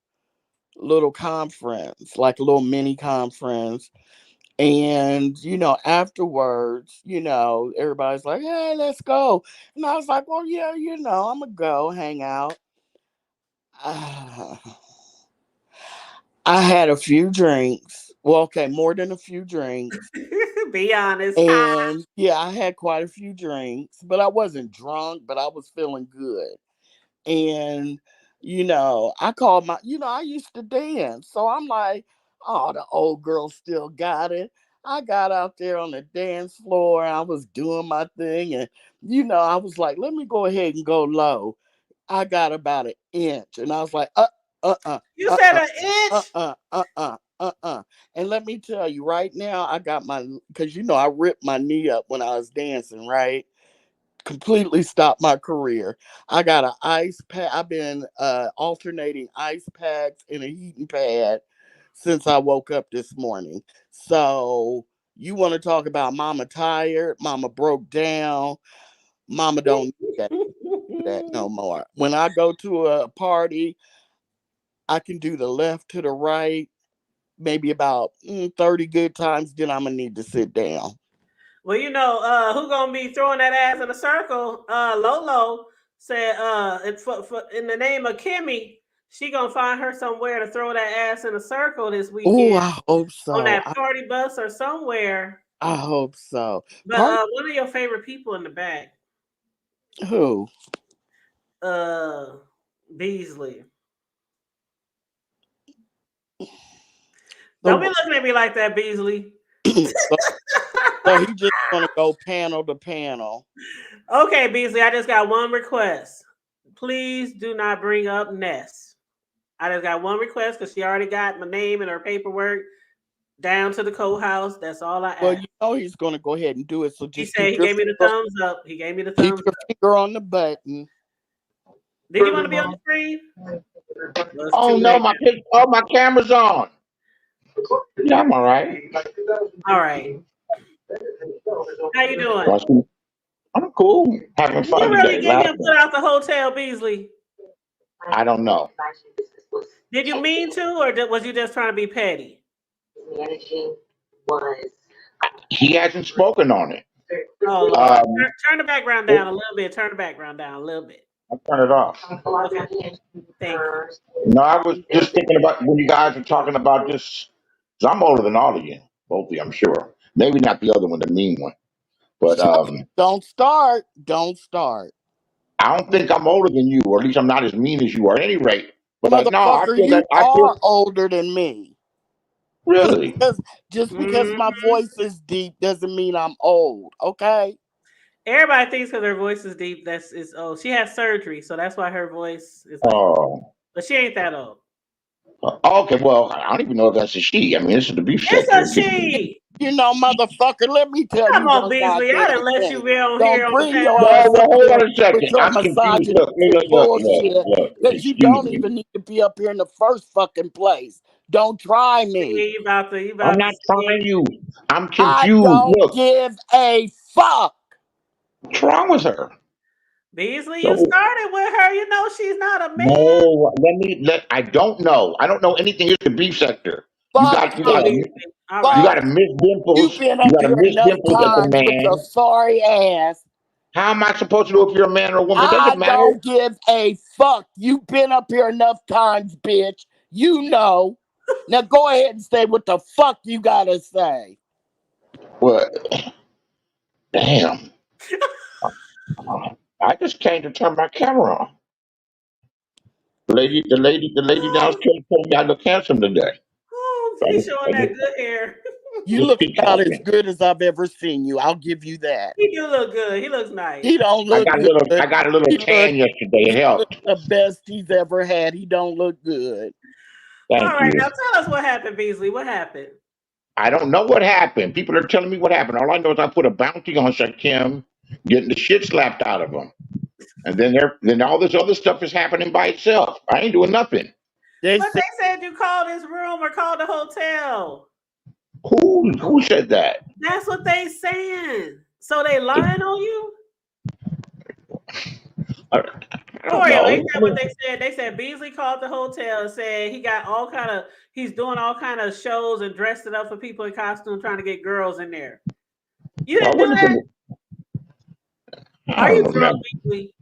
little conference, like a little mini conference, and afterwards, everybody's like, "Hey, let's go," and I was like, "Well, yeah, I'm gonna go hang out." I had a few drinks. Well, okay, more than a few drinks. Be honest. And yeah, I had quite a few drinks, but I wasn't drunk, but I was feeling good. And, I called I used to dance. So I'm like, oh, the old girl still got it. I got out there on the dance floor. I was doing my thing. And, I was like, let me go ahead and go low. I got about an inch. And I was like, uh, uh, You uh, said uh, an inch. And let me tell you, right now, I got because I ripped my knee up when I was dancing, right? Completely stopped my career. I got an ice pack. I've been alternating ice packs and a heating pad since I woke up this morning. So you want to talk about mama tired, mama broke down, mama don't need that no more. When I go to a party, I can do the left to the right maybe about 30 good times, then I'm gonna need to sit down. Well, who gonna be throwing that ass in a circle? Lolo said, in the name of Kimmy, she gonna find her somewhere to throw that ass in a circle this Oh, weekend I hope on so. that party bus or somewhere. I hope so. But Part one of your favorite people in the back, who? uh, Beasley. Don't be So, looking at me like that, Beasley. so, so he just gonna go panel to panel. Okay, Beasley, I just got one request. Please do not bring up Ness. I just got one request because she already got my name and her paperwork down to the courthouse. That's all I Well, ask. he's gonna go ahead and do it. So He just said he gave me the thumbs up. He gave me the keep thumbs your up. finger on the button. Did you want to be on the screen? Well, it's Oh too no, late my pic- oh my camera's on. Yeah, I'm all right. now. All right. How you doing? Watching- I'm cool. Having Did you fun really today. get him Laughing. put out the hotel, Beasley? I don't know. Did you mean to, or was you just trying to be petty? He hasn't spoken on it. Oh Lord, Um, turn the background down a little bit. Turn the background down a little bit. I'll turn it off. Okay, thank you. No, I was just thinking about when you guys are talking about this. 'Cause I'm older than all of you, both of you, I'm sure. Maybe not the other one, the mean one. But Don't start. Don't start. I don't think I'm older than you, or at least I'm not as mean as you are. At any rate, but no, I Motherfucker, feel that you I are feel older than me. Just really. because just because Hmm. my voice is deep doesn't mean I'm old, okay? Everybody thinks because her voice is deep, that's is old. She had surgery, so that's why her voice is like. Oh, But she ain't that old. okay. Well, I don't even know if that's a she. I mean, this is the beef sector. It's a she. You know, motherfucker, let me tell Come you on, one Beasley. I goddamn done let you thing. be on here Don't on the bring your panel. Well, ass up hold here on a with second. your I'm confused. Look, misogynistic look. bullshit Look. because you Excuse don't me. even need to be up here in the first fucking place. Don't try me. See, you I'm about to not see. trying you. I'm I confused. don't Look, give a fuck. what's wrong with her? Beasley, you So started with her. You know she's not a man. no, I don't know. I don't know anything. It's the beef sector. You Fuck got, you Oh, got, you. Beasley. All you right. got Fuck to you. miss You've dimples. been You up got to here miss enough dimples as a times with your man. sorry ass. How am I supposed to know if you're a man or a woman? It I doesn't matter. don't give a fuck. You've been up here enough times, bitch. You know. Now go ahead and say what the fuck you gotta say. Well, damn. I just came to turn my camera on. The lady Oh, downstairs told me I look handsome today. oh, So he's showing that good hair. You just look keep about as talking. good as I've ever seen you. I'll give you that. He do look good. He looks nice. He don't I look got a good. little, I got a little He look tan yesterday. It he look helped. the best he's ever had. He don't look good. All Thank right, you. now tell us what happened, Beasley. What happened? I don't know what happened. People are telling me what happened. All I know is I put a bounty on Shakim, getting the shit slapped out of him, and then all this other stuff is happening by itself. I ain't doing nothing. They But said they said you called his room or called the hotel. Who said that? That's what they saying. So they lying on you? I don't Oreo, ain't know. that what they said? They said Beasley called the hotel and said he got all kind of he's doing all kind of shows and dressed it up for people in costume trying to get girls in there. You I didn't do wasn't that? gonna. I Are you don't drunk, remember. Beasley?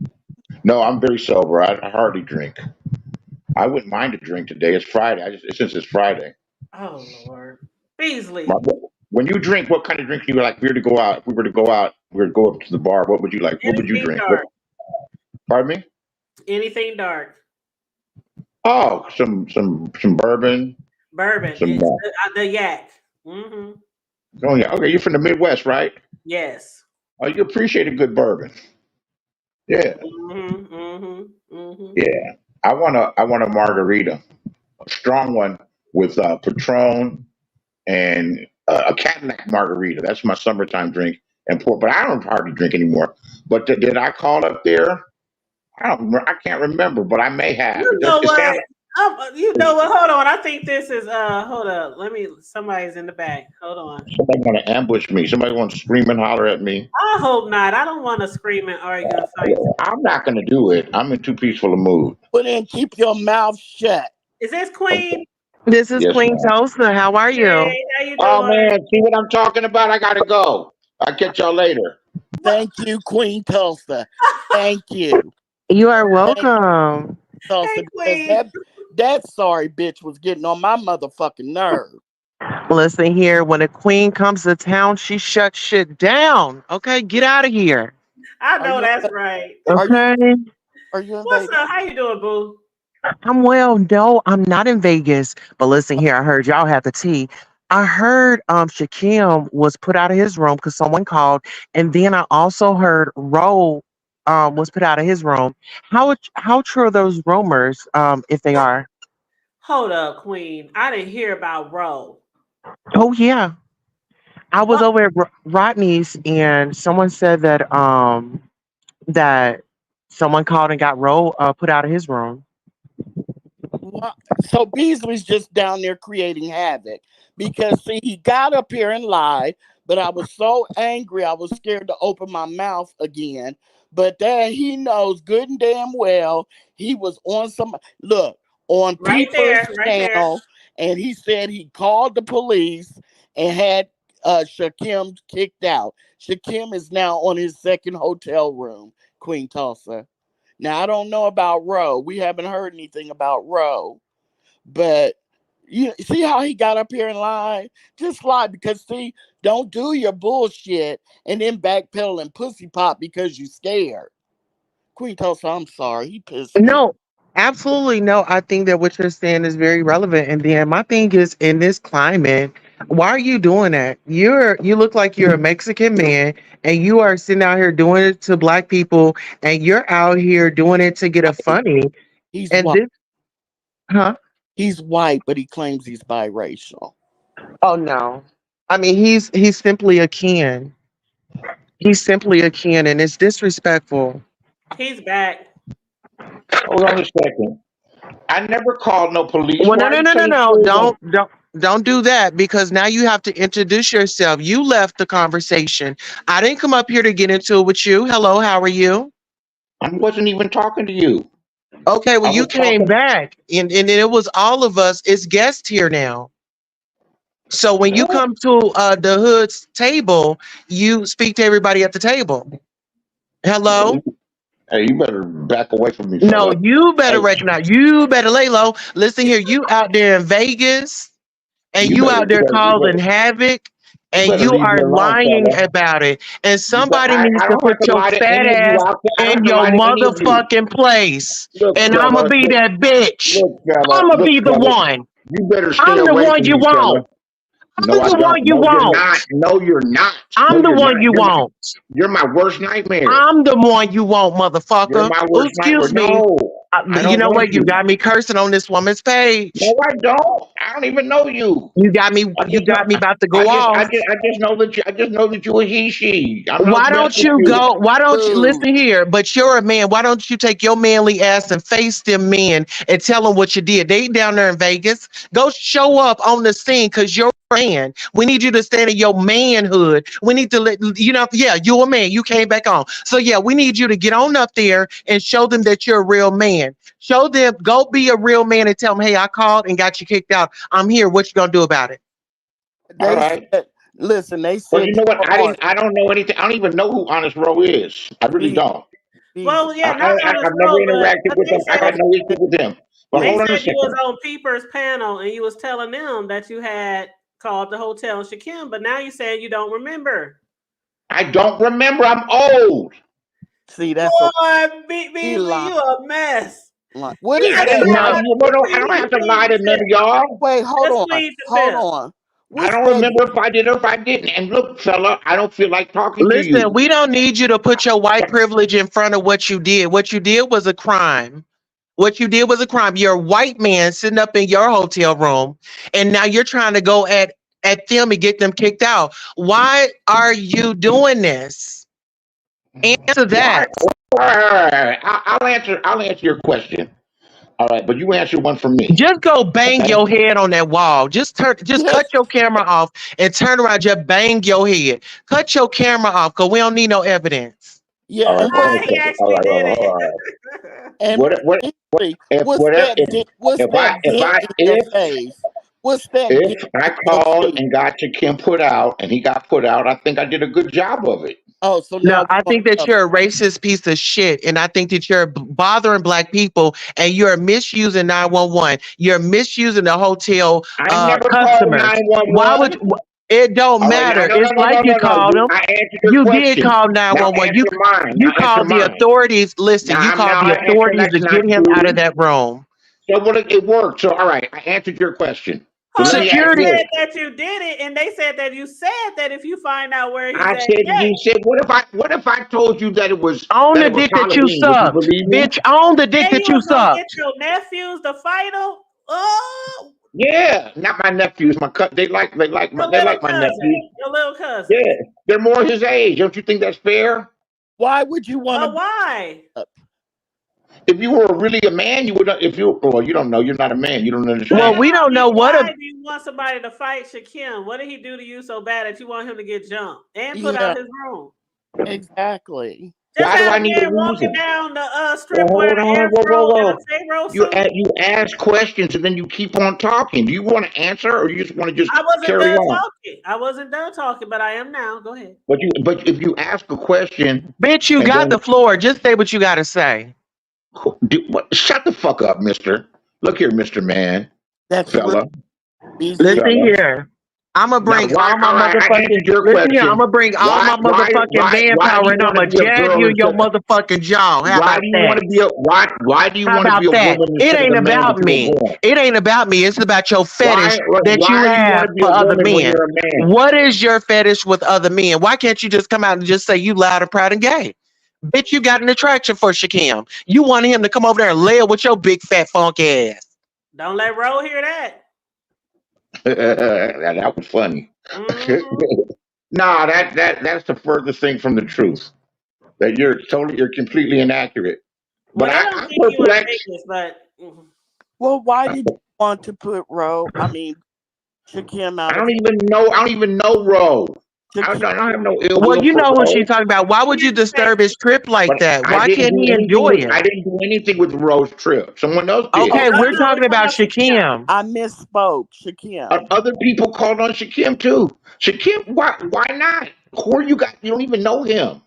No, I'm very sober. I hardly drink. I wouldn't mind a drink today. It's Friday. Since it's Friday. Oh Lord. My- Beasley. When you drink, what kind of drink do you like? If we were to go out, if we were to go out, we were to go up to the bar. What would you like? What would you Anything drink? What? dark. Pardon me? Anything dark. Oh, some bourbon. Bourbon. Some. It's the yak. Mm-hmm. Oh yeah. Okay, you're from the Midwest, right? Yes. Oh, you appreciate a good bourbon. Yeah. Mm-hmm. Mm-hmm. Mm-hmm. Yeah. I want a margarita, a strong one with Patron and a Cadillac margarita. That's my summertime drink. And pour, but I don't hardly drink anymore. But did I call up there? I can't remember, but I may have. You know It what? sounds. You know what? Hold on. I think this is hold up. Let me somebody's in the back. Hold on. Somebody want to ambush me. Somebody want to scream and holler at me. I hope not. I don't want to scream and argue and fight. I'm not going to do it. I'm in too peaceful a mood. put in keep your mouth shut. Is this Okay. Queen? This is Yes, Queen ma'am. Toaster. How are you? Hey, how you Oh doing? man, see what I'm talking about? I gotta go. I'll catch y'all later. What? Thank you, Queen Tulsa. Thank you. You are Thank welcome. Tulsa Hey, because Queen. that sorry bitch was getting on my motherfucking nerve. Listen here, when a queen comes to town, she shuts shit down. Okay, get out of here. I Are know you that's right. are you Okay. are you in What's Vegas? up? How you doing, boo? I'm well. No, I'm not in Vegas. But listen here, I heard y'all have the tea. I heard Shakim was put out of his room because someone called. And then I also heard Ro was put out of his room. How true are those rumors, if they are? Hold up, Queen. I didn't hear about Ro. Oh yeah. I was What? over at Rodney's and someone said that someone called and got Ro put out of his room. So Beasley's just down there creating havoc because see he got up here and lied, but I was so angry I was scared to open my mouth again. But then he knows good and damn well he was on some look on Right People's there, right there. channel, and he said he called the police and had Shakim kicked out. Shakim is now on his second hotel room, Queen Tulsa. Now I don't know about Roe. We haven't heard anything about Roe, but you see how he got up here and lied? Just lie because see, don't do your bullshit and then backpedal and pussy pop because you scared. Queen Tulsa, I'm sorry. He pissed me. No, absolutely no. I think that what you're saying is very relevant. And then my thing is, in this climate, why are you doing that? You look like you're a Mexican man, and you are sitting out here doing it to black people, and you're out here doing it to get a funny. He's And white. this, huh? He's white, but he claims he's biracial. Oh no. I mean, he's simply a Ken. He's simply a Ken, and it's disrespectful. He's back. Hold on a second. I never called no police. Well, no, Why are no, you no, no, telling no. children? Don't do that because now you have to introduce yourself. You left the conversation. I didn't come up here to get into it with you. Hello, how are you? I wasn't even talking to you. Okay, well, I you was came talking. back, and it was all of us. It's guests here now. So when you What? come to the hood's table, you speak to everybody at the table. Hello. Hey, you better back away from me, No, fella. you better Hey, recognize. You better lay low. Listen here, you out there in Vegas, and you you better, out you there better, you causing better, havoc, you and better you leave me are alone, lying fella. about it. And somebody needs I to don't have put to your lie to fat any of you ass out there. I don't have in to your lie to any of you. motherfucking place. Look, And I'ma fella. be that bitch. Look, fella. I'ma Look, be the fella. one. You better stay I'm the away one from you me, fella. want. No, I'm I the one don't. you No, you're not. want. No, you're not. No, I'm the you're not. one you want. You're my worst nightmare. I'm the one you want, You're motherfucker. my Oh, worst nightmare. excuse me. No, I You don't know want what? You you. got me cursing on this woman's page. No, I don't. I don't even know you. You got me. I You just know. got me about to go off. I just know that you. I just know that you a he she. I'm not Why messing don't with you you. go? Why don't you Boo. listen here? But you're a man. Why don't you take your manly ass and face them men and tell them what you did? They down there in Vegas. Go show up on the scene because you're a man. We need you to stand in your manhood. We need to let you know. Yeah, you're a man. You came back on. So yeah, we need you to get on up there and show them that you're a real man. Show them. Go be a real man and tell them, hey, I called and got you kicked out. I'm here. What you gonna do about it? All They right. said, listen, they Well, you said know what? you were on I don't know anything. I don't even know who Honest Row is. I really Beasley. don't. Beasley. Well, yeah, not honest I've never row, but interacted with they them. I said had Okay. no issue with them. But they hold Beasley. on a said you was second. on Peeper's panel and you was telling them that you had called the hotel in Shakim, but now you saying you don't remember. I don't remember. I'm old. See, that's a Boy, he Beasley, lie. you a mess. What You is I gotta didn't. that? go I, back. you Just know, I plead, don't just have to plead lie the to none fifth. of y'all. Wait, hold Just on. plead the Hold fifth. on. I What's don't that? remember if I did or if I didn't. And look, fella, I don't feel like talking to Listen, you. we don't need you to put your white privilege in front of what you did. What you did was a crime. What you did was a crime. You're a white man sitting up in your hotel room, and now you're trying to go at them and get them kicked out. Why are you doing this? Answer Why? that. All right. I'll answer your question. All right, but you answer one for me. Just go bang Okay. your head on that wall. Just Yes. cut your camera off and turn around. Just bang your head. Cut your camera off because we don't need no evidence. Yeah. All right. And Hold on what's a He second. All actually right. did All it. right. and What Beasley, if what's whatever that what's that dent in your if face? What's that dent if I in your called face? and got Kim put out and he got put out, I think I did a good job of it. Oh, so No, now I we're think that gonna you're a racist piece of shit, and I think that you're bothering black people, and you're misusing 911. You're misusing the hotel I never called customers. Why would 911. it don't All right, now matter? no It's no no like no you no no. called them. I answered your You did question. call Now 911. answer mine. Now You answer called the mine. authorities. Listen, you Now I'm called now the answer authorities to that's not get him out of true. that room. So what it worked. So all right, I answered your question. So let Hold on, me ask you Security. this. said that you did it, and they said that you said that if you find out where he's I at, said yeah. you said what if I told you On that the it was dick that you Halloween? Would you sucked. believe me? Bitch, on the dick And that you you was gonna get sucked. your nephews to fight him? Oh, Yeah, not my nephews. your they little like my cousin. nephews. Your little cousins. Yeah, they're more his age. Don't you think that's fair? why would you want to But be why? up? If you were really a man, you would. If you well, you don't know. You're not a man. You don't No, Well, understand. we I don't mean, know what why a do you want somebody to fight Shakim? What did he do to you so bad that you want him to get jumped and put Yeah, out his room? exactly. Just Why do had I a need a man walking reason? down the Well, strip wearing hold an on. Whoa, whoa, afro and a whoa. Pharaoh suit. You ask questions and then you keep on talking. Do you want to answer or you just want to just I wasn't carry done on? talking. I wasn't done talking, but I am now. Go ahead. But if you ask a question bitch. You and got then the floor. Just say what you got to say. shut the fuck up, Mister. Look here, Mister Man, That's real fella, Beasley. Listen fella. here. I'm gonna Now, bring why? all my All right, I motherfucking. answered your Listen here, I'm question. gonna bring all my motherfucking Why do manpower you and I'm want to gonna be a jab girl you in your instead? motherfucking jaw. How Why about do you want that? to be a why do you How want to be about a that? woman It instead of ain't the man that about you were me. born? It ain't about me. It's about your Why fetish that you why do you want have to be for a other woman when men. you're a man? What is your fetish with other men? Why can't you just come out and just say you loud and proud and gay? Bitch, you got an attraction for Shakim. You want him to come over there and lay with your big fat funk ass. Don't let Ro hear that. That was funny. Hmm. Nah, that's the furthest thing from the truth. That you're completely inaccurate. Well, But they don't I'm think you in perplexed. Vegas, but mhm. Well, why did you want to put Shakim out of I don't even know Ro. Shakim? I don't have no ill Well, will you for know who she's Ro. talking about. Why would you Here's the thing. disturb his trip like But that? Why can't he enjoy it? I didn't do anything with Ro's trip. Someone else did. Okay, No, we're no, we're talking talking about about Shakim. Shakim. I misspoke. Shakim. Other people called on Shakim too. Shakim, why not? Who you got? You don't even know him.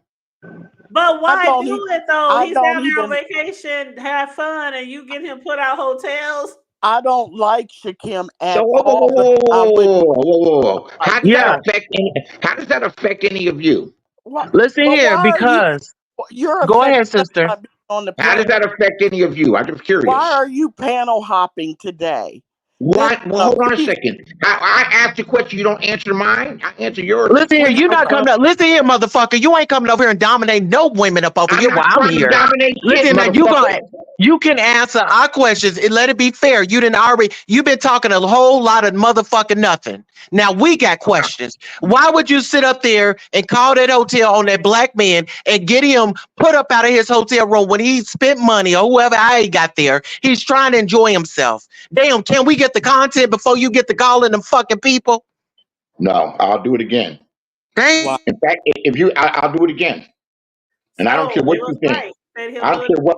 But I why don't. do it though? I He's don't down there on even. vacation, have fun, and you get him put out hotels. I don't like Shakim So at all. But I wouldn't like. Yeah, How does that affect any of you? What? listen But here why are you? because You're go affected ahead, sister. by being on the How does panel. that affect any of you? I'm just Why curious. are you panel hopping today? This Why? is Well, a hold on a peace. second. I asked a question. You don't answer mine. I answer yours. Listen here, We you not have. coming up. Listen here, motherfucker. You ain't coming over here and dominate no women up over I'm here not while I'm trying to here. dominate shit, Listen, now motherfucker. you can answer our questions and let it be fair. You didn't already you've been talking a whole lot of motherfucking nothing. Now we got questions. Why would you sit up there and call that hotel on that black man and get him put up out of his hotel room when he spent money or whoever how he got there? He's trying to enjoy himself. Damn, can we get the content before you get to calling them fucking people? No, I'll do it again. Damn. Wow. In fact, if you, I'll do it again, and I don't care So what it was you think. right. Said he'll I do don't it. care what,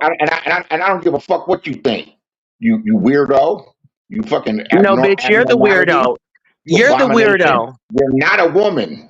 and I don't give a fuck what you think. You weirdo. You fucking No, bitch, you're the abnormality. weirdo. You You're the abomination. weirdo. You're not a woman.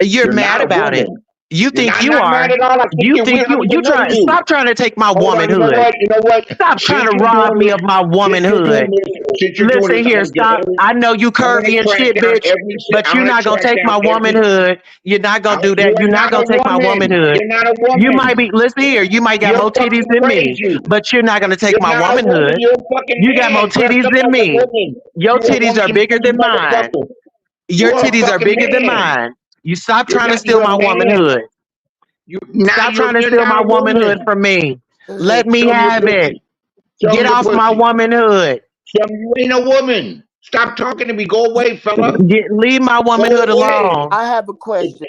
You're You're not mad a about it. woman. You You're think not. I'm you not are. mad at all. I think You you're think weird. I don't you even know try you. stop trying to take my Hold on. You know womanhood. what? You know what? Stop trying Since to you're rob doing me this, of my womanhood. since you're doing Listen this, I'm here, gonna get stop. I know you I'm gonna curvy and track shit, down bitch, every. but I'm you're gonna not gonna track take down my every. womanhood. You're not gonna do You that. You're are not not a gonna take my woman. womanhood. You're not a You might woman. be listen here, you might got You're more titties fucking than me, crazy. but you're not gonna take You're my not a woman. womanhood. You're a fucking You got more man dressed titties up than like a me. woman. Your You're a titties one are bigger confused than mine. motherfucker. Your You're a titties are fucking bigger than man. mine. You stop trying to steal You're a my man. womanhood. Stop trying to You're steal not my a woman. womanhood from me. Hey, Let me Show me your have it. pussy. Show Get me your off my pussy. womanhood. Show me you ain't a woman. Stop talking to me. Go away, fella. Leave my Go womanhood away. alone. I have a question,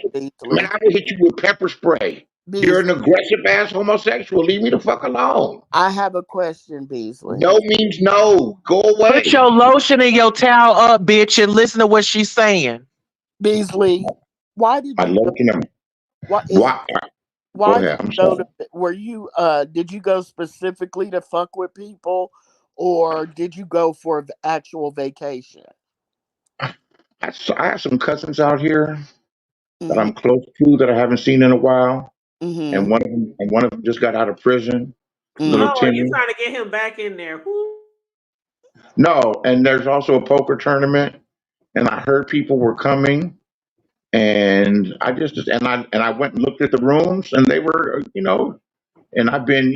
Man, Beasley. I will hit you with pepper spray. You're Beasley. an aggressive ass homosexual. Leave me the fuck alone. I have a question, Beasley. No means no. Go Put away. your lotion and your towel up, bitch, and listen to what she's saying. Beasley, why did I you love go? you know. What is? Why? Go Why did ahead. I'm you go sorry. to? Were you? Did you go specifically to fuck with people, or did you go for the actual vacation? I have some cousins out here that Mm-hmm. I'm close to that I haven't seen in a while, Mm-hmm. and one of them just got out of prison. Mm. Little Oh, are you Timmy. trying to get him back in there? Woo. No, and there's also a poker tournament, and I heard people were coming, and I went and looked at the rooms, and they were, and I've been,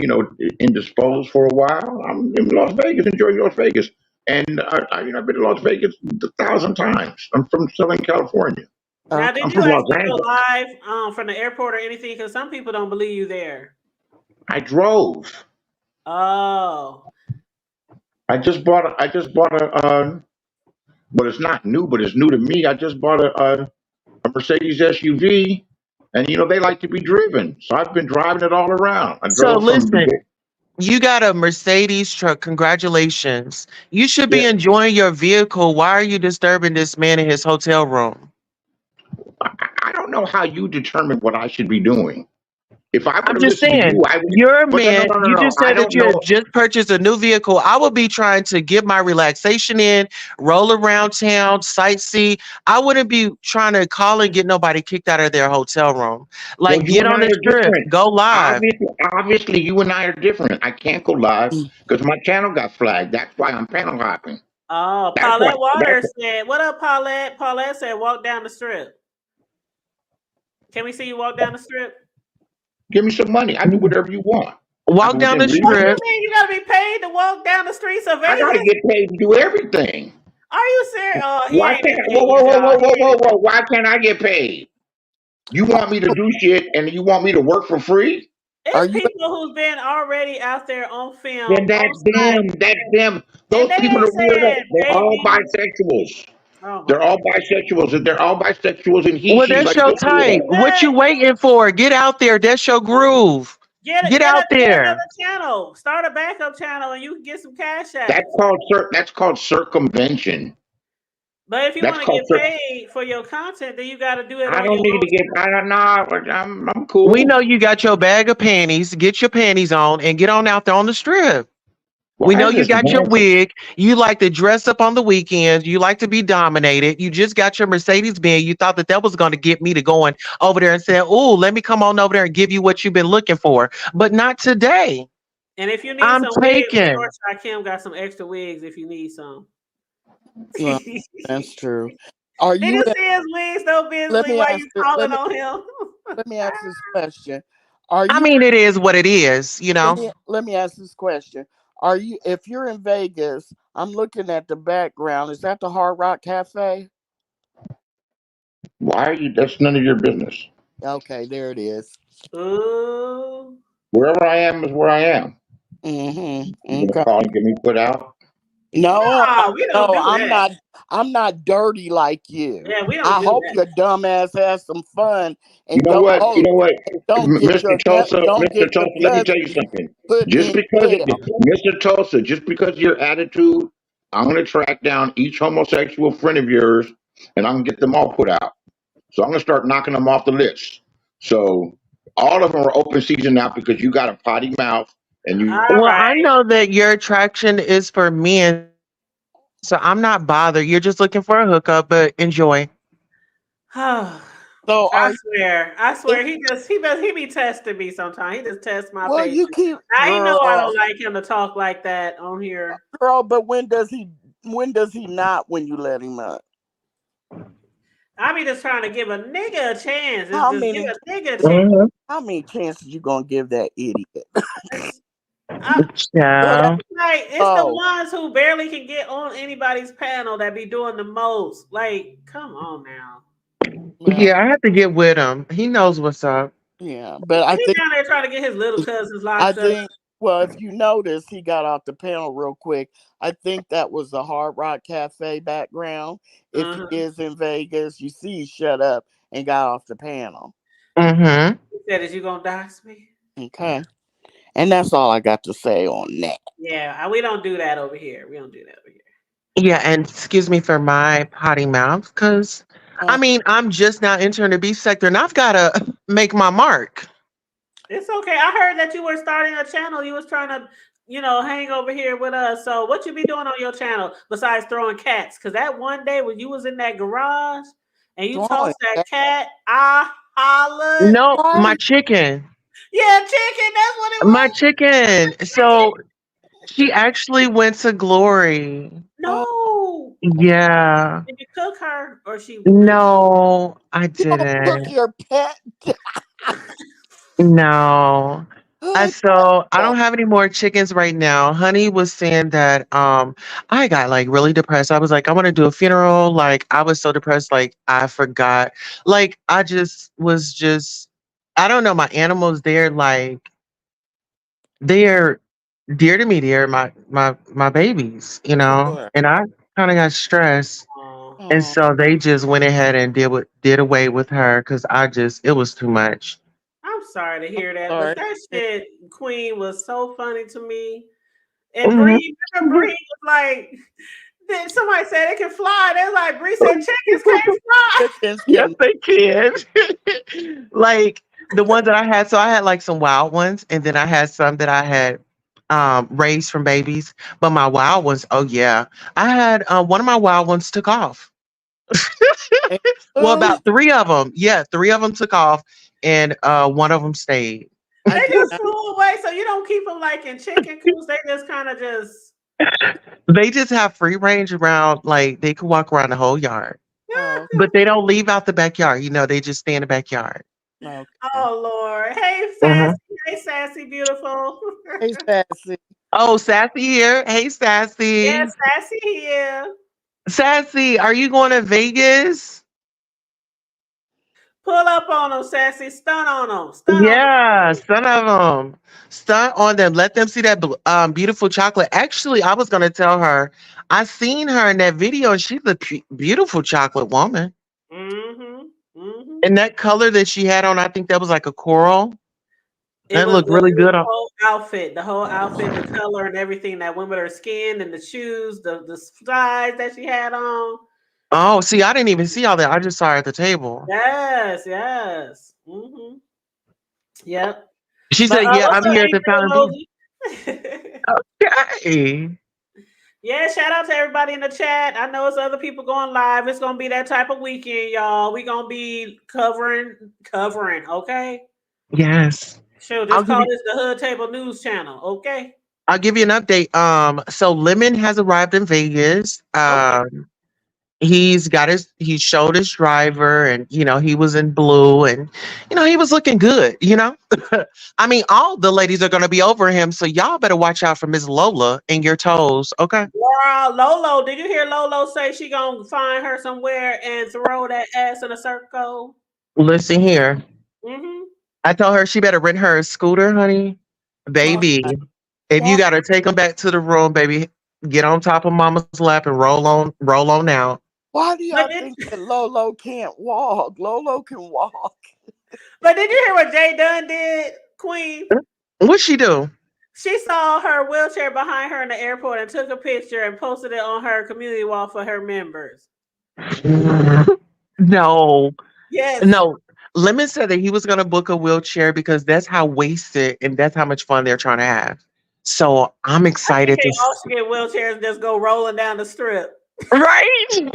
indisposed for a while. I'm in Las Vegas, enjoying Las Vegas, and I've been to Las Vegas 1,000 times. I'm from Southern California. Now, Okay. did I'm you from Los actually go Angeles. live from the airport or anything? Because some people don't believe you there. I drove. Oh, I just bought but it's not new, but it's new to me. I just bought a Mercedes SUV, and they like to be driven, so I've been driving it all around. I So drove from listen, you got a Mercedes truck. Congratulations. You should yeah. be enjoying your vehicle. Why are you disturbing this man in his hotel room? I don't know how you determine what I should be doing. If I would I'm have just listened to saying, you, I would. you're a But man. no, You no. just I said that don't you had know. just purchased a new vehicle. I would be trying to get my relaxation in, roll around town, sightsee. I wouldn't be trying to call and get nobody kicked out of their hotel room. Well, Like, you get and on I this are trip, different. go live. Obviously, you and I are different. I can't go live because my channel got flagged. That's why I'm panel hopping. Oh, That's why. Paulette Waters said, "What up, Paulette?" Paulette said, "Walk down the strip." Can we see you walk down the strip? Give me some money. I do whatever you want. Walk down Within the What reason. you strip. mean? You gotta be paid to walk down the streets of I gotta Vegas? get paid to do everything. Are you serious? Oh, he Why ain't can't in whoa Vegas, whoa whoa y'all. whoa He whoa whoa ain't. whoa? Why can't I get paid? You want me to do shit and you want me to work for free? Are It's you people who's been already out there on Then film, that's on site, them. That's them. and Those they people ain't are weirdos. saying, They're all "Baby." bisexuals. Oh my They're all god. bisexuals, and they're all bisexuals and he, Well, she that's like your this type. girl. What you waiting for? Get out there. That's your groove. Get out Get there. another channel. Start a backup channel, and you can get some cash That's apps. called that's called circumvention. But if you That's want to called get paid for your content, then you got to do it I on your don't need own to get. I channel. don't know. I'm We cool. know you got your bag of panties. Get your panties on and get on out there on the strip. We Why know is you this got your man? wig. You like to dress up on the weekends. You like to be dominated. You just got your Mercedes Benz. You thought that that was going to get me to going over there and say, "Oh, let me come on over there and give you what you've been looking for." But not today. And if you need I'm some wigs, taking. Short Shot Kim got some extra wigs if you need some. well, Did that's true. Are you you in, see his wigs though, let Beasley, me while ask you it, calling on him? let me ask this question. Are I you mean, it is what it is, you know. let me ask this question. Are you if you're in Vegas, I'm looking at the background. Is that the Hard Rock Cafe? Why are you? That's none of your business. Okay, there it is. Ooh. Wherever I am is where I am. You gonna Okay. call and get me put out? No, Nah, we don't no, do that. I'm not dirty like you. Yeah, we don't I do hope that. your dumb ass has some fun You and know don't what? You oh know what, don't get Mr. Tulsa, don't Mr. get your Tulsa. Let me tell you cousins something. put Just in because, jail. Mr. Tulsa, just because of your attitude, I'm gonna track down each homosexual friend of yours, and I'm gonna get them all put out. So I'm gonna start knocking them off the list. So all of them are open season now because you got a potty mouth and you. All Well, I right. know that your attraction is for men, so I'm not bothered. You're just looking for a hookup, but enjoy. So are you I if, swear, he be testing me sometimes. He just tests my well patience. you keep Now he know I don't like him to talk like that on here. girl, but when does he not when you let him up? I be just trying to give a nigga a chance. How Just give many a nigga a chance. Mm-hmm. how many chances you gonna give that idiot? It's, I, But Yeah. like it's the oh ones who barely can get on anybody's panel that be doing the most. Like, come on now. well Yeah, I have to get with him. He knows what's up. yeah, but He down there trying to get his little cousins I locked up. think well if you notice he got off the panel real quick. I think that was the Hard Rock Cafe background. If he Uh-huh. is in Vegas, you see he shut up and got off the panel. Mm-hmm. He said, "Is you gonna dox me?" Okay. And that's all I got to say on that. Yeah, we don't do that over here. We don't do that over here. Yeah, and excuse me for my potty mouth, because I Uh, mean, I'm just now entering the beef sector and I've got to make my mark. It's okay. I heard that you were starting a channel. You was trying to, hang over here with us. So what you be doing on your channel besides throwing cats? Because that one day when you was in that garage and you throwing tossed that that cat, I hollered. No, my right. chicken. Yeah, chicken. That's what it My was. chicken. Chicken. So she actually went to Glory. Oh, No. Yeah. Did you cook her or she cooked? No, I you don't cook didn't. your pet. No. I Good so I girl. don't have any more chickens right now. Honey was saying that I got like really depressed. I was like, I want to do a funeral. Like I was so depressed, like I forgot. Like I just was just I don't know, my animals, they're dear to me, they're my babies, you know. Sure. And I kind of got stressed. Oh, And Oh, so they just went ahead and did away with her because it was too much. I'm sorry to hear that, but sorry. that shit, Queen, was so funny to me. And Mhm. Bree, remember Bree was like, then somebody said it can fly. They was like, Bree said chickens can't fly. Chickens Yes, can. they can. Like the ones that I had, so I had like some wild ones, and then I had some that I had raised from babies. But my wild ones, oh yeah, I had one of my wild ones took off. Well, Good. about three of them, yeah, three of them took off, and one of them stayed. I They did just not. flew away. So you don't keep them like in chicken coops. They just kind of just. They just have free range around, like they could walk around the whole yard. Oh, But they don't leave out the backyard. They just stay in the backyard. okay. Oh Lord. Hey Mhm. Sassy. Hey Sassy beautiful. Hey, Sassy. Oh, Sassy here. Hey, Yes, Sassy. Sassy here. Sassy, are you going to Vegas? Pull up on them, Sassy. Stun on them. Stun on them. Yeah, son of them. Stunt on them. Let them see that beautiful chocolate. Actually, I was going to tell her, I seen her in that video and she's a beautiful chocolate woman. Mm-hmm. Mm-hmm. And that color that she had on, I think that was like a coral. That looked really It was good the on. whole outfit, the color and everything that went with her skin and the shoes, the slides that she had on. Oh, see, I didn't even see all that. I just saw her at the table. Yes, yes. Mm-hmm. Yep. She But said, "Yeah, what's I'm up, here at the Fountain View." Angel Emoji? Okay. Yeah, shout out to everybody in the chat. I know it's other people going live. It's gonna be that type of weekend, y'all. We gonna be covering, okay? Yes. Sure, I'll just give call you this the Hood Table News Channel, okay? I'll give you an update. So Lemon has arrived in Vegas. Okay. He showed his driver, and he was in blue, and he was looking good. I mean, all the ladies are gonna be over him, so y'all better watch out for Miss Lola and your toes, okay? Girl, Lolo, did you hear Lolo say she gonna find her somewhere and throw that ass in a circle? Listen here. Mm-hmm. I told her she better rent her a scooter, honey. Why? Baby, if you Why? gotta take them back to the room, baby, get on top of mama's lap and roll on out. Why do But y'all did think that Lolo can't walk? Lolo can walk. but did you hear what Jay Dunn did, Queen? What she do? She saw her wheelchair behind her in the airport and took a picture and posted it on her community wall for her members. No, Yes. no. Lemon said that he was gonna book a wheelchair because that's how wasted and that's how much fun they're trying to have. So I'm I think excited they to all should get wheelchairs and just go rolling down the strip. right.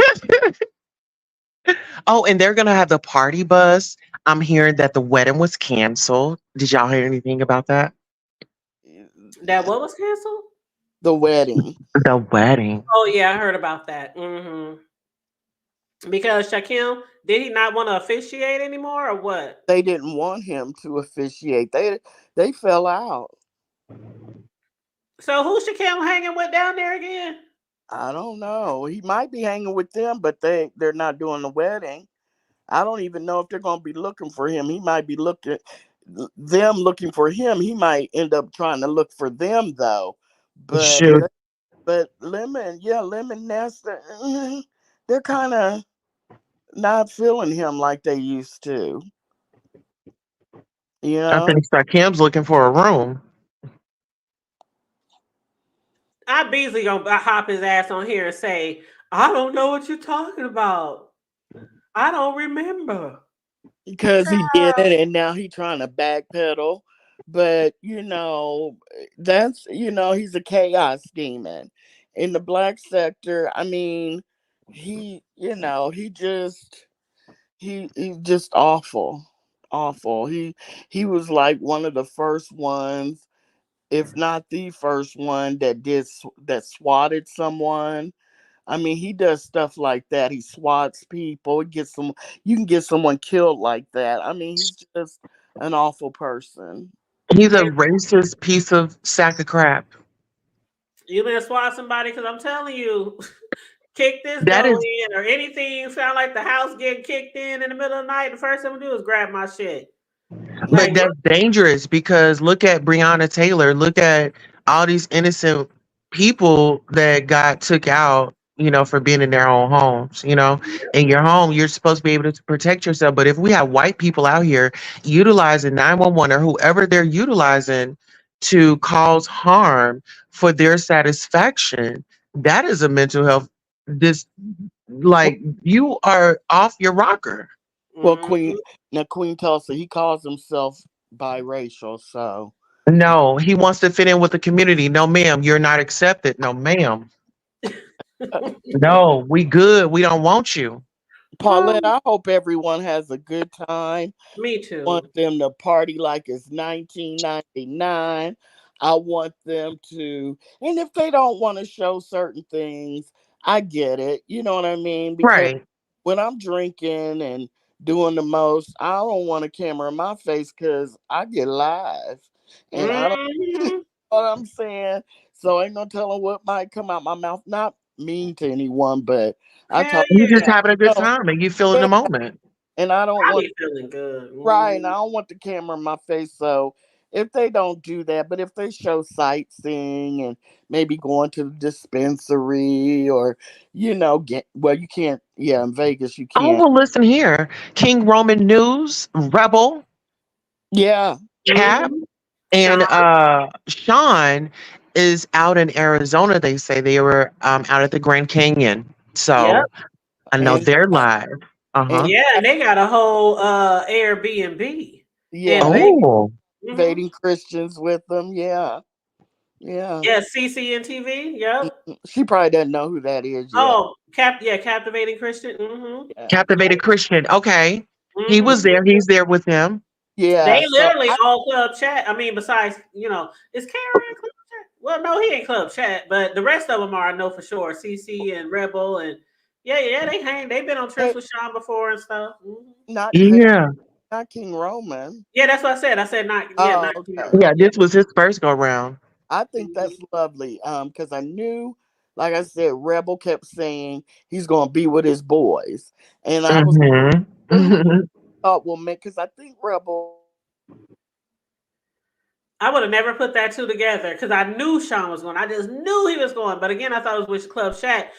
Oh, and they're gonna have the party bus. I'm hearing that the wedding was canceled. Did y'all hear anything about that? That what was canceled? The wedding. The wedding. Oh yeah, I heard about that. Mm-hmm. Because Shaquille, did he not want to officiate anymore or what? They didn't want him to officiate. They fell out. So who's Shaquille hanging with down there again? I don't know. He might be hanging with them, but they're not doing the wedding. I don't even know if they're going to be looking for him. He might be looking for him. He might end up trying to look for them though. But Shoot. Lemon, yeah, Lemon Nesta, they're kind of not feeling him like they used to. You I know, think Kim's looking for a room. I Beasley gonna hop his ass on here and say, "I don't know what you're talking about. I don't remember." because he did it, and now he's trying to backpedal. But that's he's a chaos demon in the black sector. I mean, he's just awful, awful. He was like one of the first ones, if not the first one, that swatted someone. I mean, he does stuff like that. He swats people. You can get someone killed like that. I mean, he's just an awful person. He's a racist piece of sack of crap. You been swat somebody because I'm telling you, kick this That door is in or anything. Sound like the house getting kicked in the middle of the night. The first thing we do is grab my shit. But Like that's dangerous because look at Breonna Taylor. Look at all these innocent people that got took out, for being in their own homes. In your home, you're supposed to be able to protect yourself. But if we have white people out here utilizing 911 or whoever they're utilizing to cause harm for their satisfaction, that is a mental health. This, like, you are off your rocker. Well, mhm. Queen Tulsa, he calls himself biracial, so No, he wants to fit in with the community. No, ma'am, you're not accepted. No, ma'am. No, we good. We don't want you. Paulette, I hope everyone has a good time. Me Want too. them to party like it's 1999. I want them to, and if they don't want to show certain things, I get it. You know what I mean? Because Right. when I'm drinking and doing the most, I don't want a camera in my face because I get live, and I don't know Hmm. what I'm saying. So ain't no telling what might come out my mouth. Not mean to anyone, but I Hell talk. You just yeah. having a good No, time and you feel in the yeah, moment. and I don't I want be feeling good. right, and Mm. I don't want the camera in my face. So if they don't do that, but if they show sightseeing and maybe going to the dispensary or get well, you can't. Yeah, in Vegas you Oh, can't. well, listen here. King Roman News, Rebel, Yeah, Cap, Hmm. and Sean. Sean is out in Arizona. They say they were out at the Grand Canyon. Yep. So I know and they're live. Uh-huh. and Yeah, and they got a whole Airbnb yeah, in they Vegas. Oh, Hmm. invading Christians with them. Yeah, yeah. Yeah, CCN TV. Yep. She probably doesn't know who that is yet. Oh, yeah, captivating Christian. Hmm. Yeah, Captivated Christian. Okay. He was Hmm. there. He's there with them. They yeah. So literally all club chat. I mean, besides, is Karen in club chat? Well, no, he ain't club chat, but the rest of them are, I know for sure. CC and Rebel and yeah, they hang. They've been on trips eh, with Sean before and stuff. Hmm. not Yeah. not King Roman. Yeah, that's what I said. I said not. Yeah, Oh, not okay. Yeah, yeah. this was his first go round. I think Mhm. that's lovely. Because I knew, like I said, Rebel kept saying he's gonna be with his boys, and I was Mhm. who thought will make because I think Rebel I would have never put that two together because I knew Sean was going. I just knew he was going. But again, I thought it was with Club Chat.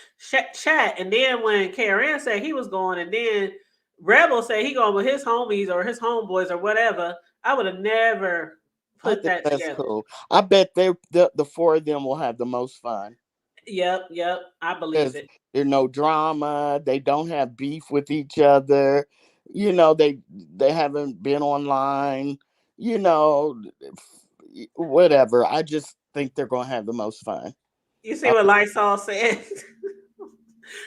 And then when Karen said he was going, and then Rebel said he going with his homies or his homeboys or whatever, I would have never I put think that that's together. cool. I bet the four of them will have the most fun Yep, I believe because it. there's no drama. They don't have beef with each other. They haven't been online. You know, whatever. I just think they're gonna have the most fun. You see Uh, what Lysol said?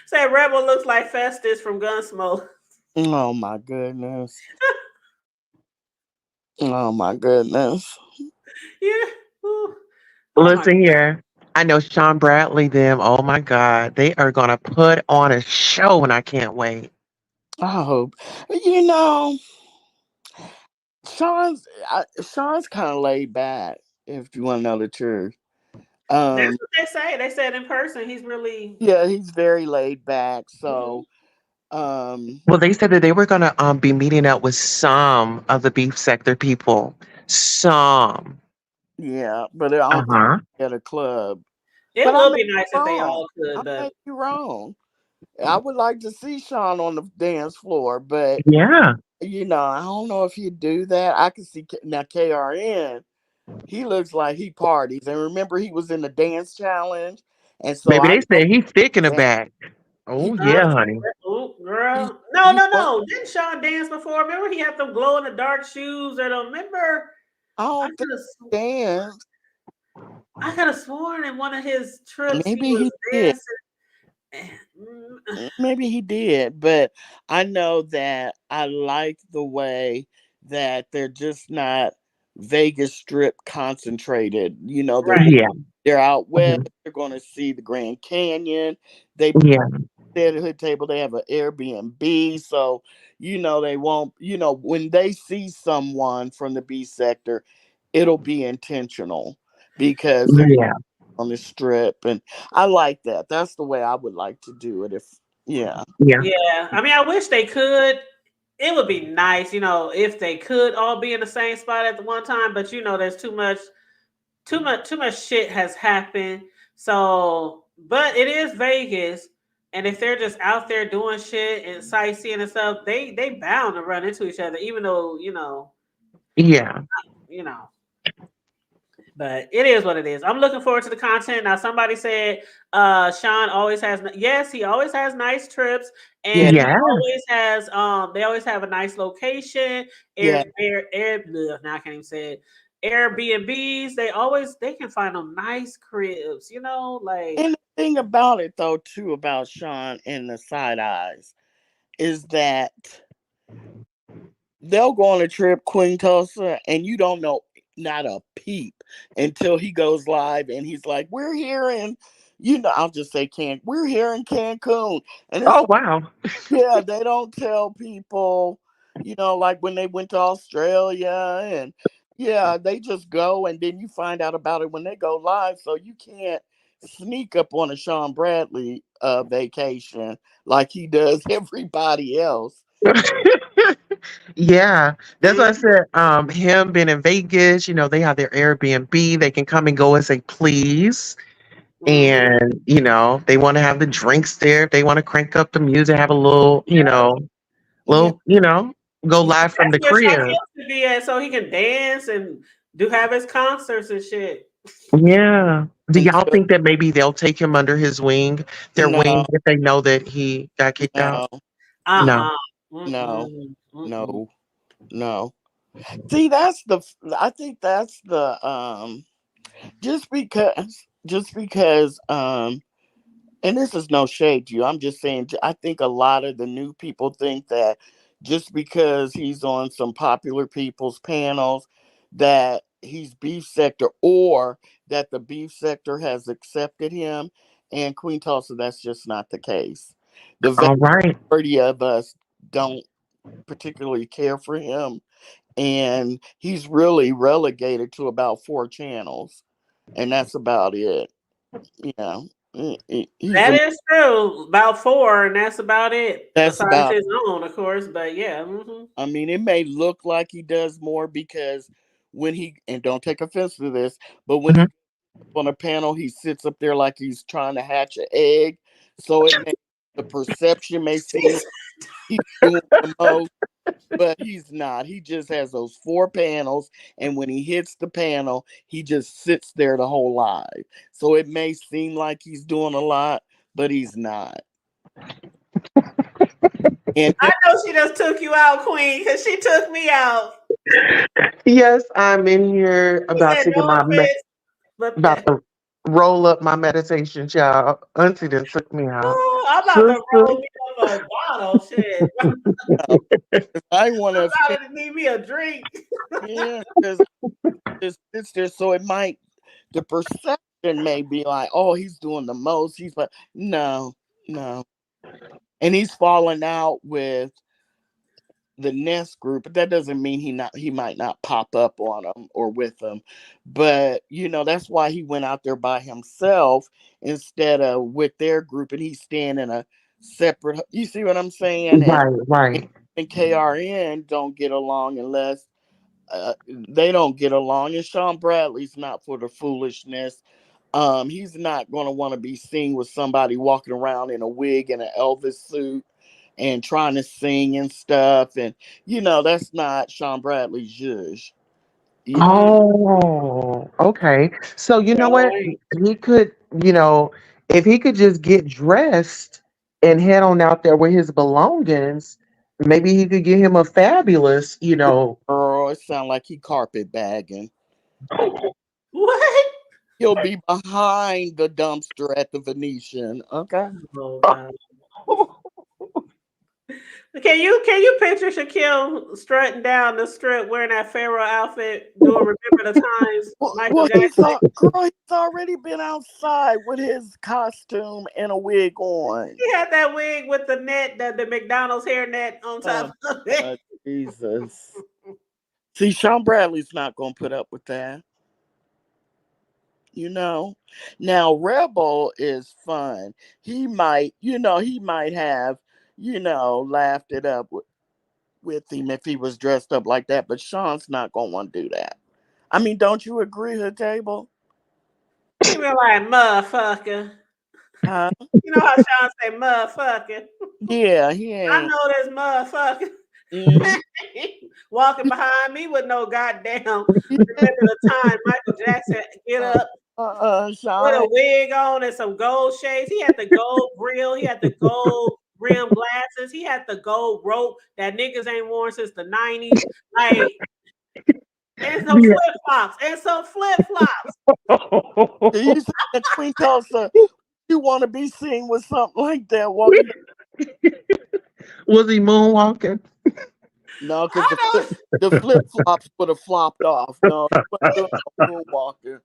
Said Rebel looks like Festus from Gunsmoke. oh my goodness. Oh my goodness. Yeah. Ooh. Oh my. Listen here. I know Sean Bradley, them. Oh my God. They are going to put on a show and I can't wait. I hope. You know, Sean's kind of laid back. If you want to know the truth, That's um, what they say. They said in person he's really. yeah, he's very laid back. Mhm. So, um, Well, they said that they were going to be meeting up with some of the beef sector people. Some. yeah, but I don't think Uh-huh. at a club. It But I will may be be nice if they wrong. all could, I may but be wrong. I would like to see Sean on the dance floor, but Yeah. I don't know if he'd do that. I can see now KRN. He looks like he parties, and remember he was in the dance challenge, and so Baby, I they know said he's thick in the that back. Oh, he yeah, honey. oh, he girl, no, he no, was. no. Didn't Sean dance before? Remember he had them glow in the dark shoes, or don't remember? I I don't think could have, he danced. I could have sworn in one of his trips he Maybe was he did. dancing. Maybe he did, but I know that I like the way that they're just not Vegas Strip concentrated. Right. Yeah. They're out west. Mhm. They're going to see the Grand Canyon. They Yeah. at the hood table. They have an Airbnb, so they won't. When they see someone from the B sector, it'll be intentional because they're Yeah. on the strip, and I like that. That's the way I would like to do it. If yeah, Yeah. Yeah. I mean, I wish they could. It would be nice, if they could all be in the same spot at the one time. But there's too much shit has happened. So, but it is Vegas, and if they're just out there doing shit and sightseeing and stuff, they bound to run into each other, even though Yeah. you know. But it is what it is. I'm looking forward to the content. Now, somebody said Sean always has. Yes, he always has nice trips, yeah, and he Yeah. always has. They always have a nice location. yeah. Now I can't even say it. Airbnbs. They can find them nice cribs. Like And the thing about it, though, too, about Sean and the side eyes is that they'll go on a trip, Queen Tulsa, and you don't know. not a peep until he goes live and he's like, "We're here in, I'll just say we're here in Cancun," and it's Oh like, wow. yeah, they don't tell people, like when they went to Australia and yeah, they just go and then you find out about it when they go live. So you can't sneak up on a Sean Bradley vacation like he does everybody else. Yeah, that's what I Mhm. said. Him being in Vegas, they have their Airbnb. They can come and go as they please. Mhm. And, they want to have the drinks there. If they want to crank up the music, have a Yeah, go yeah. live from That's the where Shaquille crib. should be at, so he can dance and do have his concerts and shit. Yeah. Do y'all Until think that maybe they'll take him under their no, wing, if they know that he got kicked out? no, No. Uh-uh. no, Mm-mm. Mm-mm. no, no. See, I think that's the just because and this is no shade to you. I'm just saying I think a lot of the new people think that just because he's on some popular people's panels that he's beef sector or that the beef sector has accepted him. And Queen Tulsa, that's just not the case. The vast All right. majority of us don't particularly care for him, and he's really relegated to about 4 channels, and that's about it. Yeah, he's That a is true. About four, and that's about it. that's Besides about. his own, of course. But yeah. Hmm. I mean, it may look like he does more because when he and don't take offense to this, but when Mhm. he on a panel, he sits up there like he's trying to hatch an egg. So the perception may seem he's doing the most, but he's not. He just has those 4 panels, and when he hits the panel, he just sits there the whole live. So it may seem like he's doing a lot, but he's not. And I know she just took you out, Queen, because she took me out. Yes, I'm in here She about said to get no offense, but about to roll up my meditation, child. Auntie done took me out. oh, I'm about to Sister. roll me up a bottle. Shit, I'm I want to offend, about to need me a drink. yeah, because just sits there, so it might the perception may be like, oh, he's doing the most. He's but no, no, and he's falling out with the Nest group, but that doesn't mean he might not pop up on them or with them. But that's why he went out there by himself instead of with their group, and he's staying in a separate. You see what I'm saying? Right, And, right. and KRN don't get along unless they don't get along. And Sean Bradley's not for the foolishness. He's not going to want to be seen with somebody walking around in a wig and an Elvis suit and trying to sing and stuff. And that's not Sean Bradley's zhuzh. You, Mm, Oh, okay. So you know what? right. He could, if he could just get dressed and head on out there with his belongings, maybe he could get him a fabulous, girl, it sounds like he carpet bagging. What? He'll be behind the dumpster at the Venetian. Okay. Oh God. Can you picture Shaquille strutting down the strip wearing that Pharaoh outfit doing Remember the Times, Michael Well, Jackson? girl, he's already been outside with his costume and a wig on. He had that wig with the net, the McDonald's hair net on Oh, top of it. Jesus. See, Sean Bradley's not going to put up with that. you know. Now Rebel is fun. He might have, laughed it up with him if he was dressed up like that, but Sean's not gonna want to do that. I mean, don't you agree, her table? He be like, motherfucker. Huh? You know how Sean say motherfucker? Yeah, he I ain't. know this motherfucker. Mm, Walking behind me with no goddamn remember the time Michael Jackson get uh, up with Sean a ain't. wig on and some gold shades. He had the gold grill. He had the gold rim glasses. He had the gold rope that niggas ain't worn since the 90s. Like, and some Yeah. flip flops. And some flip flops. You said that Queen Tulsa, you want to be seen with something like that walking down. Was he moonwalking? No, because I know. the flip flops would have flopped off. No, he wasn't doing no moonwalking.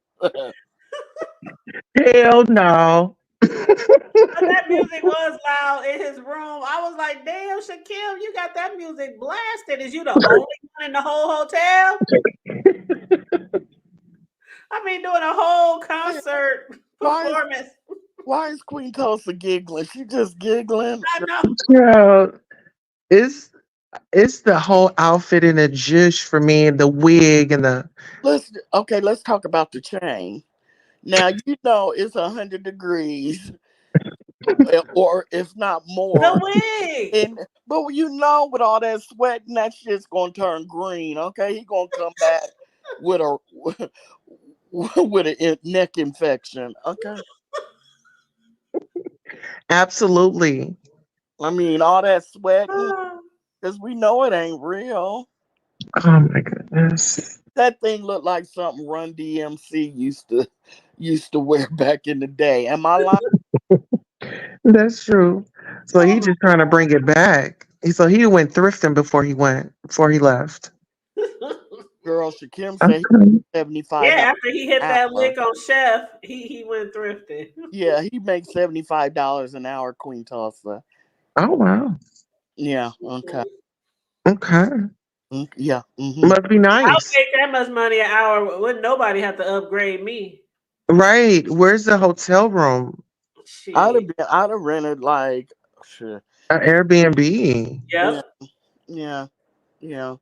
Hell no. But that music was loud in his room. I was like, damn, Shaquille, you got that music blasted. Is you the only one in the whole hotel? I mean, doing a whole Man, concert why is performance. why is Queen Tulsa giggling? She just giggling. I know. Yeah, it's it's the whole outfit and the juice for me, and the wig and the Let's talk about the chain. Now you know it's 100 degrees, or if not The more. wig. And but you know, with all that sweating, that shit's gonna turn green. Okay, he gonna come back with a with a neck infection. Okay, absolutely. I mean all that sweating because we know it ain't real. Oh my goodness. That thing looked like something Run DMC used to wear back in the day. Am I lying? That's true. So Oh he just trying to bring it back. So he went thrifting before he left. Girl, Shakim said he Okay. 75 yeah, dollars after he hit an that hour. lick on Chef, he went thrifting. Yeah, he makes $75 an hour, Queen Tulsa. Oh wow. Yeah, okay. Okay. Yeah. Mm-hmm. Must be I'll nice. make that much money an hour. Wouldn't nobody have to upgrade me? Right. Where's the hotel room? Shit. I'd have rented like shit. An Airbnb. Yeah, Yep. yeah, yeah.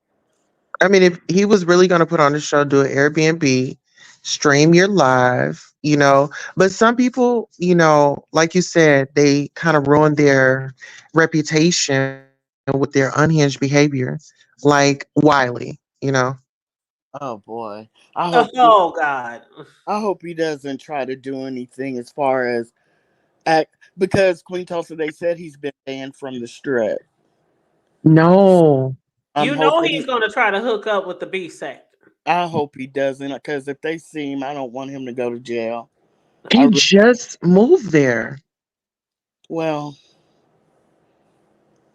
I mean, if he was really going to put on a show, do an Airbnb, stream your live, But some people, like you said, they kind of ruin their reputation with their unhinged behavior, like Wiley. Oh boy. I hope Oh God. I hope he doesn't try to do anything as far as act because Queen Tulsa they said he's been banned from the strip. No. I'm You know hoping he's gonna try to hook up with the B sector. I hope he doesn't because if they see him, I don't want him to go to jail. I He just moved there. well,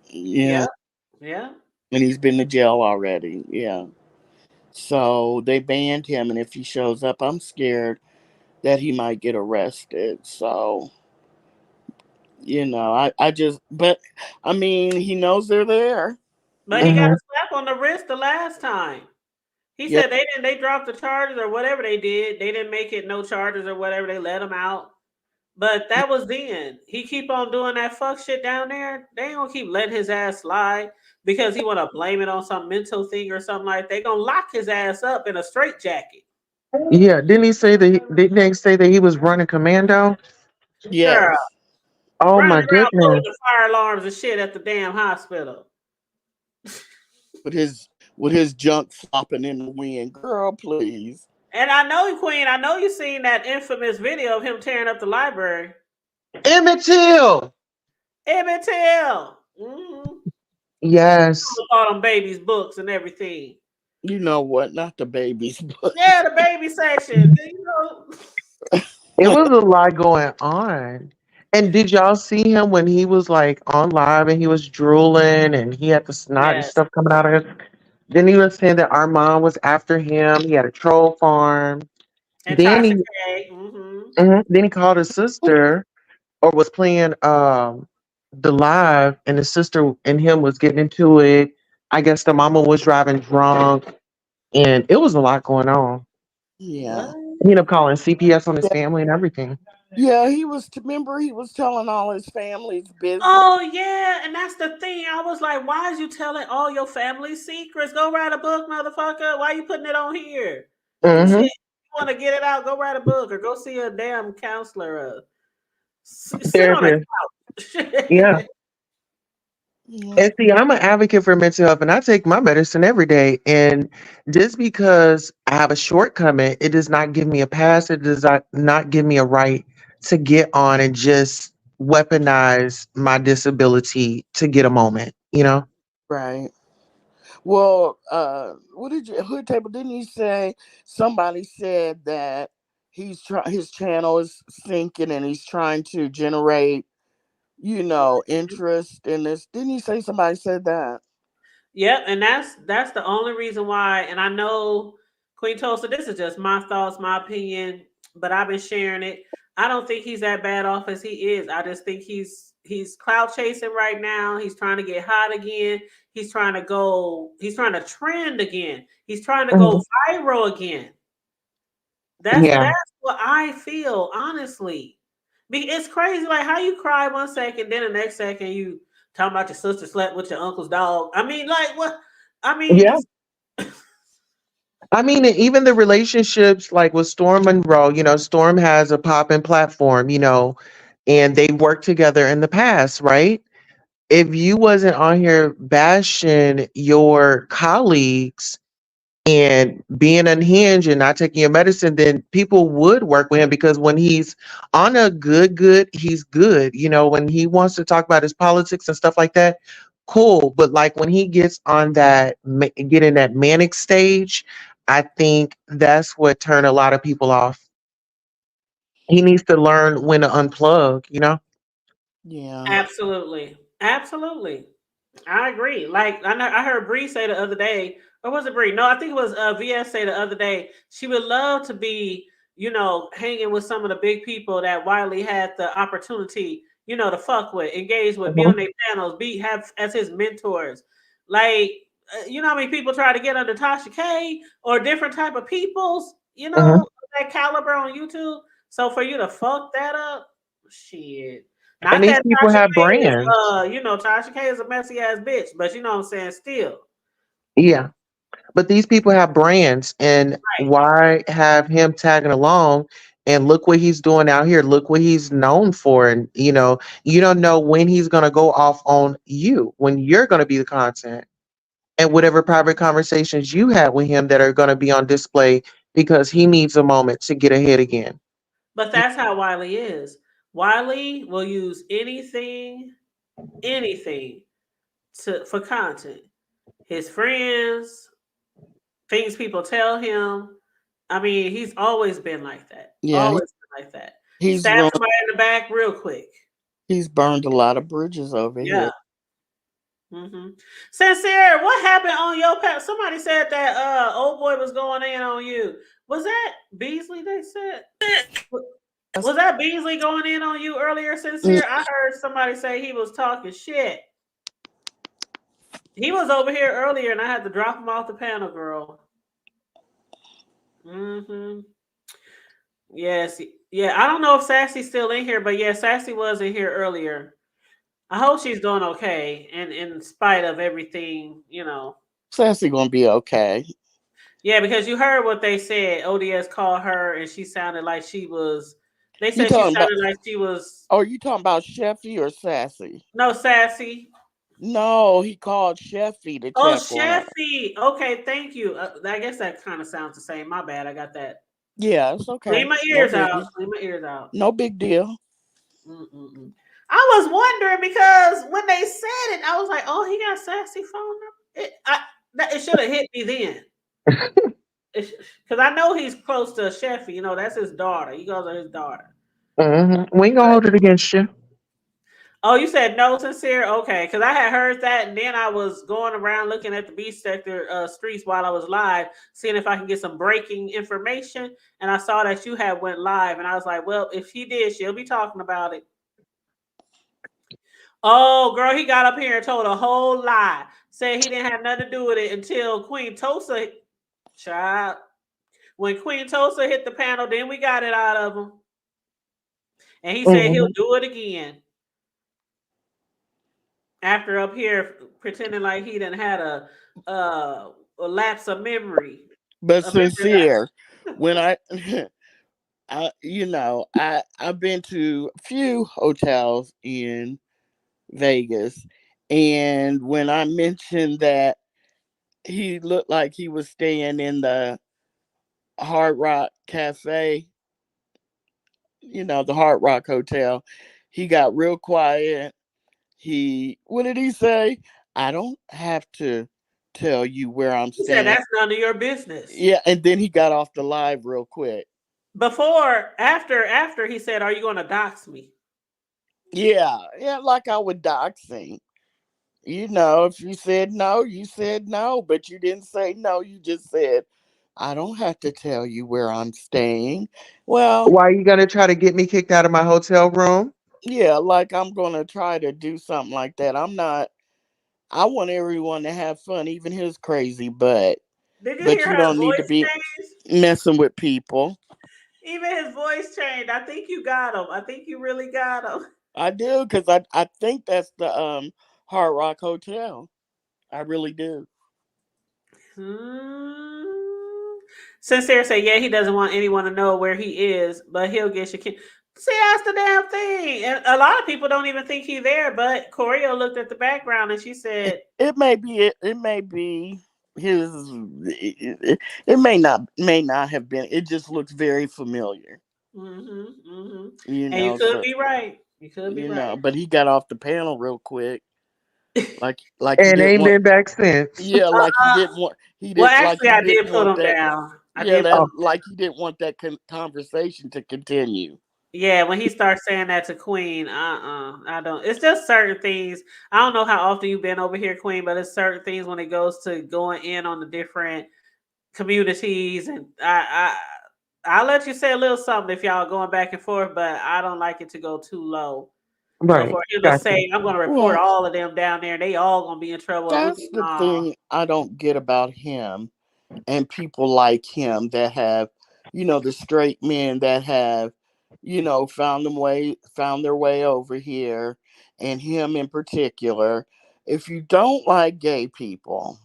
yeah, Yep. Yeah. and he's been to jail already. Yeah. So they banned him, and if he shows up, I'm scared that he might get arrested. So, but I mean, he knows they're there. But You he got Hmm. a slap on the wrist the last time. He Yeah, said they dropped the charges or whatever they did. They didn't make it no charges or whatever. They let him out. But that was then. He keep on doing that fuck shit down there. They ain't gonna keep letting his ass slide because he wanna blame it on some mental thing or something like that. They gonna lock his ass up in a straitjacket. Yeah, didn't they say that he was running commando? Girl, yes, Oh running my around pulling goodness. the fire alarms and shit at the damn hospital. with his junk flopping in the wind. Girl, please. And I know, Queen, I know you seen that infamous video of him tearing up the library. Emmett Till. Emmett Till. Mm-hmm. Yes. All them babies' books and everything. You know what? Not the babies, but Yeah, the baby section. You know. It was a lot going on. And did y'all see him when he was like on live and he was drooling and he had the snot and Yes. stuff coming out of his? Then he was saying that our mom was after him. He had a troll farm. And Then Tasha he K. Mm-hmm. then he called his sister or was playing the live and his sister and him was getting into it. I guess the mama was driving drunk and it was a lot going on. yeah. What? He ended up calling CPS on his Yeah, family and everything. yeah, remember he was telling all his family's business. Oh yeah, and that's the thing. I was like, why is you telling all your family secrets? Go write a book, motherfucker. Why you putting it on here? Shit, Hmm. you want to get it out? Go write a book or go see a damn counselor. Sit on a Therapist. Yeah. couch. Yeah, And see, I'm an advocate for mental health and I take my medicine every day. And just because I have a shortcoming, it does not give me a pass. It does not give me a right to get on and just weaponize my disability to get a moment? right. Well, what did you hood table? Didn't you say somebody said that his channel is sinking and he's trying to generate interest in this? Didn't you say somebody said that? Yep, and that's the only reason why. And I know Queen Tulsa, this is just my thoughts, my opinion, but I've been sharing it. I don't think he's that bad off as he is. I just think he's clout chasing right now. He's trying to get hot again. He's trying to trend again. He's trying to go Mhm. viral again. Yeah. That's what I feel, honestly. It's crazy, like how you cry one second, then the next second you talking about your sister slept with your uncle's dog. I mean, like what? I mean, Yeah. I mean, and even the relationships like with Storm Monroe, Storm has a popping platform, and they worked together in the past, right? If you wasn't on here bashing your colleagues and being unhinged and not taking your medicine, then people would work with him because when he's on a good, he's good. When he wants to talk about his politics and stuff like that, cool. But like when he gets on get in that manic stage, I think that's what turned a lot of people off. He needs to learn when to unplug. Yeah. absolutely, absolutely. I agree. Like I heard Bree say the other day, or was it Bree? No, I think it was VS say the other day. She would love to be, hanging with some of the big people that Wiley had the opportunity, to fuck with, engage with, be Mhm, on their panels, be have as his mentors. Like, how many people try to get under Tasha K or different type of peoples, mhm. that caliber on YouTube. So for you to fuck that up, shit. And Not these that people Tasha have K is, brands. Tasha K is a messy ass bitch, but you know what I'm saying. Still, Yeah. But these people have brands, and right? why have him tagging along? And look what he's doing out here. Look what he's known for. And you don't know when he's gonna go off on you, when you're gonna be the content, and whatever private conversations you had with him that are gonna be on display because he needs a moment to get ahead again. But that's how Wiley is. Wiley will use anything to for content. His friends, things people tell him. I mean, he's always been like that. Yeah. Always been like that. He's Stab ruined. somebody in the back real quick. He's burned a lot of bridges over here. Yeah. Sincere, what happened on your past? Somebody said that old boy was going in on you. Was that Beasley? They said. Was that Beasley going in on you earlier, Mm, Sincere? I heard somebody say he was talking shit. He was over here earlier, and I had to drop him off the panel, girl. hmm Yes, yeah. I don't know if Sassy's still in here, but yeah, Sassy was in here earlier. I hope she's doing okay, and in spite of everything. Sassy gonna be okay. Yeah, because you heard what they said. ODS called her, and she sounded like she was. They You said she talking about? sounded like she was Are you talking about Sheffy or Sassy? no sassy. No, he called Sheffy to Oh, check on her. Sheffy. Okay, thank you. I guess that kind of sounds the same. My bad. I got that. Yeah, it's Clean okay. my No ears out. biggie. Clean my ears out. No big deal. Mm-mm-mm. I was wondering because when they said it, I was like, "Oh, he got sassy phone number." It should have hit me then, because I know he's close to Sheffy. That's his daughter. He goes to his daughter. We ain't gonna But hold it against you. oh, you said no, sincere. Okay, because I had heard that, and then I was going around looking at the beach sector streets while I was live, seeing if I can get some breaking information. And I saw that you had went live, and I was like, "Well, if she did, she'll be talking about it." Oh, girl, he got up here and told a whole lie. Said he didn't have nothing to do with it until Queen Tosa, child. When Queen Tosa hit the panel, then we got it out of him. And he said he'll Mhm. do it again after up here pretending like he didn't had a lapse of memory. But A memory lapse. sincere, when I've been to a few hotels in Vegas, and when I mentioned that he looked like he was staying in the Hard Rock Cafe, the Hard Rock Hotel, he got real quiet. What did he say? I don't have to tell you where I'm He said staying. that's none of your business. Yeah, and then he got off the live real quick. After he said, "Are you going to dox me?" Yeah, yeah, like I would dox him. If you said no, you said no, but you didn't say no. You just said, I don't have to tell you where I'm staying. Well, Why are you gonna try to get me kicked out of my hotel room? yeah, like I'm going to try to do something like that. I'm not, I want everyone to have fun, even his crazy butt. Did you But hear you her don't need to voice be change? messing with people. Even his voice changed. I think you got him. I think you really got him. I do, because I think that's the Hard Rock Hotel. I really do. Hmm. Sincere said, yeah, he doesn't want anyone to know where he is, but he'll get your kid. See, that's the damn thing. And a lot of people don't even think he's there, but Corio looked at the background and she said, It may be it may be his. It may not have been. It just looks very familiar. mm-hmm, mm-hmm. You And you know, could so be right. You could be right. but he got off the panel real quick, like he And didn't ain't want. been back since. Yeah, like he Uh, didn't want. well, Like actually, he I didn't did put want him that. down. I Yeah, did put that Oh, like he didn't want that conversation to continue. Yeah, when he starts saying that to Queen, I don't. It's just certain things. I don't know how often you've been over here, Queen, but it's certain things when it goes to going in on the different communities, and I'll let you say a little something if y'all going back and forth, but I don't like it to go too low. So right. for him to Gotcha. say, "I'm going to report Well, all of them down there, and they all going to be in trouble," and we that's be the nah. thing I don't get about him and people like him that have, the straight men that have, found their way over here, and him in particular. If you don't like gay people,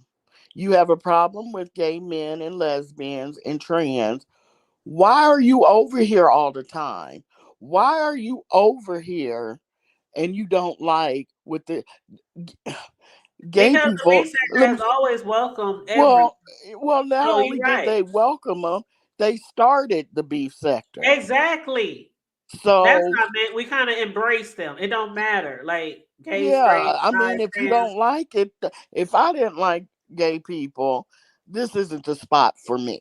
you have a problem with gay men and lesbians and trans. Why are you over here all the time? Why are you over here and you don't like with the gay Because the people? B sector has always welcomed everyone. Well, not So you're only did right. they welcome them, they started the beef sector. Exactly. That's So, not meant. We kind of embrace them. It don't matter. Like gay, straight, yeah, I mean, bi, if you trans. don't like it, if I didn't like gay people, this isn't the spot for me.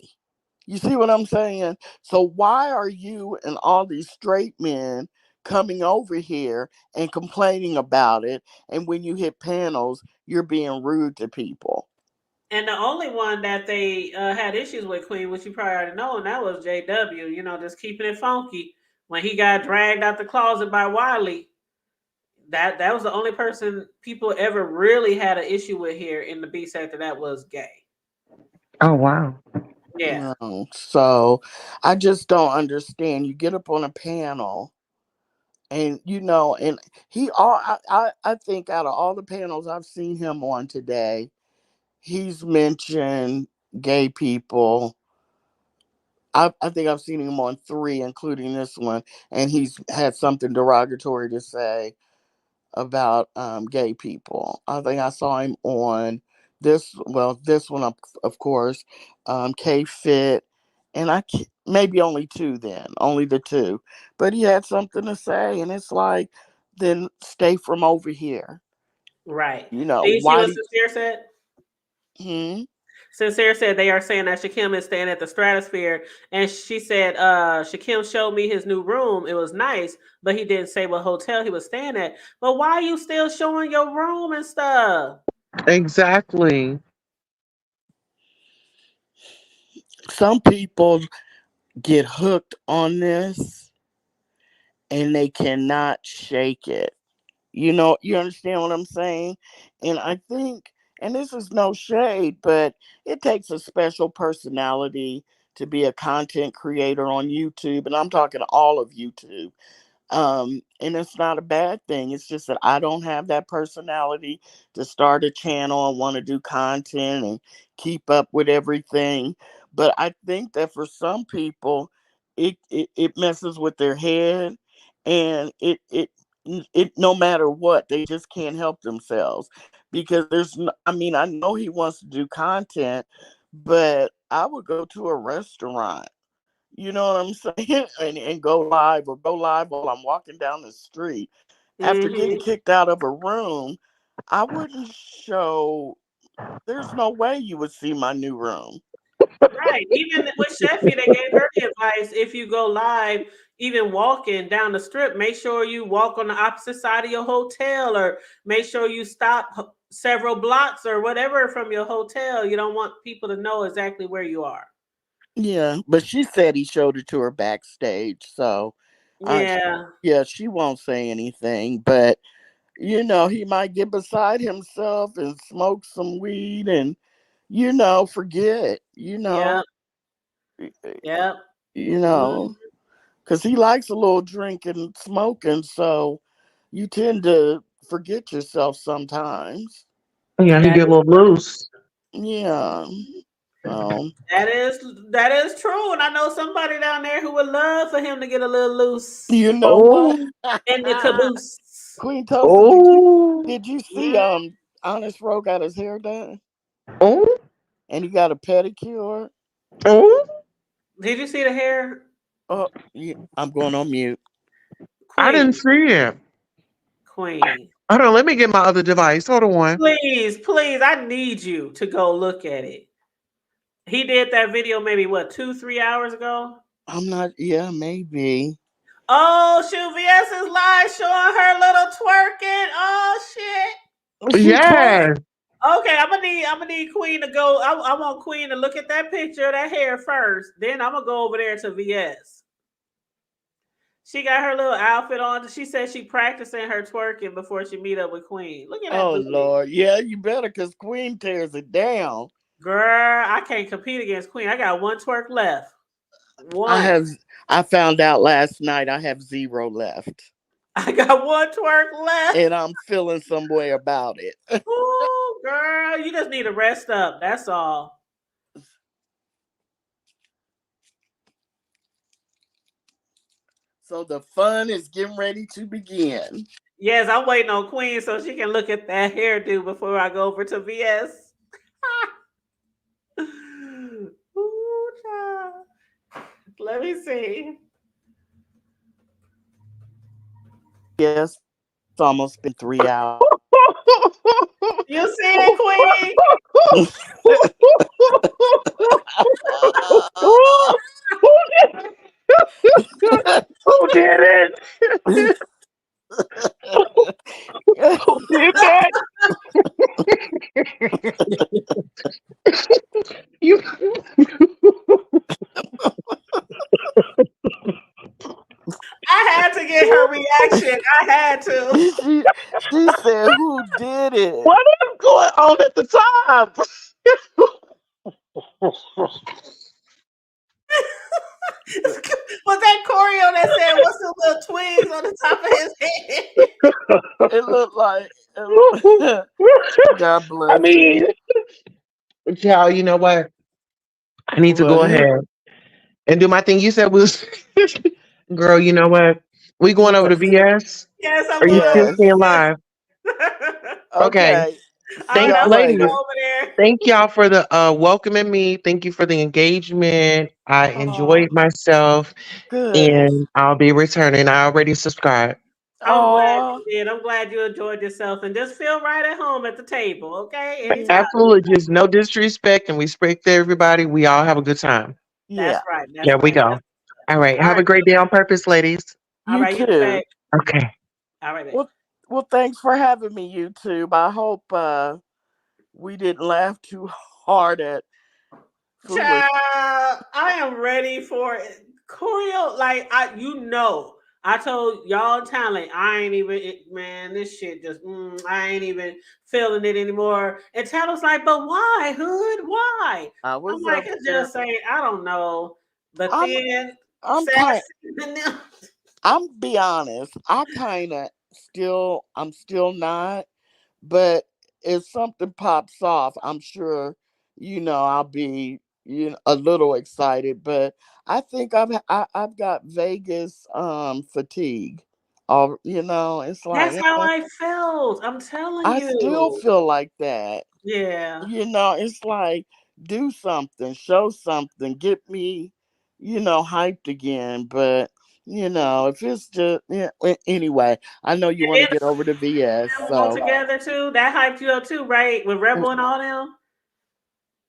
You see what I'm saying? So, why are you and all these straight men coming over here and complaining about it? And when you hit panels, you're being rude to people. And the only one that they had issues with, Queen, which you probably already know, and that was JW. You know, just keeping it funky. When he got dragged out the closet by Wiley, that was the only person people ever really had an issue with here in the B sector that was gay. Oh wow. Yeah. No. So I just don't understand. You get up on a panel and and I think out of all the panels I've seen him on today, he's mentioned gay people. I think I've seen him on three, including this one, and he's had something derogatory to say about gay people. I think I saw him on this one, of course, K Fit, and maybe only two then, only the two. But he had something to say, and it's like, then stay from over here. Right. You know And you see why what do Sincere said? hmm? Sincere said they are saying that Shakim is staying at the Stratosphere, and she said, Shakim showed me his new room. It was nice, but he didn't say what hotel he was staying at. But why are you still showing your room and stuff? Exactly. Some people get hooked on this, and they cannot shake it. You understand what I'm saying? And I think, and this is no shade, but it takes a special personality to be a content creator on YouTube. And I'm talking all of YouTube. And it's not a bad thing. It's just that I don't have that personality to start a channel and want to do content and keep up with everything. But I think that for some people, it messes with their head, and it no matter what, they just can't help themselves because I mean, I know he wants to do content, but I would go to a restaurant, you know what I'm saying? And go live while I'm walking down the street. After getting Hmm. kicked out of a room, I wouldn't show, there's no way you would see my new room. Right. Even with Sheffy, they gave her the advice if you go live, even walking down the strip, make sure you walk on the opposite side of your hotel or make sure you several blocks or whatever from your hotel. You don't want people to know exactly where you are. Yeah, but she said he showed it to her backstage, so I Yeah, yeah, she won't say anything, but he might get beside himself and smoke some weed and forget, yeah, yeah. you Mm. know, cuz he likes a little drinking and smoking, so you tend to forget yourself sometimes. Yeah, he That get a is little loose. Yeah. Um, that is that is true, and I know somebody down there who would love for him to get a little loose you know what? Oh, in the caboose. Queen Toasty, oh, did you see Mm. Honest Roe got his hair done oh, and he got a pedicure? oh. Did you see the hair, Oh, yeah, I'm going on mute. I didn't Queen? see it. Queen, Hold on, let me get my other device. Hold on. please, please, I need you to go look at it. He did that video maybe what 2, 3 hours ago. I'm not. Yeah, maybe. Oh shoot, VS is live showing her little twerking. Oh shit. She twerk. Yes. Okay, I'm gonna need Queen to go. I want Queen to look at that picture of that hair first. Then I'm gonna go over there to VS. She got her little outfit on. She said she practicing her twerking before she meet up with Queen. Look at that Oh booty. Lord, yeah, you better, cause Queen tears it down. Girl, I can't compete against Queen. I got one twerk left. I One. have. I found out last night I have zero left, I got one twerk left. and I'm feeling some way about it. Ooh, girl, you just need to rest up. That's all. So the fun is getting ready to begin. Yes, I'm waiting on Queen so she can look at that hairdo before I go over to VS. Ooh, child. Let me see. Yes, it's almost been 3 hours. You see it, Queen? Who did it? Who did that? You. I had to get her reaction. I had to. she said, "Who did it?" What is going on at the top? Was that Corio that said, "What's the little twigs on the top of his head?" It looked like. God I bless him. mean, child, you know what? I need to go What? ahead and do my thing. You said was, girl. You know what? We going over to Yes. VS? Yes, I'm Are you going still over Yes. staying to live? VS. Okay. Okay. See All right, Thank I'm y'all gonna ladies. later. go over there. Thank y'all for the welcoming me. Thank you for the engagement. I Oh, enjoyed myself, good. and I'll be returning. I already subscribed. I'm glad Oh, you did. I'm glad you enjoyed yourself and just feel right at home at the table, okay? Anytime. Absolutely, just no disrespect, and we respect everybody. We all have a good time. That's yeah. right. That's There we right. go. That's All right. all Have right. a great day on purpose, ladies. All You right, you do too. that. Okay. All right, babe. Well, thanks for having me, YouTube. I hope we didn't laugh too hard at foolish. Child, I am ready for it. Choreo. Like I told y'all talent, I ain't even man. This shit just, I ain't even feeling it anymore. And Talent's like, but why, Hood? Why? I I'm was like, up it's there. just saying, I don't know. But I'm then I'm kind. sassy. I'm be honest. I'm still not, but if something pops off, I'm sure I'll be a little excited. But I think I've got Vegas fatigue. Or it's That's like how I felt. I'm telling I still you. feel like that. Yeah. It's like do something, show something, get me, hyped again. But if it's just anyway, I know you And want to then get over to VS, them all so together too. That hyped you up too, right? With Rebel and all them.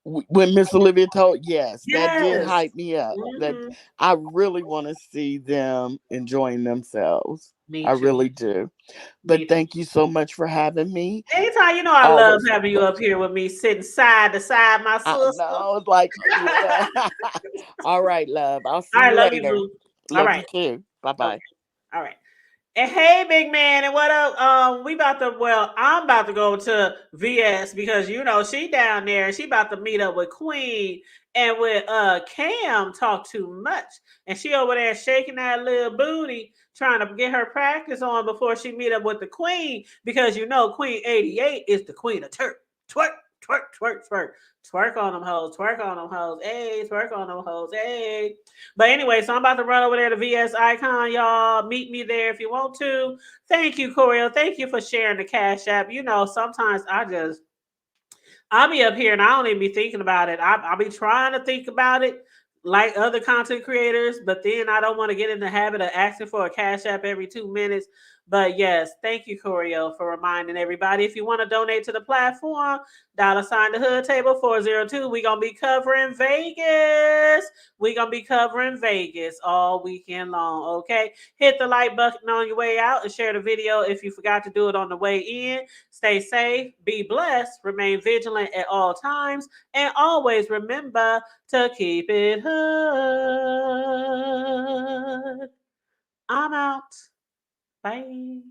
when Miss Olivia told, yes, that did Yes. hype me up. That Hmm. I really want to see them enjoying themselves. Me I too. really do. Me But too. thank you so much for having me. Anytime, you know, I love Always a having you up pleasure. here with me, sitting side to side, my I sister. know, it's like, yeah. All right, love. I'll All see right, you love you, later. boo. All Love you right. too. Bye Okay. bye. All right. And hey, big man, and what up? I'm about to go to VS because you know she down there and she about to meet up with Queen and with Cam talk too much. And she over there shaking that little booty, trying to get her practice on before she meet up with the Queen, because you know Queen 88 is the queen of twerk, twerk, twerk, twerk. Twerk on them hoes, twerk on them hoes, hey, twerk on them hoes, hey. But anyway, so I'm about to run over there to VS Icon, y'all. Meet me there if you want to. Thank you, Corio. Thank you for sharing the Cash App. You know, sometimes I'll be up here and I don't even be thinking about it. I'll be trying to think about it like other content creators, but then I don't want to get in the habit of asking for a Cash App every 2 minutes. But yes, thank you, Corio, for reminding everybody. If you want to donate to the platform, $ the hood table 402. We're gonna be covering Vegas. We're gonna be covering Vegas all weekend long. Okay. Hit the like button on your way out and share the video if you forgot to do it on the way in. Stay safe, be blessed, remain vigilant at all times, and always remember to keep it hood. I'm out. Bye.